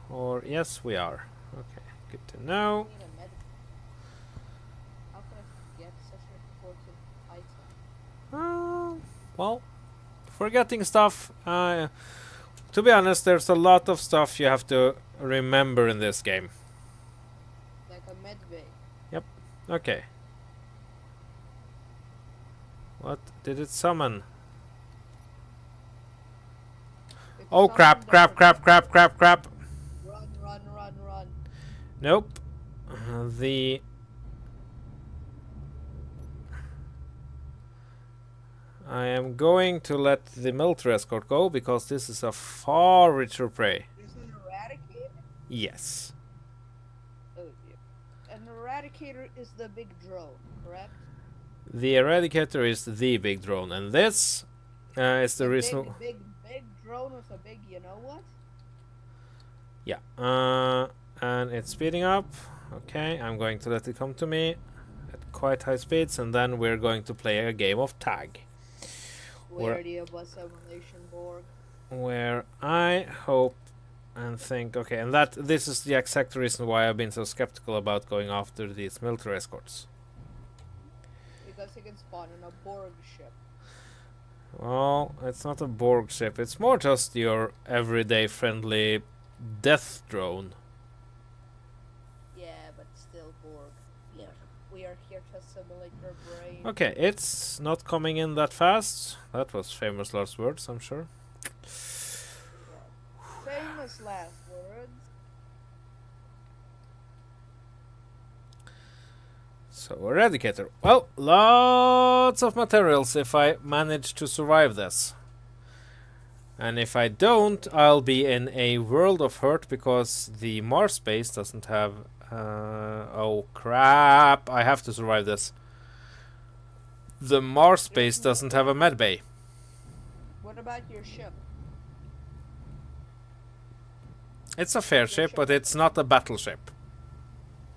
Or, yes, we are. Okay, good to know. Need a med. How can I get such an important item? Well, forgetting stuff. To be honest, there's a lot of stuff you have to remember in this game. Like a med bay. Okay. What did it summon? If Oh, someone crap. Run. Nope. I am going to let the military escort go because this is a far richer prey. There's an eradicator? Yes. Oh dear. An eradicator is the big drone, correct? The Eradicator is the big drone, and this is the reason... Big drone with a big you know what? Yeah. And it's speeding up. Okay, I'm going to let it come to me at quite high speeds, and then we're going to play a game of tag. Where the bus simulation board. Where I hope and think... Okay, and this is the exact reason why I've been so skeptical about going after these military escorts. Because you can spawn in a Borg ship. Well, it's not a Borg ship. It's more just your everyday friendly death drone. Yeah, but still Borg. Yeah, we are here to simulate their brain. Okay, it's not coming in that fast. That was famous last words, I'm sure. Yeah. Famous last words. So, Eradicator. Well, lots of materials if I manage to survive this. And if I don't, I'll be in a world of hurt because the Mars base doesn't have... oh crap, I have to survive this. The Mars base doesn't have a medbay. What about your ship? It's a fair ship, but it's not a battleship.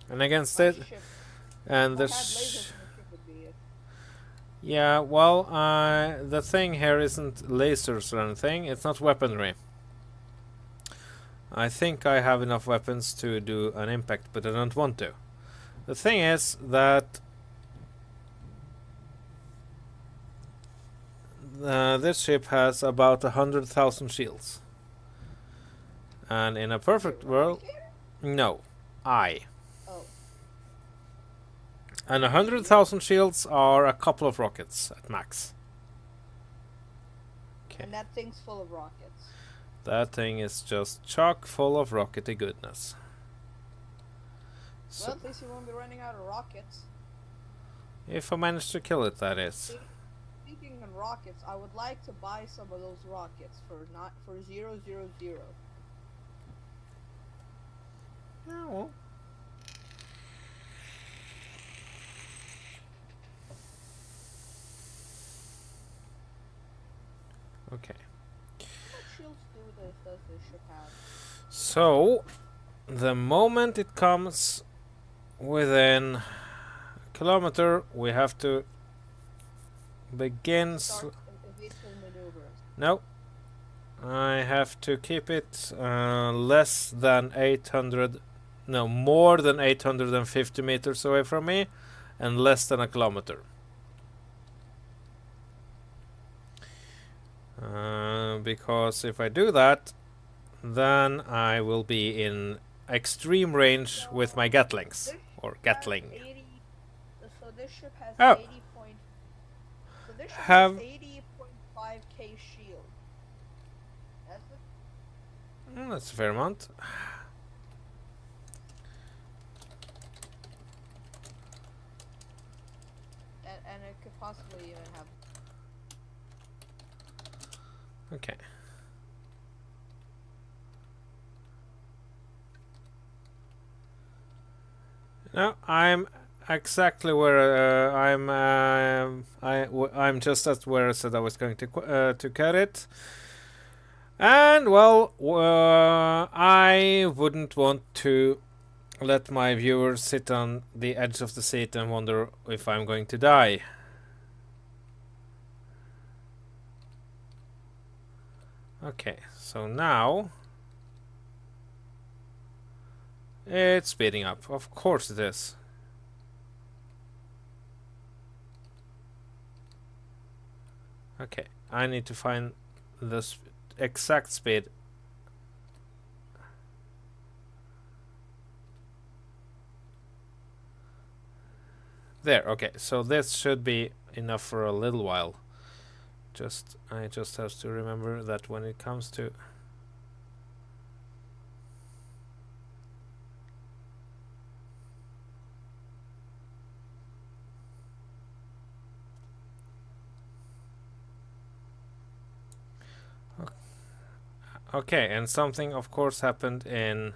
And against it... And this... Yeah, well, the thing here isn't lasers or anything. It's not weaponry. I think I have enough weapons to do an impact, but I don't want to. The thing is that this ship has about 100,000 shields. And in a perfect world... No. Oh. And 100,000 shields are a couple of rockets at max. Okay. And that thing's full of rockets. That thing is just chock full of rockety goodness. So Well, at least you won't be running out of rockets. if I manage to kill it, that is. Speaking of rockets, I would like to buy some of those rockets for 000. Yeah, well. Okay. What shields does this ship have? So, the moment it comes within a kilometer, we have to begins. Start evasive maneuvers. No. I have to keep it less than 800, no, more than 850 meters away from me, and less than a kilometer. Because if I do that, then I will be in extreme range with my Gatlings, or Gatling. 80, so this ship has Oh. 80 point. So this ship Have- has 80.5k shield. That's it. That's a fair amount. And it could possibly even have. Okay. No, I'm exactly where I'm just at where I said I was going to cut it. And well, I wouldn't want to let my viewers sit on the edge of the seat and wonder if I'm going to die. Okay, so now it's speeding up. Of course it is. Okay, I need to find the exact speed. There, okay, so this should be enough for a little while. I just have to remember that when it comes to okay, and something of course happened in,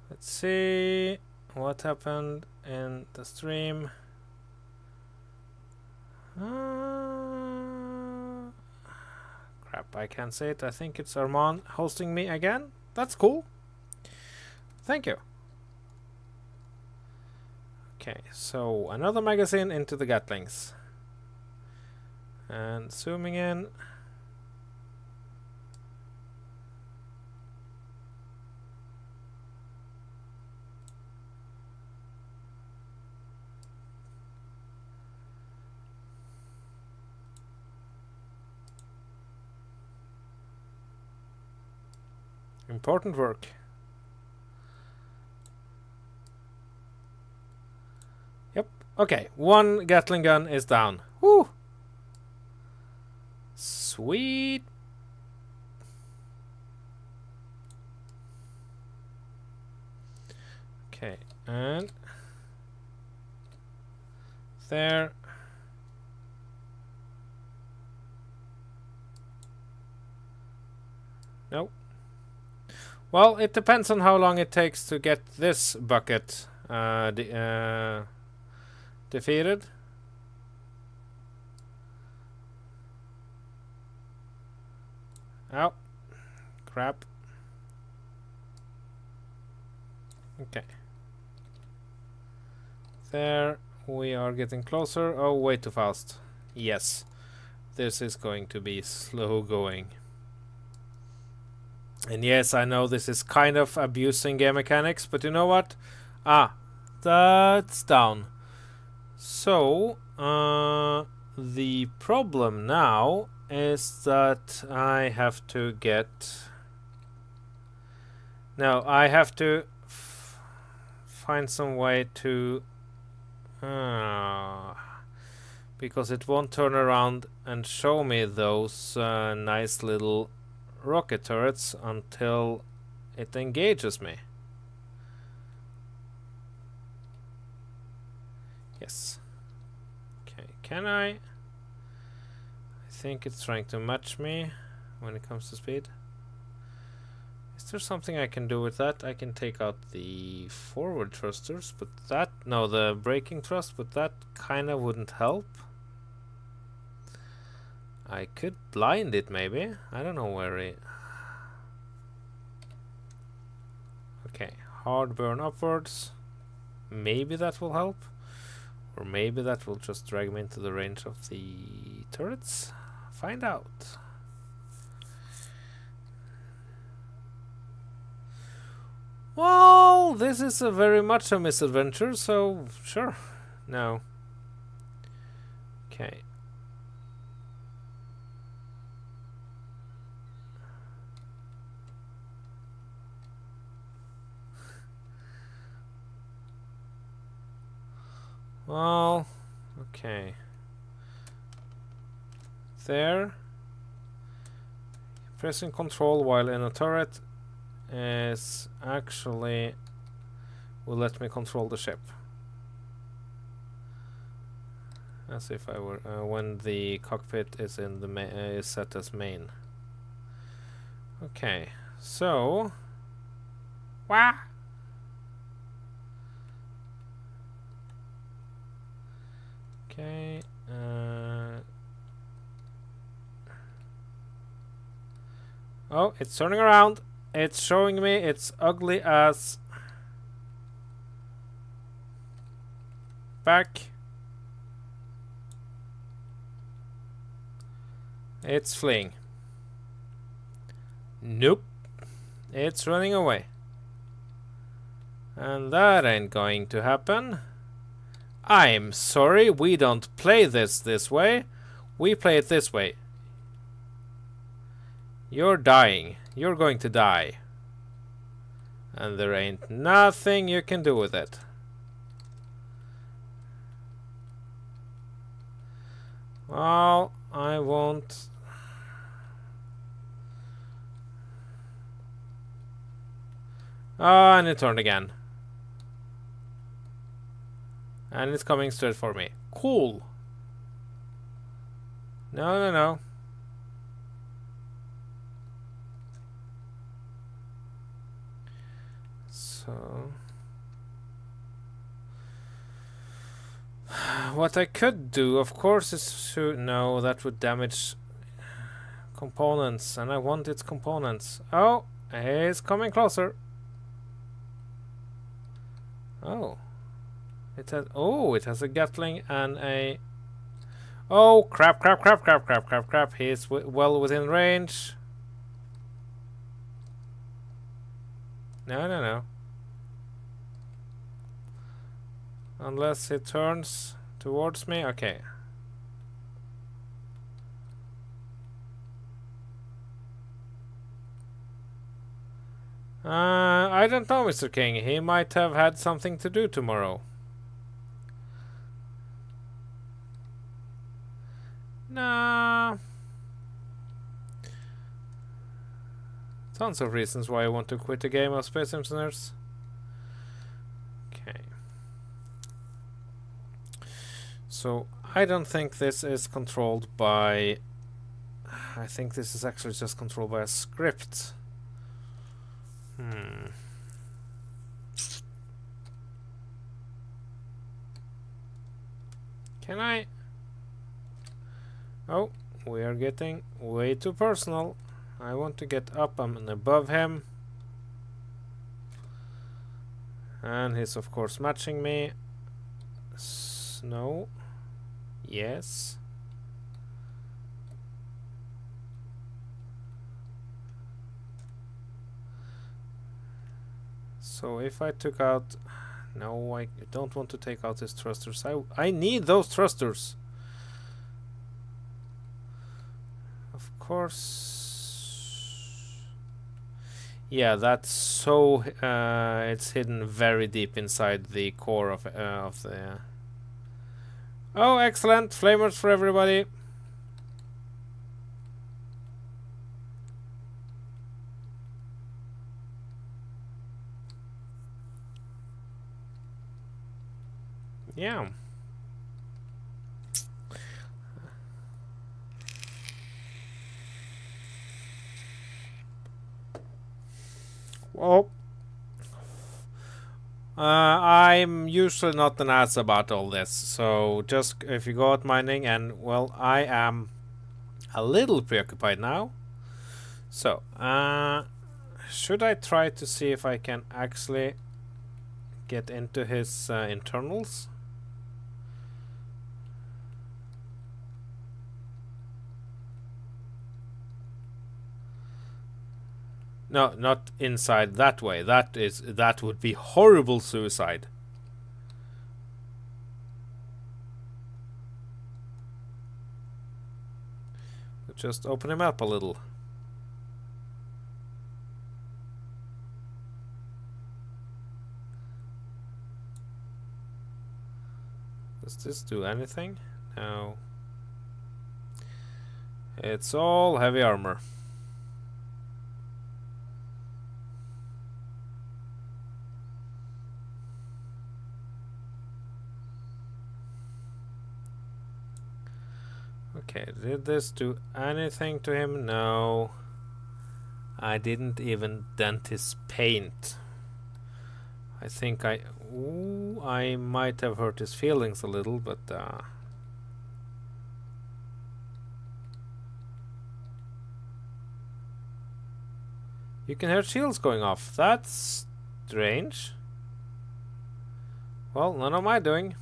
let's see what happened in the stream. Crap, I can't say it. I think it's Armand hosting me again. That's cool. Thank you. Okay, so another magazine into the Gatlings. And zooming in. Important work. Yep. Okay, one Gatling gun is down. Woo! Sweet. Okay, and there. Nope. Well, it depends on how long it takes to get this bucket defeated. Oh, crap. Okay. There, we are getting closer. Oh, way too fast. Yes, this is going to be slow going. And yes, I know this is kind of abusing game mechanics, but you know what? Ah, that's down. So, the problem now is that I have to get... No, I have to find some way to... because it won't turn around and show me those nice little rocket turrets until it engages me. Yes. Okay, can I think it's trying to match me when it comes to speed. Is there something I can do with that? I can take out the forward thrusters, but that... No, the braking thrust, but that kinda wouldn't help. I could blind it, maybe. I don't know where it... Okay, hard burn upwards. Maybe that will help. Or maybe that will just drag me into the range of the turrets. Find out. Well, this is a very much a misadventure, so sure. No. Okay. Well, okay. There. Pressing control while in a turret is actually will let me control the ship. As if I were when the cockpit is in the is set as main. Okay, so wah. Okay. Oh, it's turning around. It's showing me it's ugly as back. It's fleeing. Nope. It's running away. And that ain't going to happen. I'm sorry, we don't play this way. We play it this way. You're dying. You're going to die. And there ain't nothing you can do with it. Well, I won't. Oh, and it turned again. And it's coming straight for me. Cool. No, no, no. So what I could do, of course, is to... No, that would damage components, and I want its components. Oh, it's coming closer. Oh. It has... Oh, it has a Gatling and a... Oh, crap, crap, crap, crap, crap, crap, crap. He is well within range. No, no, no. Unless it turns towards me. Okay. I don't know, Mr. King. He might have had something to do tomorrow. Nah. Tons of reasons why I want to quit the game of Space Simpsoners. Okay. So, I don't think this is controlled by... I think this is actually just controlled by a script. Can I... Oh, we are getting way too personal. I want to get up and above him. And he's of course matching me. No. Yes. So if I took out... No, I don't want to take out his thrusters. I need those thrusters. Of course. Yeah, that's so... it's hidden very deep inside the core of the... Oh, excellent! Flamers for everybody! Yeah. Well, I'm usually not an ass about all this, so just if you go out mining, and well, I am a little preoccupied now. So, should I try to see if I can actually get into his internals? No, not inside that way. That would be horrible suicide. But just open him up a little. Does this do anything? No. It's all heavy armor. Okay, did this do anything to him? No. I didn't even dent his paint. I think I might have hurt his feelings a little, but you can hear shields going off. That's strange. Well, none of my doing.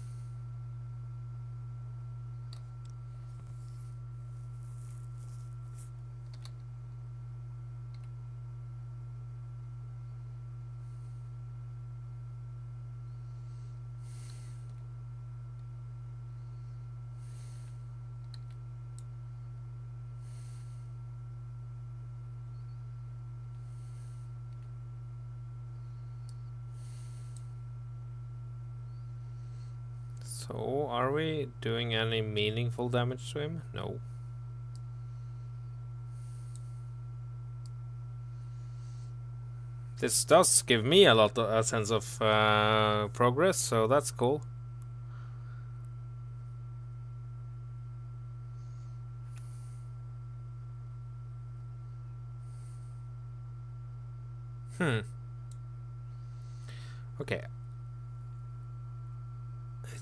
So, are we doing any meaningful damage to him? No. This does give me a sense of progress, so that's cool. Okay.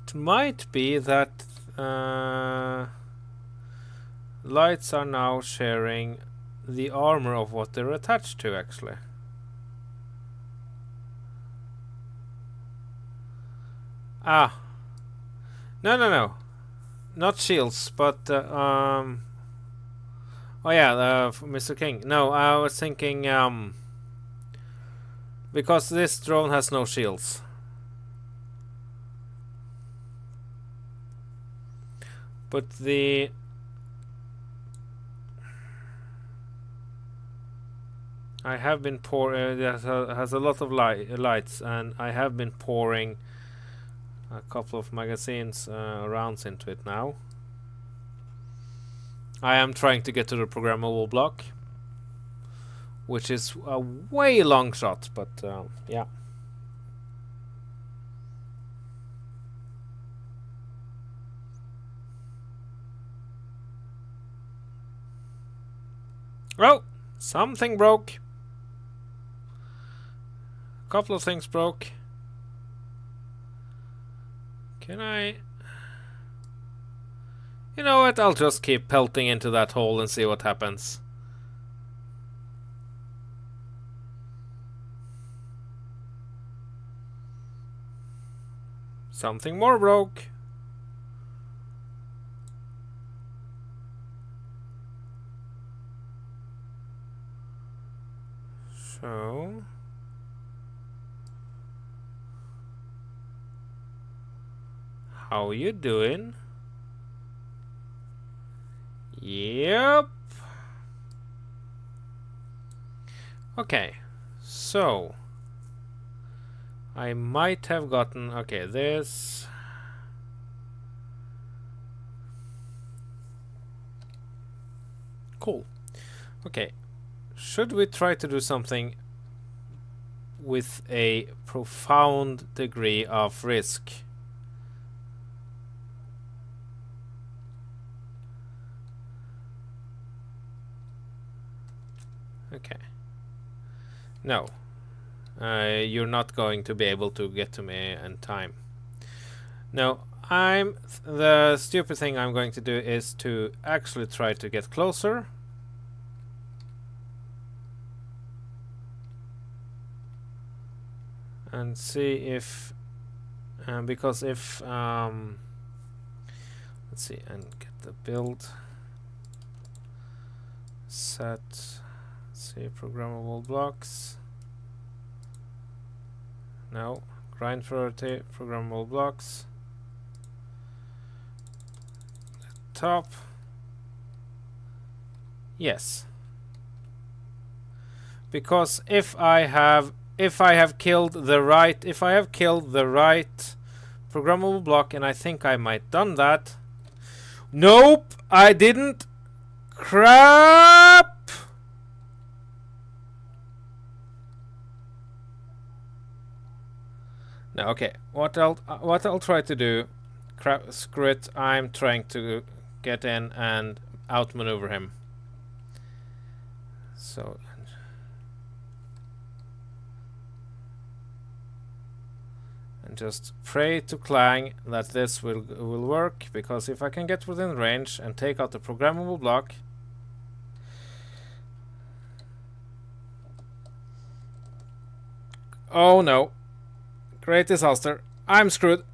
It might be that lights are now sharing the armor of what they're attached to, actually. Ah. No. Not shields, but oh yeah, Mr. King. No, I was thinking because this drone has no shields. But the I have been pouring. It has a lot of lights, and I have been pouring a couple of magazines rounds into it now. I am trying to get to the programmable block, which is a way long shot, but yeah. Oh, something broke. A couple of things broke. Can I... You know what, I'll just keep pelting into that hole and see what happens. Something more broke. So... How you doing? Yep. Okay, so I might have gotten... Okay, this... Cool. Okay, should we try to do something with a profound degree of risk? Okay. No. You're not going to be able to get to me in time. No, the stupid thing I'm going to do is to actually try to get closer. And see if... because if... let's see, and get the build set... Let's See programmable blocks. No. Grind priority, programmable blocks. Top. Yes. Because if I have killed the right programmable block, and I think I might done that. Nope, I didn't. Crap. No, okay. What I'll try to do. Crap, screw it. I'm trying to get in and outmaneuver him. So. And just pray to Clang that this will work, because if I can get within range and take out the programmable block. Oh no. Great disaster. I'm screwed.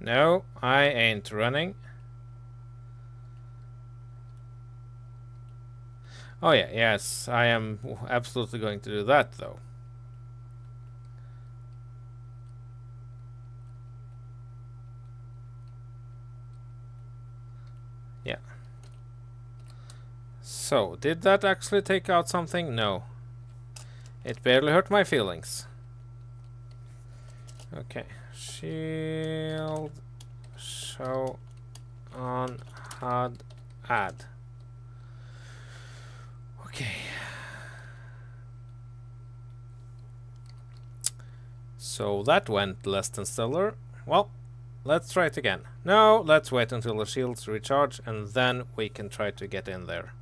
No, I ain't running. Oh yeah, yes, I am absolutely going to do that though. Yeah. So, did that actually take out something? No. It barely hurt my feelings. Okay. Shield show on HUD add. Okay. So that went less than stellar. Well, let's try it again. No, let's wait until the shields recharge and then we can try to get in there.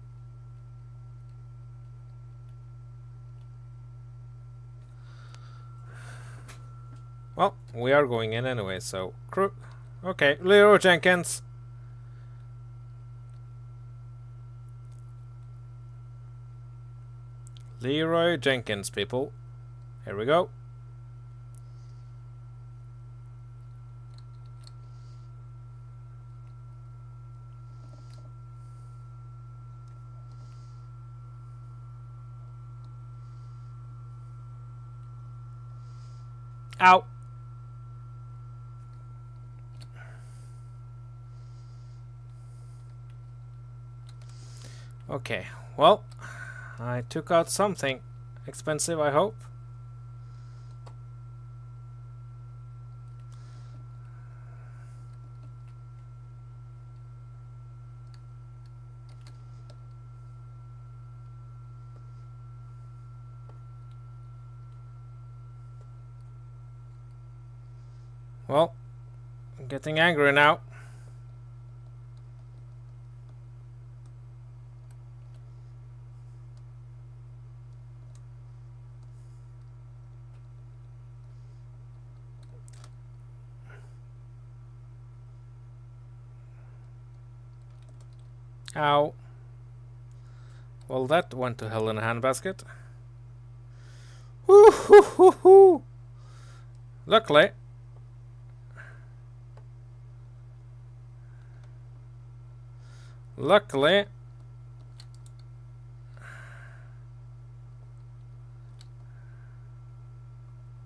Well, we are going in anyway, so crew. Okay, Leroy Jenkins. Leroy Jenkins, people. Here we go. Ow. Okay, well, I took out something expensive, I hope. Well, I'm getting angry now. Ow. Well, that went to hell in a handbasket. Woo hoo hoo hoo. Luckily.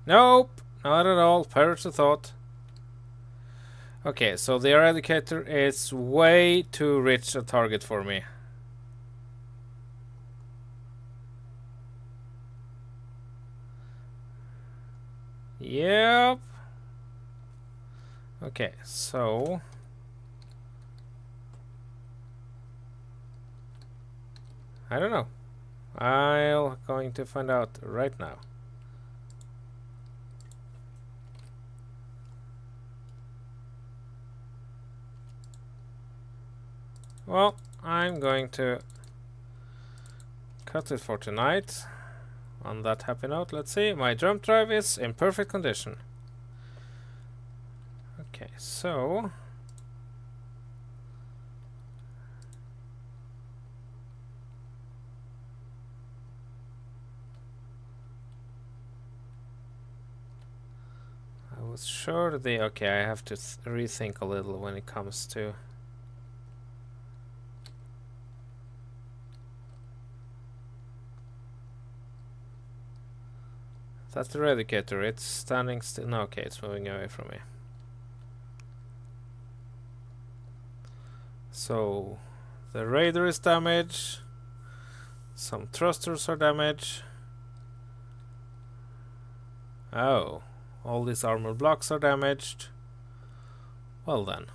Nope, not at all. Perish the thought. Okay, so the Eradicator is way too rich a target for me. Yep. Okay, so I don't know. I'm going to find out right now. Well, I'm going to cut it for tonight. On that happy note, let's see. My jump drive is in perfect condition. Okay, so I was sure the... Okay, I have to rethink a little when it comes to... That's the Eradicator. It's standing still. No, okay, it's moving away from me. So, the Raider is damaged. Some thrusters are damaged. Oh, all these armor blocks are damaged. Well then.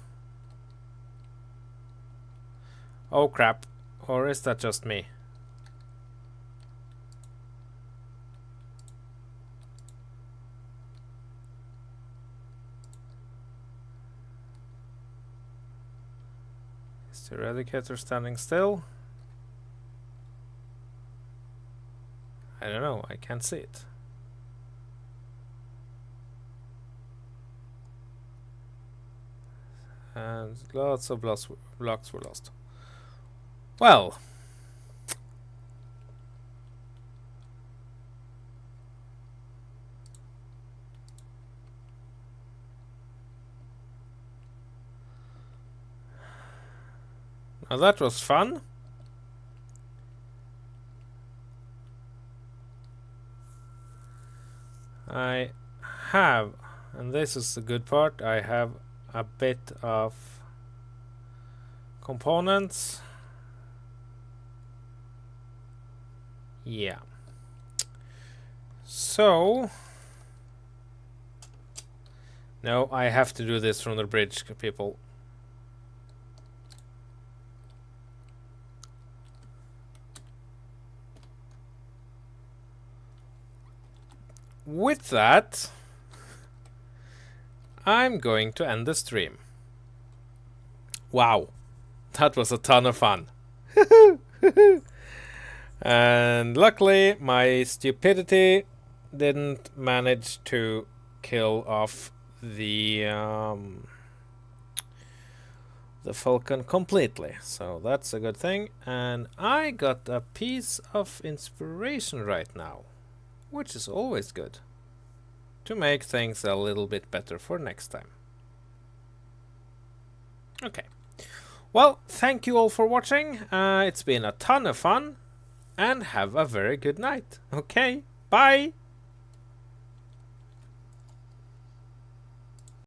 Oh crap. Or is that just me? Is the Eradicator standing still? I don't know, I can't see it. And lots of blocks were lost. Well. Now that was fun. I have, and this is the good part, I have a bit of components. Yeah. So no, I have to do this from the bridge, people. With that, I'm going to end the stream. Wow, that was a ton of fun. And luckily, my stupidity didn't manage to kill off the Falcon completely. So that's a good thing. And I got a piece of inspiration right now, which is always good, to make things a little bit better for next time. Okay. Well, thank you all for watching. It's been a ton of fun, and have a very good night. Okay, bye!